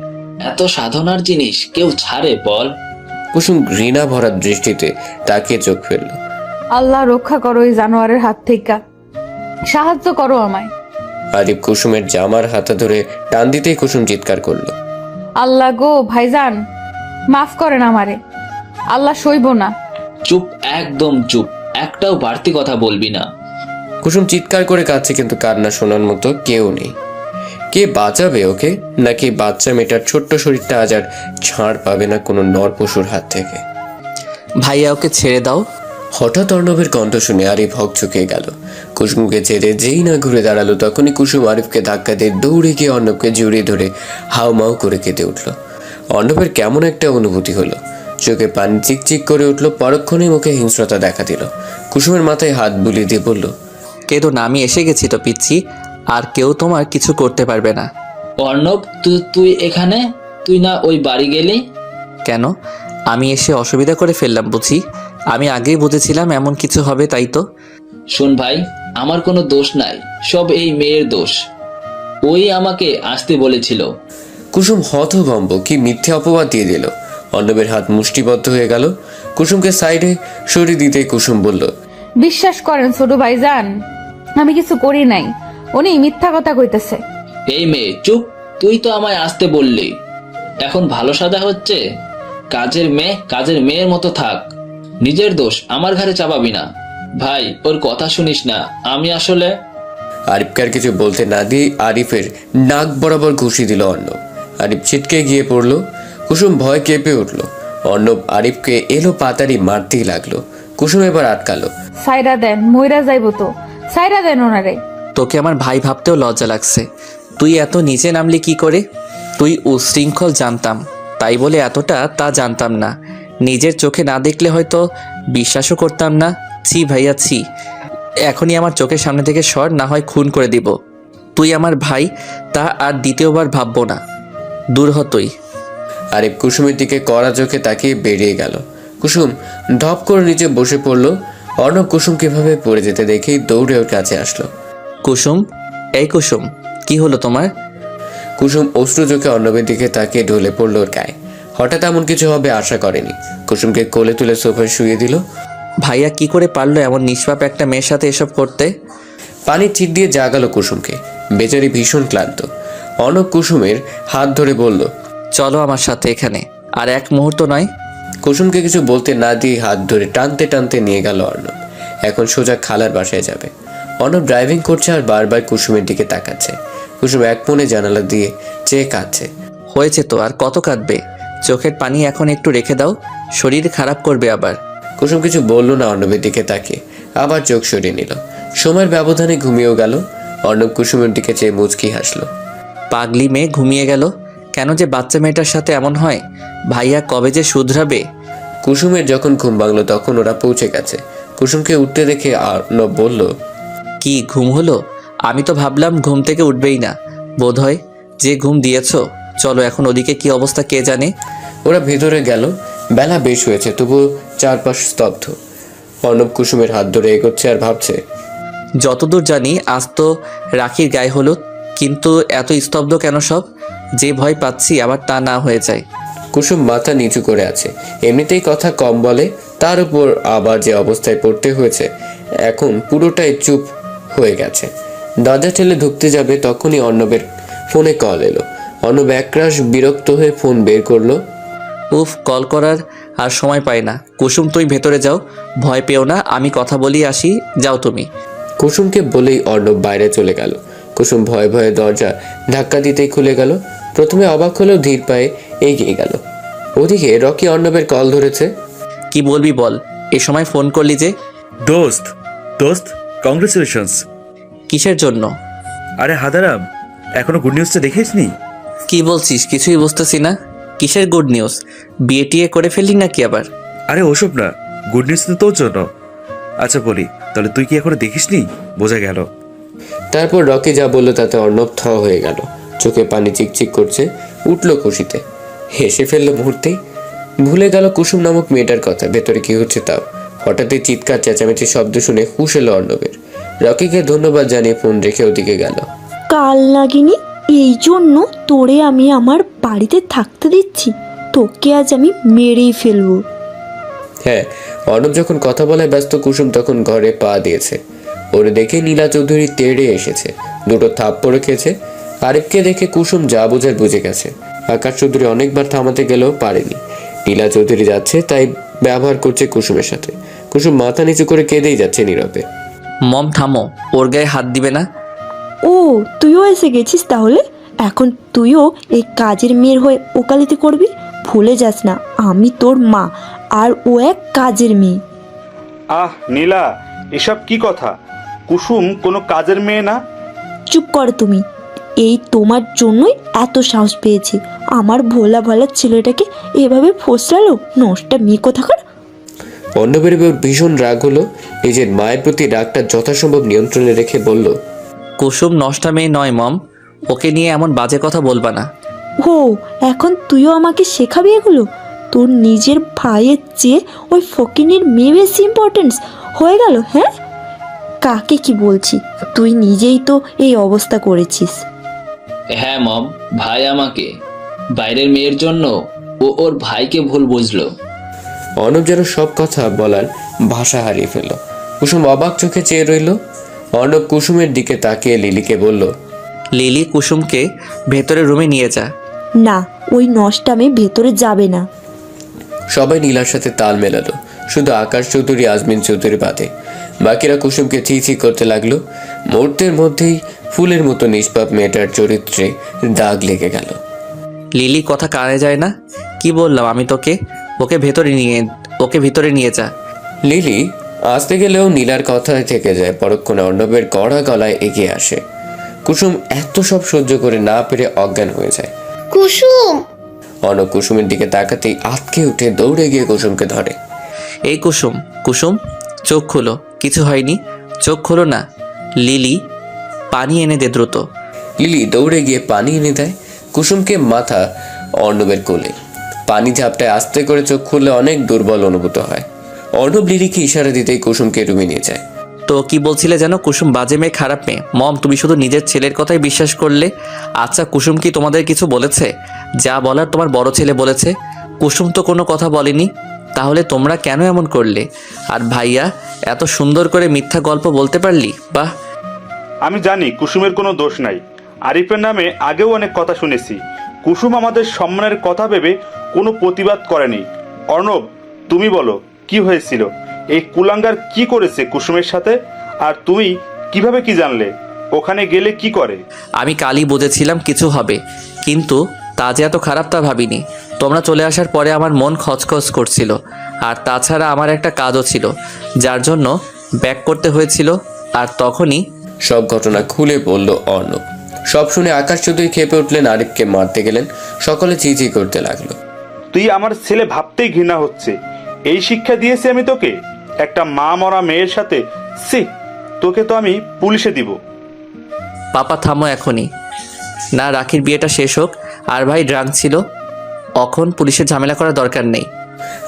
এত সাধনার জিনিস কেউ ছাড়ে বল? কুসুম ঘৃণা ভরা দৃষ্টিতে তাকিয়ে চোখ ফেলল। আল্লাহ রক্ষা করো এই জানোয়ারের হাত থেকে, সাহায্য করো আমায়। আরিফ কুসুমের জামার হাতা ধরে টান দিতেই কুসুম চিৎকার করলো। আল্লাহ গো ভাইজান, মাফ করেন আমারে, আল্লাহ সইব না। চুপ, একদম চুপ, একটাও বাড়তি কথা বলবি না। কুসুম চিৎকার করে কাঁদছে, কিন্তু কান্না শোনার মতো কেউ নেই। কে বাঁচাবে ওকে? নাকি বাচ্চা মেয়েটার ছোট্ট শরীরটা আজ আর ছাড় পাবে না কোনো নর পশুর হাত থেকে? ভাইয়া ওকে ছেড়ে দাও। হঠাৎ অর্ণবের কণ্ঠ শুনে আরিফ হকচকিয়ে গেল। কুসুমকে ছেড়ে যেই না ঘুরে দাঁড়ালো, তখনই কুসুম আরিফকে ধাক্কা দিয়ে দৌড়ে গিয়ে অর্ণবকে জড়িয়ে ধরে হাউমাউ করে কেঁদে উঠল। অর্ণবের কেমন একটা অনুভূতি হলো, চোখে পানি চিকচিক করে উঠল। পরক্ষণেই মুখে হিংস্রতা দেখা দিল। কুসুমের মাথায় হাত বুলিয়ে দিয়ে বলল, কেঁদো না, আমি এসে গেছি তো পিচ্ছি, আর কেউ তোমার কিছু করতে পারবে না। অর্ণব, তুই এখানে? তুই না ওই বাড়ি গেলি কেন? আমি এসে অসুবিধা করে ফেললাম বুঝি? আমি আগেই বুঝেছিলাম এমন কিছু হবে, তাই তো। শোন ভাই, আমার কোনো দোষ নাই, সব এই মেয়ের দোষ। ওই আমাকে আসতে বলেছিল। কুসুম হতভম্ব, কি মিথ্যে অপবাদ দিয়ে দিল। অর্ণবের হাত মুষ্টিবদ্ধ হয়ে গেল। কুসুমকে সাইডে সরিয়ে দিতে কুসুম বলল, বিশ্বাস করেন ছোট ভাইজান, আমি কিছু করি নাই, উনি মিথ্যা কথা কইতেছে। এই মেয়ে চুপ, তুই তো আমায় আসতে বললি, এখন ভালো সাজা হচ্ছে? কাজের মেয়ের মতো থাক। নিজের দোষ আমার ঘাড়ে চাপাবি না। ভাই, ওর কথা শুনিস না। আমি আসলে আরিফকে আর কিছু বলতে না দিয়ে আরিফের নাক বরাবর ঘুষি দিল অর্ণব। আরিফ ছিটকে গিয়ে পড়ল। কুসুম ভয় কেঁপে উঠল। অর্ণব আরিফকে এলো পাতারি মারতেই লাগলো। কুসুম এবার আটকালো। সাইরা দেন, মইরা যাইব তো, সাইরা দেন ওনারে। তোকে আমার ভাই ভাবতেও লজ্জা লাগছে। তুই এত নিচে নামলি কি করে? তুই উশৃঙ্খল জানতাম, তাই বলে এতটা তা জানতাম না। নিজের চোখে না দেখলে হয়তো বিশ্বাসও করতাম না। ছি ভাইয়া ছি, এখনই আমার চোখের সামনে থেকে সর, না হয় খুন করে দিব। তুই আমার ভাই, তা আর দ্বিতীয়বার ভাববো না। দূর হ তুই। আরিফ কুসুমের দিকে কড়া চোখে তাকিয়ে বেরিয়ে গেল। কুসুম ঢপ করে নিচে বসে পড়ল। অর্ণব কুসুম কিভাবে পড়ে যেতে দেখেই দৌড়ে ওর কাছে আসলো। কুসুম, এই কুসুম, কি হলো তোমার? কুসুম অশ্রু চোখে অর্ণবের দিকে তাকিয়ে ঢলে পড়ল ওর গায়ে। হঠাৎ এমন কিছু হবে আশা করেনি। কুসুমকে কোলে তুলে সোফায় শুয়ে দিল। ভাইয়া কি করে পারলো এমন নিষ্পাপ একটা মেয়ের সাথে এসব করতে? পানি ছিট দিয়ে জাগালো কুসুমকে। বেচারি ভীষণ ক্লান্ত। অর্ণব কুসুমের হাত ধরে বলল, চলো আমার সাথে এখানে, আর এক মুহূর্ত নয়। কুসুমকে কিছু বলতে না দিয়ে হাত ধরে টানতে টানতে নিয়ে গেল অর্ণব। এখন সোজা খালার বাসায় যাবে। অর্ণব ড্রাইভিং করছে আর বারবার কুসুমের দিকে তাকাচ্ছে। কুসুম এক মনে জানালা দিয়ে চেয়ে কাঁদছে। হয়েছে তো, আর কত কাঁদবে? চোখের পানি এখন একটু রেখে দাও, শরীর খারাপ করবে আবার। কুসুম কিছু বলল না। অর্ণবের দিকে তাকিয়ে আবার চোখ সরিয়ে নিল। সময়ের ব্যবধানে ঘুমিয়েও গেল। অর্ণব কুসুমের দিকে চেয়ে মুচকি হাসলো। পাগলি মেয়ে ঘুমিয়ে গেল। কেন যে বাচ্চা মেয়েটার সাথে এমন হয়? ভাইয়া কবে যে শুধরাবে? কুসুমের যখন ঘুম ভাঙলো তখন ওরা পৌঁছে গেছে। কুসুমকে উঠতে দেখে অর্ণব বলল, কি ঘুম হলো? আমি তো ভাবলাম ঘুম থেকে উঠবেই না, বোধহয় যে ঘুম দিয়েছো। চলো এখন ওদিকে কি অবস্থা কে জানে। ওরা ভেতরে গেল। বেলা বেশ হয়েছে, তবুও চারপাশ স্তব্ধ। অর্ণব কুসুমের হাত ধরে এগোচ্ছে আর ভাবছে, যতদূর জানি আজ তো রাখির গায়ে হলুদ, কিন্তু এত স্তব্ধ কেন সব? যে ভয় পাচ্ছি আবার তা না হয়ে যায়। কুসুম মাথা নিচু করে আছে, এমনিতেই কথা কম বলে, তার উপর আবার যে অবস্থায় পড়তে হয়েছে এখন পুরোটাই চুপ হয়ে গেছে। দরজা ঠেলে ঢুকতে যাবে তখনই অর্ণবের ফোনে কল এলো। অর্ণব একরাশ বিরক্ত হয়ে ফোন বের করলো। উফ, কল করার আর সময় পাই না। কুসুম তুই ভেতরে যাও, ভয় পেও না, আমি কথা বলি আসি, যাও তুমি। কুসুমকে বলেই অর্ণব বাইরে চলে গেল। কুসুম ভয়ে ভয়ে দরজা ধাক্কা দিতেই খুলে গেল। প্রথমে অবাক হলেও ধীর পায়ে এগিয়ে গেল। ওদিকে রকি অর্ণবের কল ধরেছে। কি বলবি বল, এ সময় ফোন করলি যে? দোস্ত দোস্ত কংগ্রেচুলেশনস। কিসের জন্য? আরে হাদারাম, এখনো গুড নিউজটা দেখিসনি? কি বলছিস? কিছুই বুঝতেছি না। কিসের গুড নিউজ? বিয়ে টিয়ে করে ফেললি নাকি আবার? আরে ওসব না, গুড নিউজ তো তোর জন্য। আচ্ছা বলি, তাহলে তুই কি এখনো দেখিসনি? বোঝা গেল। তারপর রকি যা বলল তাতে অর্ণব থ হয়ে গেল। চোখে পানি চিকচিক করছে। উঠল খুশিতে, হেসে ফেললো মুহূর্তেই। ভুলে গেল কুসুম নামক মেয়েটার কথা, ভেতরে কি হচ্ছে তাও। হঠাৎই চিৎকার চেঁচামেচি শব্দ শুনে হুঁশ এলো অর্ণবের। রকিকে ধন্যবাদ জানিয়ে ফোন রেখে ওদিকে গেল। কাল নাগিনি, এই জন্য তোরে আমি আমার বাড়িতে থাকতে দিচ্ছি। তোকে আজ আমি মেরেই ফেলবো। হ্যাঁ, অর্ণব যখন কথা বলায় ব্যস্ত, কুসুম তখন ঘরে পা দিয়েছে। ওরে দেখে নীলা চৌধুরী তেড়ে এসেছে, দুটো থাপ্পড় খেয়েছে। আরিফকে দেখে কুসুম যা বোঝার বুঝে গেছে। আকাশ চৌধুরী অনেকবার থামাতে গেলেও পারেনি। নীলা চৌধুরী যাচ্ছে তাই ব্যবহার করছে কুসুমের সাথে। কুসুম মাথা নিচু করে কেঁদেই যাচ্ছে নীরবে। মম থামো, ওর গায়ে হাত দিবে না। ও, তুইও এসে গেছিস তাহলে? এখন তুইও এই কাজের মেয়ের হয়ে ওকালতি করবি? ভুলে যাস না আমি তোর মা, আর ও এক কাজের মেয়ে। আহ নীলা, এসব কি কথা? কুসুম কোনো কাজের মেয়ে না। চুপ কর তুমি। এই তোমার জন্যই এত সাহস পেয়েছি। আমার ভোলা ভালা ছেলেটাকে এভাবে ফসলালো নষ্টা মেয়ে কোথাকার। অর্ণবের এবার ভীষণ রাগ হলো। নিজের মায়ের প্রতি রাগটা যথাসম্ভব নিয়ন্ত্রণে রেখে বলল, কুসুম নষ্টা মেয়ে নয় মম, ওকে নিয়ে এমন বাজে কথা বলবা না। ও, এখন তুইও আমাকে শেখাবি এগুলো? তোর নিজের ভাইয়ের চেয়ে ওই ফকিনের মেয়ে বেশি ইম্পর্টেন্স হয়ে গেল, হ্যাঁ? কাকে কি বলছি, তুই নিজেই তো এই অবস্থা করেছিস। হ্যাঁ মম, ভাই আমাকে বাইরের মেয়ের জন্য ও ওর ভাইকে ভুল বুঝলো। অর্ণব যেন সব কথা বলার ভাষা হারিয়ে ফেলল। কুসুম অবাক চোখে চেয়ে রইল। অর্ণব কুসুমের দিকে তাকিয়ে লিলিকে বলল, লিলি, কুসুমকে ভেতরে রুমে নিয়ে যা। না, ওই নষ্টামে ভেতরে যাবে না। সবাই নীলার সাথে তাল মেলালো, শুধু আকাশ চৌধুরী আজমিন চৌধুরী বাদে। বাকিরা কুসুমকে ছি ছি করতে লাগলো। মুহূর্তের মধ্যেই ফুলের মতো নিষ্পাপ মেয়েটার চরিত্রে দাগ লেগে গেল। লিলি, কথা কানে যায় না? কি বললাম আমি তোকে? ওকে ভিতরে নিয়ে যা। লিলি আসতে গেলেও নীলার কথায় থেকে যায়। পরক্ষণে অর্ণবের কড়া গলায় এগিয়ে আসে। কুসুম এত সব সহ্য করে না পেরে অজ্ঞান হয়ে যায়। কুসুম! অর্ণব কুসুমের দিকে তাকাতেই আটকে উঠে দৌড়ে গিয়ে কুসুমকে ধরে। এই কুসুম, কুসুম চোখ খোলো, কিছু হয়নি, চোখ খোলো না। লিলি, পানি এনে দে দ্রুত। লিলি দৌড়ে গিয়ে পানি এনে দেয় কুসুমকে মাথা অর্ণবের কোলে। পানি ঝাপটায় আস্তে করে চোখ খুললে অনেক দুর্বল অনুভূত হয়। অর্ণব লিলিকে ইশারা দিতেই কুসুমকে রুমে নিয়ে যায়। তো কি বলছিলে যেন? কুসুম বাজে মেয়ে, খারাপ মেয়ে। মম, তুমি শুধু নিজের ছেলের কথাই বিশ্বাস করলে। আচ্ছা, কুসুম কি তোমাদের কিছু বলেছে? যা বলার তোমার বড় ছেলে বলেছে। কুসুম তো কোনো কথা বলেনি। তাহলে তোমরা কেন এমন করলে? আর ভাইয়া, এত সুন্দর করে মিথ্যা গল্প বলতে পারলি, বাহ। আমি জানি কুসুমের কোনো দোষ নাই। আরিফের নামে আগেও অনেক কথা শুনেছি। কুসুম আমাদের সম্মানের কথা ভেবে কোনো প্রতিবাদ করেনি। অর্ণব, তুমি বলো কি হয়েছিল? এই কুলাঙ্গার কি করেছে কুসুমের সাথে? আর তুমি কিভাবে কি জানলে? ওখানে গেলে কি করে? আমি কালই বুঝেছিলাম কিছু হবে, কিন্তু তা যে এত খারাপ তা ভাবিনি। তোমরা চলে আসার পরে আমার মন খচখচ করছিল। আর তাছাড়া আমার একটা কাজও ছিল, যার জন্য ব্যাক করতে হয়েছিল। আর তখনই সব ঘটনা খুলে বলল অর্ণব। সব শুনে আকাশ চৌধুরী খেপে উঠলেন, আরিফকে মারতে গেলেন। সকলে চিঁচি করতে লাগলো। তুই আমার ছেলে ভাবতেই ঘৃণা হচ্ছে। এই শিক্ষা দিয়েছি আমি তোকে? একটা মা মরা মেয়ের সাথে? সি, তোকে তো আমি পুলিশে দিব। পাপা থামো এখনই। না, রাখির বিয়েটা শেষ হোক। আর ভাই ড্রাঙ্ক ছিল, এখন পুলিশের ঝামেলা করার দরকার নেই।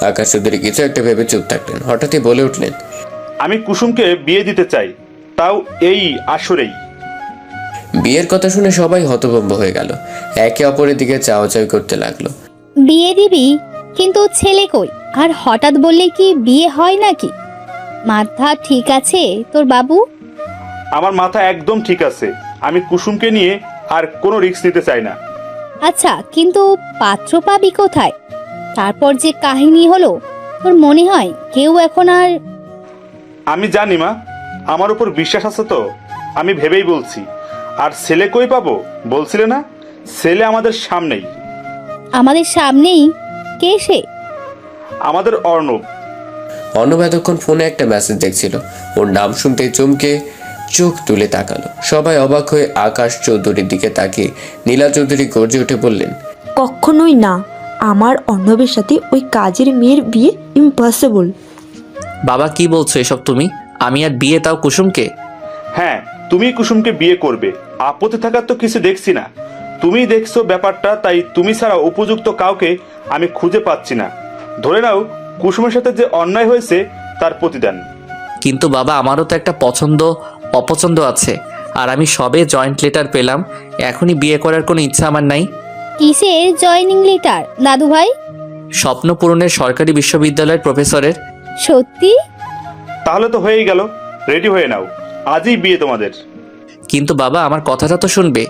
আকাশ চৌধুরী কিছু একটা ভেবে চুপ থাকলেন, হঠাৎই বলে উঠলেন, আমি কুসুমকে বিয়ে দিতে চাই, তাও এই আসরেই। বিয়ের কথা শুনে সবাই হতভম্ব হয়ে গেল, একে অপরের দিকে চাওয়াচাওয়ি করতে লাগলো। বিয়ে দিবি, কিন্তু ছেলে কই? আর হঠাৎ বললে কি বিয়ে হয় নাকি? মাথা ঠিক আছে তোর বাবু? আমার মাথা একদম ঠিক আছে। আমি কুসুমকে নিয়ে আর কোনো রিস্ক নিতে চাই না। আচ্ছা, কিন্তু পাত্র পাবি কোথায়? তারপর যে কাহিনী হলো, তোর মনে হয় কেউ এখন আর? আমি জানি মা, আমার উপর বিশ্বাস আছে তো, আমি ভেবেই বলছি। আর ছেলে কই পাবো বলছিলে না? ছেলে আমাদের সামনেই। আমাদের সামনেই? কে সে? আমাদের অর্ণব। অর্ণব এতক্ষণ ফোনে একটা মেসেজ দেখছিল, ওর নাম শুনতেই চমকে চোখ তুলে তাকালো। সবাই অবাক হয়ে আকাশ চৌধুরীর দিকে তাকিয়ে নীলা চৌধুরী গর্জে উঠে বললেন, কখনোই না, আমার অর্ণবের সাথে ওই কাজের মেয়ের বিয়ে ইম্পসিবল। বাবা কি বলছো এসব তুমি? আমি আর বিয়ে, তাও কুসুমকে? হ্যাঁ, তুমি কুসুমকে বিয়ে করবে, আপত্তি থাকার তো কিছু দেখছি না। তুমি দেখছো ব্যাপারটা, তাই তুমি ছাড়া উপযুক্ত কাউকে আমি খুঁজে পাচ্ছি না। ধরে নাও কুসুমের সাথে যে অন্যায় হয়েছে তার প্রতিদান। কিন্তু বাবা, আমারও তো একটা পছন্দ অপছন্দ আছে, আর আমি সবে জয়েন্ট লেটার পেলাম। এখনই বিয়ে করার কোনো ইচ্ছা আমার নাই। কিসের জয়নিং লেটার দাদু ভাই? স্বপ্ন পূরণের সরকারি বিশ্ববিদ্যালয়ের প্রফেসরের। সত্যি? তাহলে তো হয়েই গেল, রেডি হয়ে নাও, আজই বিয়ে তোমাদের। কিন্তু বাবা, আমার কথাটা তো শুনবে।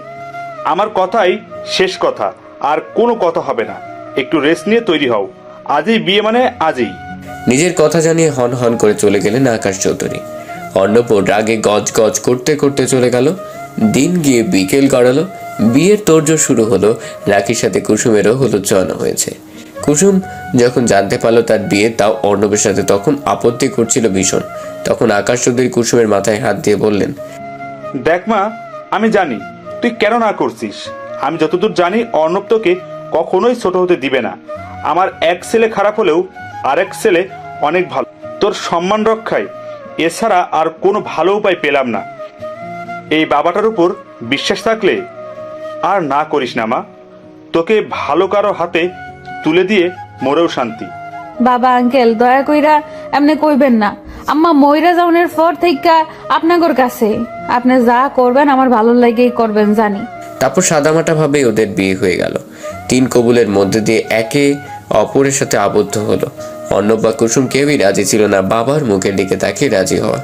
আমার কথাই শেষ কথা, আর কোনো কথা হবে না। একটু রেস্ট নিয়ে তৈরি হও, আজই বিয়ে মানে আজই। নিজের কথা জানিয়ে হন হন করে চলে গেলেন আকাশ চৌধুরী। অর্ণব রাগে গজ গজ করতে করতে চলে গেল। দিন গিয়ে বিকেল গড়ালো, বিয়ের তোড়জোড় শুরু হলো। রাখির সাথে কুসুমেরও হলুদ ছোঁয়ানো হয়েছে। কুসুম যখন জানতে পারলো তার বিয়ে, তাও অর্ণবের সাথে, তখন আপত্তি করছিল ভীষণ। তখন আকাশ চৌধুরী কুসুমের মাথায় হাত দিয়ে বললেন, দেখ মা, আমি জানি তুই কেন না করছিস। আমি যতদূর জানি অর্ণব তোকে কখনোই ছোট হতে দিবে না। আমার এক ছেলে খারাপ হলেও আরেক ছেলে অনেক ভালো। তোর সম্মান রক্ষায় এছাড়া আর কোনো ভালো উপায় পেলাম না। এই বাবাটার উপর বিশ্বাস থাকলে আর না করিস না মা। তোকে ভালো কারো হাতে তুলে দিয়ে মরেও শান্তি। বাবা আঙ্কেল দয়া কইরা এমনি কইবেন না। আম্মা মইরা যাওনের পর থেকে আপনাগর কাছে আপনি যা করবেন আমার ভালো লাগেই করবেন জানি। তারপর সাদামাটা ভাবে ওদের বিয়ে হয়ে গেল। 3 কবুলের মধ্যে দিয়ে একে অপরের সাথে আবদ্ধ হলো। অর্ণব বা কুসুম কেউই রাজি ছিল না বাবার মুখের দিকে তাকিয়ে রাজি হওয়া।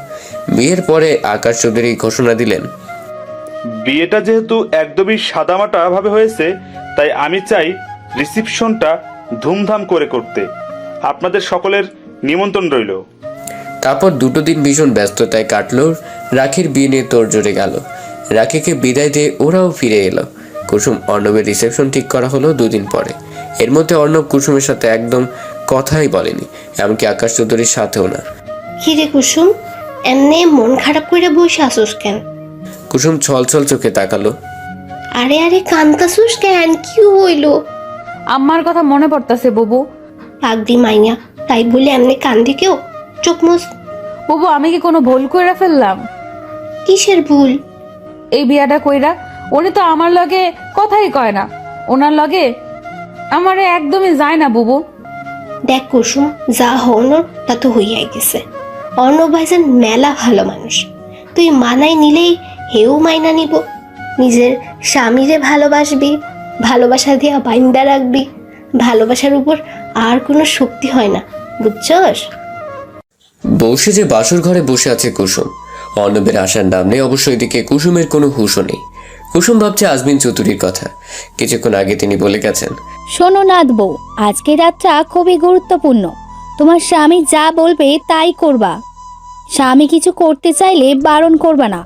বিয়ের পরে আকাশ চৌধুরী ঘোষণা দিলেন, বিয়েটা যেহেতু একদমই সাদামাটা ভাবে হয়েছে, তাই আমি চাই রিসিপশনটা ধুমধাম করে করতে। আপনাদের সকলের নিমন্ত্রণ রইল। তারপর 2 দিন ভীষণ ব্যস্ততায় কাটলো। রাখির বিয়ে নিয়ে তোড়জোড়ে গেল। রাখিকে বিদায় দিয়ে ওরাও ফিরে এলো। কুসুম অর্ণবের রিসেপশন ঠিক করা হলো 2 দিন পরে। এর মধ্যে অর্ণব কুসুমের সাথে একদম কথাই বলেনি, এমনকি আকাশ চৌধুরীর সাথেও না। কিরে কুসুম, এমনি মন খারাপ করে বসে আসুস কেন? কুসুম ছলছল চোখে তাকালো। আরে আরে কান্তাসুস কেন, কি হইলো? আম্মার কথা মনে পড়তাছে বুবু। পাগড়ি মাইয়া, তাই বলে এমনি কান্দি কেউ? চোখ মুছ। বুবু, আমি কি কোনো ভুল কইরা ফেললাম? কিসের ভুল? এই বিয়াটা কইরা উনি তো আমার লগে কথাই কয় না। ওনার লগে আমারে একদমই যায় না বুবু। দেখ কুসুম, যা হওয়ানোর তা তো হইয়াই গেছে। অর্ণব ভাইজান মেলা ভালো মানুষ, তুই মানাই নিলেই হেও মাইনা নিব। নিজের স্বামীরে ভালোবাসবি, ভালোবাসা দিয়া বাইন্দা রাখবি। ভালোবাসার উপর আর কোনো শক্তি হয় না, বুঝছস? বসে যে বাসর ঘরে বসে আছে কুসুম, অর্ণবের আসার নাম নেই। অবশ্য এদিকে কুসুমের কোনো হুঁশও নেই। কুসুম ভাবছে আজমিন চৌধুরীর কথা। কিছুক্ষণ আগে তিনি বলে গেছেন, শোনো নাথ বউ, আজকের রাতটা খুবই গুরুত্বপূর্ণ। তোমার স্বামী যা বলবে তাই করবা। স্বামী কিছু করতে চাইলে বারণ করবা না।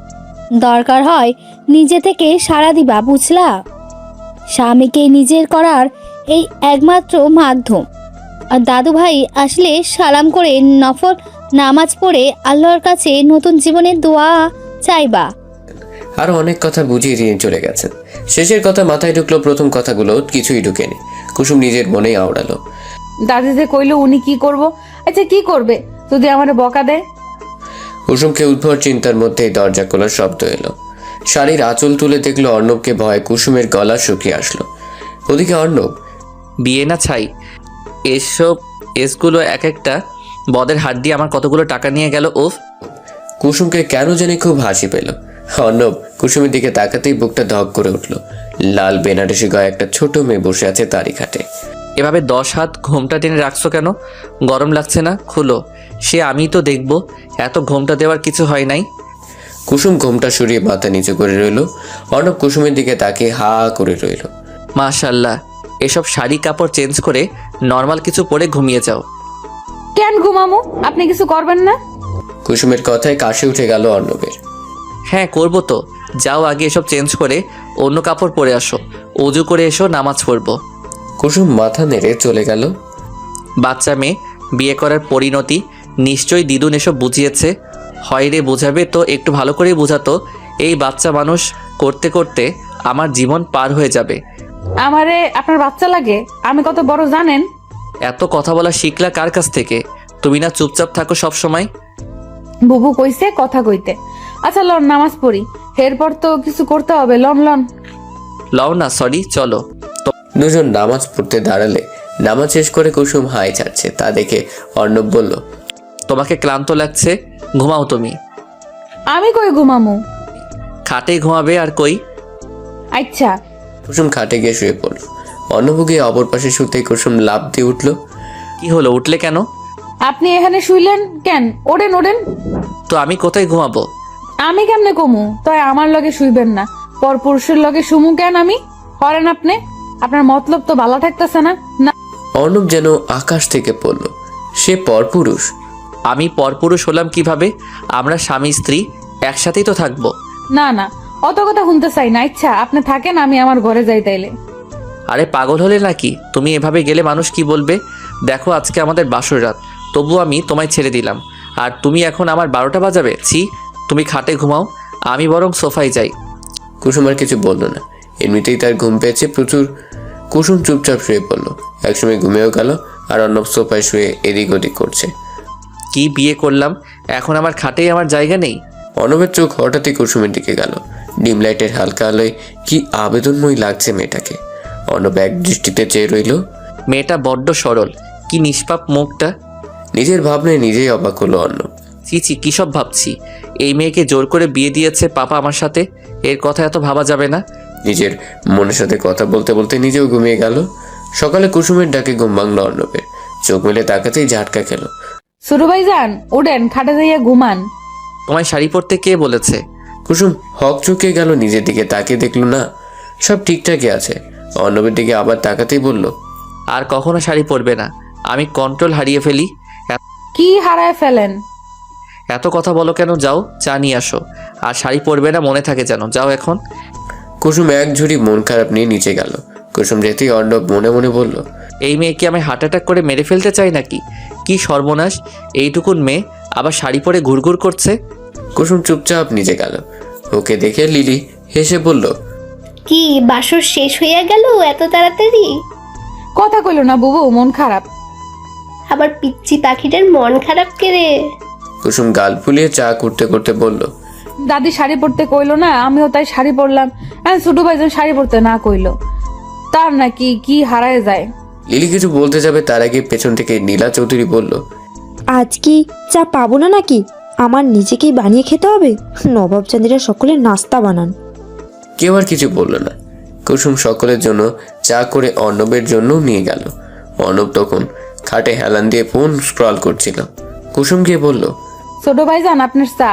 দরকার হয় নিজে থেকে সাড়া দিবা, বুঝলা? স্বামীকে নিজের করার এই একমাত্র মাধ্যম। আর দাদু ভাই আসলে সালাম করে নফল নামাজ পড়ে আল্লাহর কাছে নতুন জীবনের দোয়া চাইবা। আরো অনেক কথা বুঝিয়ে দিয়ে চলে গেছেন। শেষের কথা মাথায় ঢুকলো, প্রথম কথাগুলো কিছুই ঢুকেনি। কুসুম নিজের মনেই আওড়ালো। দাদি যে কইলো উনি কি করব? আচ্ছা কি করবে যদি আমারে বকা দেয়? কুসুমকে উদ্ভট চিন্তার মধ্যেই দরজা খোলার শব্দ এলো। শাড়ির আঁচল তুলে দেখলো অর্ণবকে ভয়ে কুসুমের গলা শুকিয়ে আসলো। ওদিকে অর্ণব, বিয়ে না ছাই, এসব এসগুলো এক একটা বদের হাত দিয়ে আমার কতগুলো টাকা নিয়ে গেল। ওফ! কুসুমকে কেন জানি খুব হাসি পেল। অর্ণব কুসুমের দিকে তাকাতেই বুকটা ধক করে উঠল। লাল বেনারসি গায়ে একটা ছোট মেয়ে বসে আছে তারই খাটে। এভাবে 10 হাত ঘোমটা টেনে রাখছো কেন? গরম লাগছে না? খুলো। সে আমি তো দেখব, এত ঘোমটা দেওয়ার কিছু হয় নাই। কুসুম ঘোমটা সরিয়ে মাথা নিচু করে রইল। অর্ণব কুসুমের দিকে তাকিয়ে হা করে রইল। মাশাল্লাহ, এসব শাড়ি কাপড় চেঞ্জ করে নর্মাল কিছু পরে ঘুমিয়ে যাও। কেন ঘুমামু? আপনি কিছু করবেন না? কুসুমের কথায় কাশি উঠে গেল অর্ণবের। হ্যাঁ করবো তো। যাও আগে এসব চেঞ্জ করে অন্য কাপড় পরে আসো, অজু করে এসো, নামাজ পড়বো। কুসুম মাথা নেড়ে চলে গেল। বাচ্চা মেয়ে, বিয়ে করার পরিণতি নিশ্চয়ই দিদুন এসব বুঝিয়েছে। হয় রে বোঝাবে তো একটু ভালো করে বোঝাতো। এই বাচ্চা মানুষ করতে করতে আমার জীবন পার হয়ে যাবে। আমারে আপনার বাচ্চা লাগে? আমি কত বড় জানেন? এত কথা বলা শিখলা কার কাছ থেকে? তুমি না চুপচাপ থাকো সব সময়? বুবু কইছে কথা কইতে। আচ্ছা লন নামাজ পড়ি, এরপর তো কিছু করতে হবে। Loan loan. লও না, সরি, চলো। দুজন নামাজ পড়তে দাঁড়ালে নামাজ শেষ করে কুসুম হাই ছাড়ছে তা দেখে অর্ণব বলল, তোমাকে ক্লান্ত লাগছে, ঘুমাও তুমি। আমি কই ঘুমামু? খাটে ঘুমাবে আর কই? আচ্ছা। কুসুম খাটে গিয়ে শুয়ে পড়ল। অর্ণব গিয়ে অপর পাশে শুতে কুসুম লাফ দিয়ে উঠল। কি হলো, উঠলে কেন? আপনি এখানে শুইলেন কেন? ওড়েন ওড়েন। তো আমি কোথায় ঘুমাবো? আমি কেমনে কমু? তাই আমার লগে শুইবেন না, পরপুরুষের লগে শুমু কেন আমি? হরেন আপনি, আপনার মতলব তো ভালো থাকতেছে না। না অর্ণব যেন আকাশ থেকে পড়ল। সে পরপুরুষ? আমি পরপুরুষ হলাম কিভাবে? আমরা স্বামী স্ত্রী একসাথেই তো থাকবো। না না, অত কথা শুনতে চাই না। ইচ্ছা আপনি থাকেন, আমি আমার ঘরে যাই তাইলে। আরে পাগল হলে নাকি? তুমি এভাবে গেলে মানুষ কি বলবে? দেখো আজকে আমাদের বাসর রাত, তবু আমি তোমায় ছেড়ে দিলাম, আর তুমি এখন আমার 12টা বাজাবে? ছি, তুমি খাটে ঘুমাও, আমি বরং সোফায় যাই। কুসুম আর কিছু বলল না। এমনিতেই তার ঘুম পেয়েছে প্রচুর। কুসুম চুপচাপ শুয়ে পড়ল। একসময় ঘুমেও গেল আর অর্ণব সোফায় শুয়ে এদিক ওদিক করছে। কি বিয়ে করলাম, এখন আমার খাটেই আমার জায়গা নেই? অর্ণবের চোখ হঠাৎই কুসুমের দিকে গেল। ডিম লাইটের হালকা আলোয় কি আবেদনময় লাগছে মেয়েটাকে। অর্ণব এক দৃষ্টিতে চেয়ে রইল। মেয়েটা বড্ড সরল, কি নিষ্পাপ মুখটা। নিজের ভাবনায় নিজেই অবাক হলো অর্ণব। ছি ছি, কী সব ভাবছি? এই মেয়েকে জোর করে বিয়ে দিয়েছে পাপা আমার সাথে, এর কথা এত ভাবা যাবে না। নিজের মনের সাথে কথা বলতে বলতে নিজেও ঘুমিয়ে গেল। সকালে কুসুমের ডাকে ঘুম ভাঙল অর্ণবের। চোখ মেলে তাকাতেই ঝাটকা খেল। সুরু ভাইজান উঠেন, খাটে যাইয়া ঘুমান। তোমায় শাড়ি পরতে কে বলেছে? কুসুম হক চুকে গেল, নিজের দিকে তাকিয়ে দেখল না, সব ঠিকঠাকই আছে। অর্ণবের দিকে আবার তাকাতেই বলল, আর কখনো শাড়ি পরবে না, আমি কন্ট্রোল হারিয়ে ফেলি। কি হারায় ফেলেন? এত কথা বলো কেন? যাও চা নিয়ে আসো। আর শাড়ি পরবে না, মনে থাকে যেন। যাও এখন। কুসুম এক ঝুড়ি মন খারাপ নিয়ে নিচে গেল। কুসুম যেতেই অর্ণব মনে মনে বলল, এই মেয়ে কি আমি হার্ট অ্যাটাক করে মেরে ফেলতে চাই নাকি? কি সর্বনাশ, এইটুকুন মেয়ে আবার শাড়ি পরে ঘুরঘুর করছে। কুসুম চুপচাপ নিচে গেল। ওকে দেখে লিলি হেসে বলল, কি বাসর শেষ হইয়া গেল এত তাড়াতাড়ি? কথা কইল না বুবু, মন খারাপ। আবার পিচ্চি পাখিটার মন খারাপ কেড়ে? কুসুম গাল ফুলিয়ে চা করতে করতে বলল, দাদি শাড়ি পরতে কইলো না, আমিও তাই শাড়ি পরলাম। হ্যাঁ, ছোট ভাইজান শাড়ি পরতে না কইলো, তার নাকি কি হারায় যায়। লিলি কিছু বলতে যাবে তার আগে পেছন থেকে নীলা চৌধুরী বলল, আজ কি চা পাবো না নাকি? আমার নিজেকেই বানিয়ে খেতে হবে। নবাবজাদিরা সকলে নাস্তা বানান। কেউ আর কিছু বলল না। কুসুম সকলের জন্য চা করে অর্ণবের জন্য নিয়ে গেল। অর্ণব তখন খাটে হেলান দিয়ে ফোন স্ক্রল করছিল। কুসুম গিয়ে বলল, ছোট ভাইজান আপনার চা।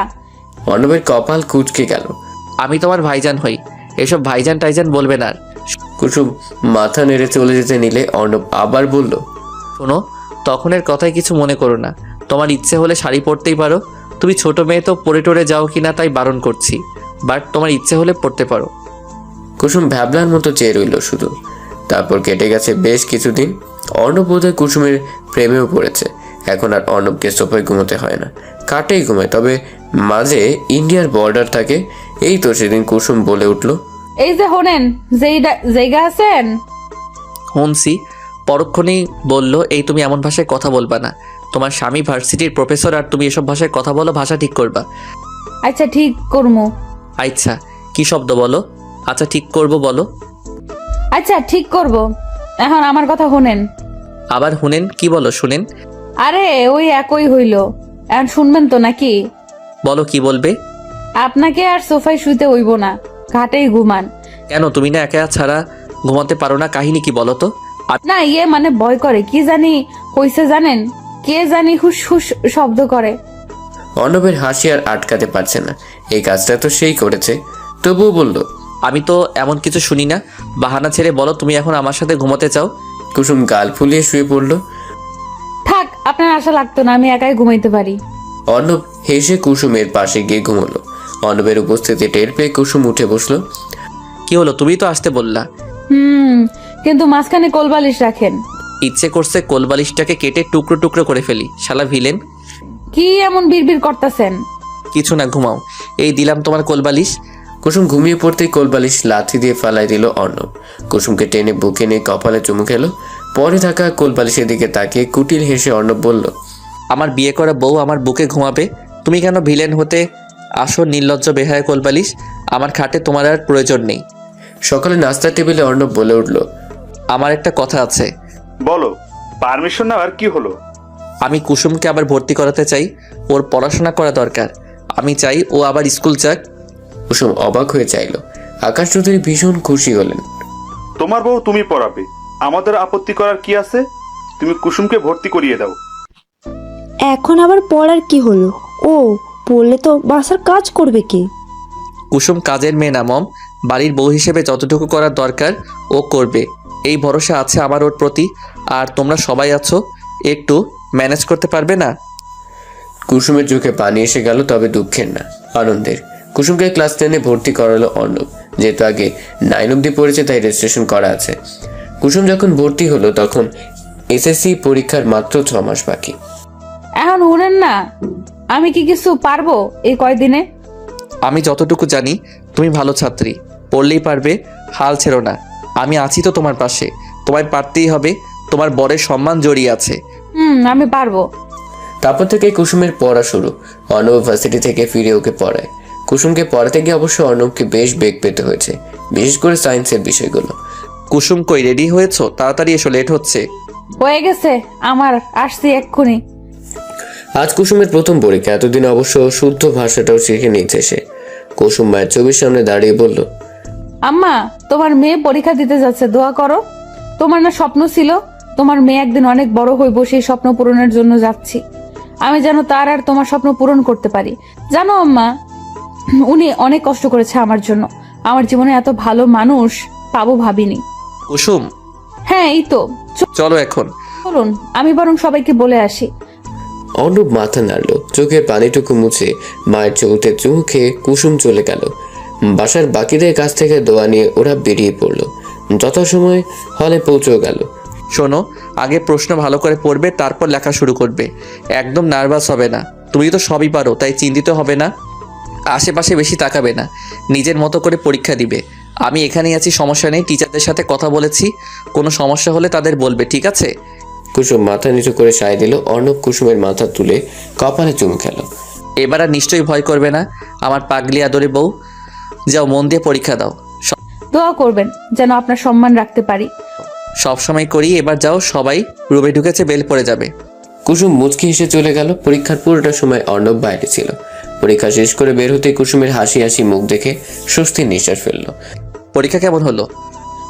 অর্ণবের কপাল কুঁচকে গেল। আমি তোমার ভাইজান হই, এসব ভাইজান টাইজান বলবে না। কুসুম মাথা নেড়ে চলে যেতে নিলে অর্ণব আবার বলল, শোনো, তখনের কথায় কিছু মনে করো না। তোমার ইচ্ছে হলে শাড়ি পরতেই পারো। তুমি ছোট মেয়ে তো পরে টরে যাও কিনা তাই বারণ করছি, বাট তোমার ইচ্ছে হলে পড়তে পারো। কুসুম ভ্যাবলার মতো চেয়ে রইল শুধু। তারপর কেটে গেছে বেশ কিছুদিন। অর্ণব বোধহয় কুসুমের প্রেমেও পড়েছে। এখন আর অর্ণবকে সোফায় ঘুমোতে হয় না, কাটেই ঘুমায়। তবে মাঝে ইন্ডিয়ার বর্ডার থাকে। এই তো সেদিন কুসুম বলে উঠল, এই যে হনেন, যেই জায়গা আছেন। শুনছি পরক্ষণেই বলল, এই তুমি এমন ভাষায় কথা বলবা না। তোমার স্বামী ভার্সিটির প্রফেসর আর তুমি এসব ভাষায় কথা বলো, ভাষা ঠিক করবা। আচ্ছা ঠিক করবো। আচ্ছা কি শব্দ বলো? আচ্ছা ঠিক করব বলো। আচ্ছা ঠিক করব। এখন আমার কথা শুনেন। আবার শুনেন? কি বলো শুনেন? আরে ওই একই হইল। এখন শুনবেন তো নাকি? বলো কি বলবে? আপনাকে আর সোফায় শুইতে হইব না, ঘাটেই ঘুমান। কেন তুমি না একা ছাড়া ঘুমাতে পারো না? কাহিনী কি বলো তো? না ইয়ে মানে ভয় করে, কি জানি কইছে জানেন? কে জানি হুস হুস শব্দ করে। অর্ণবের হাসি আর আটকাতে পারছে না, এই কাজটা তো সেই করেছে। তবুও বলল, আমি তো এমন কিছু শুনি না। বাহানা ছেড়ে বলো তুমি এখন আমার সাথে ঘুমাতে চাও। কুসুম গাল ফুলিয়ে শুয়ে পড়ল। থাক, আপনার আশা লাগতো না, আমি একাই ঘুমাইতে পারি। অর্ণব হেসে কুসুমের পাশে গিয়ে ঘুমলো। অর্ণবের উপস্থিতি টের পেয়ে কুসুম উঠে বসলো। কি হলো? তুমি তো আসতে বললা। কিন্তু মাঝখানে কোলবালিশ রাখেন। ইচ্ছে করছে কোলবালিশটাকে কেটে টুকরো টুকরো করে ফেলি, শালা ভিলেন। কি এমন বিড়বিড় করতেছেন? কিছু না, ঘুমাও। এই দিলাম তোমার কোলবালিশ। কুসুম ঘুমিয়ে পড়তেই কোলবালিশ লাথি দিয়ে ফালাই দিল অর্ণব। কুসুমকে টেনে বুকে নিয়ে কপালে চুমু খেলো। পরে থাকা কোলবালিশের দিকে তাকিয়ে কুটিল হেসে অর্ণব বলল, আমার বিয়ে করা বউ আমার বুকে ঘুমাবে, তুমি কেন ভিলেন হতে আসো? নির্লজ্জ বেহায়া কোলবালিশ। আমার খাটে তোমার আর প্রয়োজন নেই। সকালে নাস্তার টেবিলে অর্ণব বলে উঠল, আমার একটা কথা আছে। বলো, পারমিশন নেওয়ার কি হলো? আমি কুসুমকে আবার ভর্তি করাতে চাই। ওর পড়াশোনা করা দরকার। আমি চাই ও আবার স্কুল যাক। কুসুম অবাক হয়ে চাইল। আকাশ চৌধুরী ভীষণ খুশি হলেন। তোমার বউ তুমি পড়াবে, আমাদের আপত্তি করার কি আছে? তুমি কুসুমকে ভর্তি করিয়ে দাও। এখন আবার পড়ার কি হলো? ও পড়লে তো বাসার কাজ করবে কে? কুসুম কাজের মেয়ে না মম, বাড়ির বউ হিসেবে যতটুকু করার দরকার ও করবে, এই ভরসা আছে আমার ওর প্রতি। আর তোমরা সবাই আছো, একটু ম্যানেজ করতে পারবে না? কুসুমের চোখে পানি এসে গেল, তবে দুঃখের না, আনন্দের। কুসুমকে ক্লাস 10-এ ভর্তি করালো অর্ণব। যেহেতু আগে 9 অবধি পড়েছে তাই রেজিস্ট্রেশন করা আছে। কুসুম যখন ভর্তি হলো তখন এসএসসি পরীক্ষার মাত্র 6 মাস বাকি। এখন শুনেন না, আমি কি কিছু পারবো এই কয়দিনে? আমি যতটুকু জানি তুমি ভালো ছাত্রী, পড়লেই পারবে, হাল ছেড়ো না। আমি আছি তো তোমার পাশে, তোমায় পারতেই হবে, তোমার বরের সম্মান জড়িয়ে আছে। আমি পারবো। তারপর থেকে কুসুমের পড়া শুরু। অর্ণব ভার্সিটি থেকে ফিরে ওকে পড়ায়। কুসুমকে পড়াতে গিয়ে অবশ্য অর্ণবকে বেশ বেগ পেতে হয়েছে, বিশেষ করে সায়েন্সের বিষয়গুলো। কুসুম কই, রেডি হয়েছো? তাড়াতাড়ি এসো, লেট হচ্ছে। হয়ে গেছে আমার, আসছি এক্ষুনি। আজ কুসুমের প্রথম পরীক্ষা, এতদিন অবশ্য শুদ্ধ ভাষাটাও শিখে নিয়েছে সে। কুসুম মায়ের ছবির সামনে দাঁড়িয়ে বলল, আম্মা, তোমার মেয়ে পরীক্ষা দিতে যাচ্ছে, দোয়া করো। তোমার না স্বপ্ন ছিল তোমার মেয়ে একদিন অনেক বড় হইব, সেই স্বপ্ন পূরণের জন্য যাচ্ছি। আমি যেন তার আর তোমার স্বপ্ন পূরণ করতে পারি। জানো আম্মা, উনি অনেক কষ্ট করেছে আমার জন্য। আমার জীবনে এত ভালো মানুষ পাবো ভাবিনি। কুসুম, হ্যাঁ এই তো, চলো এখন। চলুন, আমি বরং সবাইকে বলে আসি। অর্ণব মাথা নাড়ল, চোখের পানিটুকু মুছে মায়ের চৌতে চুমু খেয়ে কুসুম চলে গেল। বাসার বাকিদের কাছ থেকে দোয়া নিয়ে ওরা বেরিয়ে পড়ল। যথাসময়ে হলে পৌঁছেও গেল। শোনো, আগে প্রশ্ন ভালো করে পড়বে, তারপর লেখা শুরু করবে। একদম নার্ভাস হবে না, তুমি তো সবই পারো, তাই চিন্তিত হবে না। আশেপাশে বেশি তাকাবে না, নিজের মতো করে পরীক্ষা দিবে। আমি এখানেই আছি, সমস্যা নেই। টিচারদের সাথে কথা বলেছি, কোনো সমস্যা হলে তাদের বলবে, ঠিক আছে? কুসুম মাথা নিচু করে সায় দিল। অর্ণব কুসুমের মাথা তুলে কপালে চুমু খেল। এবার আর নিশ্চয়ই ভয় করবে না আমার পাগলি আদরে বউ। যাও, মন দিয়ে পরীক্ষা দাও। দোয়া করবেন যেন আপনার সম্মান রাখতে পারি। সব সময় করি, এবার যাও। সবাই রুমে ঢুকেছে, বেল পড়ে যাবে। কুসুম মুচকি হেসে চলে গেল। পরীক্ষার পুরোটা সময় অর্ণব বাইরে ছিল। পরীক্ষা শেষ করে বের হতে কুসুমের হাসি হাসি মুখ দেখে স্বস্তির নিঃশ্বাস ফেলল। পরীক্ষা কেমন হলো?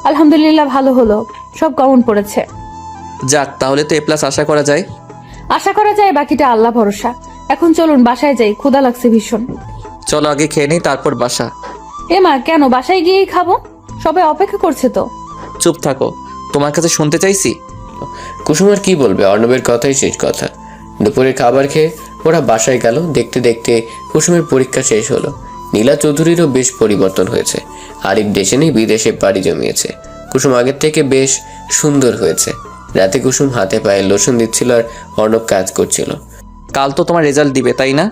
আলহামদুলিল্লাহ, ভালো হলো, সব কমন পড়েছে। যাক, তাহলে তো A+ আশা করা যায়। আশা করা যায়, বাকিটা আল্লাহ ভরসা। এখন চলুন বাসায় যাই, ক্ষুধা লাগছে ভীষণ। চলো আগে খেয়ে নেই, তারপর বাসা। মা, কেন? বাসায় গিয়েই খাবো, সবাই অপেক্ষা করছে তো। চুপ থাকো, তোমার কাছে শুনতে চাইছি। কুসুম আর কি বলবে, অর্ণবের কথাই শেষ কথা। দুপুরের খাবার খেয়ে ওরা বাসায় গেল। দেখতে দেখতে কুসুমের পরীক্ষা শেষ হলো। নীলা চৌধুরীরও বেশ পরিবর্তন হয়েছে। আরিফ দেশে নেই, বিদেশে পাড়ি জমিয়েছে। কুসুম আগের থেকে বেশ সুন্দর হয়েছে। রাতে কুসুম হাতে পায়ে লোশন দিচ্ছিল আর অর্ণব কাজ করছিল। কাল তো তোমার রেজাল্ট দিবে, তাই না?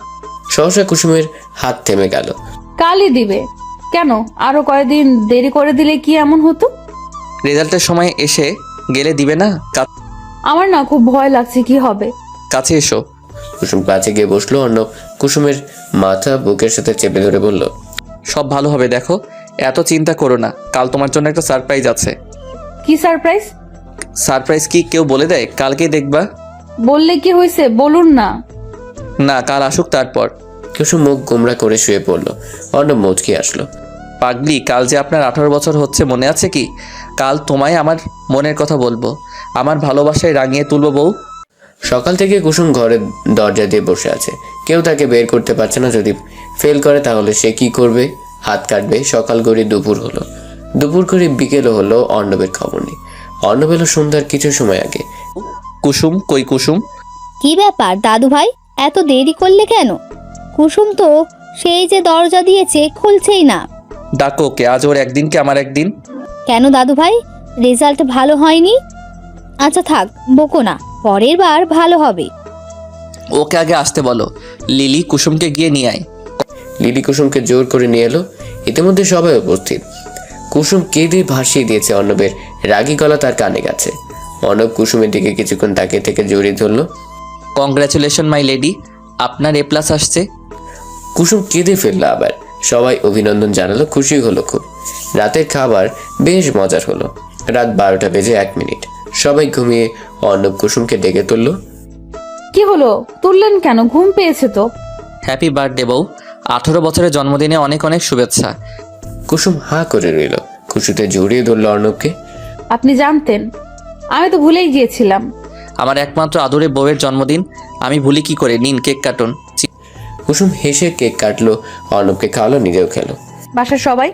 সহসা কুসুমের হাত থেমে গেল। কালই দিবে কেন? আরো কয়েকদিন দেরি করে দিলে কি এমন হতো? রেজাল্টের সময় এসে গেলে দিবে না? আমার না খুব ভয় লাগছে কি হবে। কাছে এসো। কুসুম কাছে গিয়ে বসলো। অর্ণব কুসুমের মাথা বুকের সাথে চেপে ধরে বলল, সব ভালো হবে, দেখো এত চিন্তা করো না, কাল তোমার জন্য একটা সারপ্রাইজ আছে। কি সারপ্রাইজ? সারপ্রাইজ কি কেউ বলে দেয়? কালকেই দেখবা। বললে কি হয়েছে বলুন না। না, কাল আসুক তারপর। কুসুম মুখ গোমরা করে শুয়ে পড়ল। অর্ণব মুচকি আসলো। পাগলি, কাল যে আপনার 18 বছর হচ্ছে, মনে আছে কি? কাল তোমায় আমার মনের কথা বলবো, আমার ভালোবাসায় রাঙিয়ে তুলবো বউ। সকাল থেকে কুসুম ঘরের দরজা দিয়ে বসে আছে। কেউ তাকে বের করতে পারছে না। যদি ফেল করে তাহলে সে কি করবে? হাত কাটবে। সকাল গড়িয়ে দুপুর হলো, দুপুর করে বিকেলও হলো। অর্ণবের খবর নেই। অর্ণব এলো সন্ধ্যার কিছু সময় আগে। কুসুম কই? কুসুম কি ব্যাপার দাদু ভাই, এত দেরি করলে কেন? কুসুম তো সেই যে দরজা দিয়েছে খুলছেই না। ডাকো ওকে, আজ ওর একদিন কি আমার একদিন। কেন দাদু ভাই, রেজাল্ট ভালো হয়নি? আচ্ছা থাক, বকো না, পরের বার ভালো হবে। ওকে আগে আসতে বলো। লিলি, কুসুমকে গিয়ে নিয়ে আয়। লিলি কুসুমকে জোর করে নিয়ে এলো। ইতিমধ্যে সবাই উপস্থিত। কুসুম কেঁদে ভাসিয়ে দিয়েছে অর্ণবের রাগী গলা তার কানে গেছে। অর্ণব কুসুমের দিকে কিছুক্ষণ তাকিয়ে থেকে জড়িয়ে ধরলো। কংগ্রাচুলেশন মাই লেডি, আপনার A+ আসছে। কুসুম কেঁদে ফেললো আবার। সবাই অভিনন্দন জানালো, খুশি হলো খুব। রাতের খাবার বেশ মজার হলো। রাত 12টা বেজে 1 মিনিট। সবাই ঘুমিয়ে অর্ণব কুসুমকে ডেকে তুললো। কি হলো, তুললেন কেন? ঘুম পেয়েছে তো। হ্যাপি বার্থডে বউ, 18 বছরের জন্মদিনে অনেক অনেক শুভেচ্ছা। কুসুম হাঁ করে রইল। খুশিতে জড়িয়ে ধরলো অর্ণবকে। আপনি জানতেন? আমি তো ভুলেই গিয়েছিলাম। আমার একমাত্র আদরে বউয়ের জন্মদিন, আমি ভুলি কি করে? নিন কেক কাটুন। কুসুম হেসে কেক কাটলো, অর্ণবকে খাওয়ালো, নিজেও খেলো। বাসার সবাই?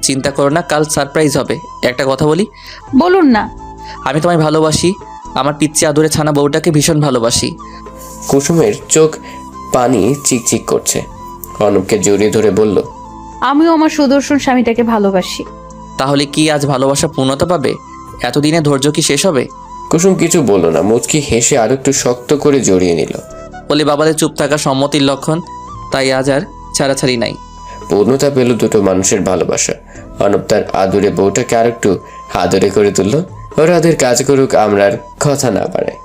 চিন্তা করো না, কাল সারপ্রাইজ হবে। একটা কথা বলি? বলুন না। আমি তোমায় ভালোবাসি, আমার পিচ্চি আদরে ছানা বউটাকে ভীষণ ভালোবাসি। কুসুমের চোখ পানি চিকচিক করছে। অর্ণবকে জড়িয়ে ধরে বলল, আমিও আমার সুদর্শন স্বামীটাকে ভালোবাসি। তাহলে কি আজ ভালোবাসা পূর্ণতা পাবে? এতদিনে ধৈর্য কি শেষ হবে? কুসুম কিছু বলল না, মুচকি হেসে আরো একটু শক্ত করে জড়িয়ে নিল। বলে বাবাদের চুপ থাকা সম্মতির লক্ষণ, তাই আজ আর ছাড়াছাড়ি নাই। পূর্ণতা পেল দুটো মানুষের ভালোবাসা। অর্ণব তার আদুরে বউটাকে আর একটু আদরে করে তুললো। ওরা ওদের কাজ করুক, আমরা আর কথা না বাড়াই।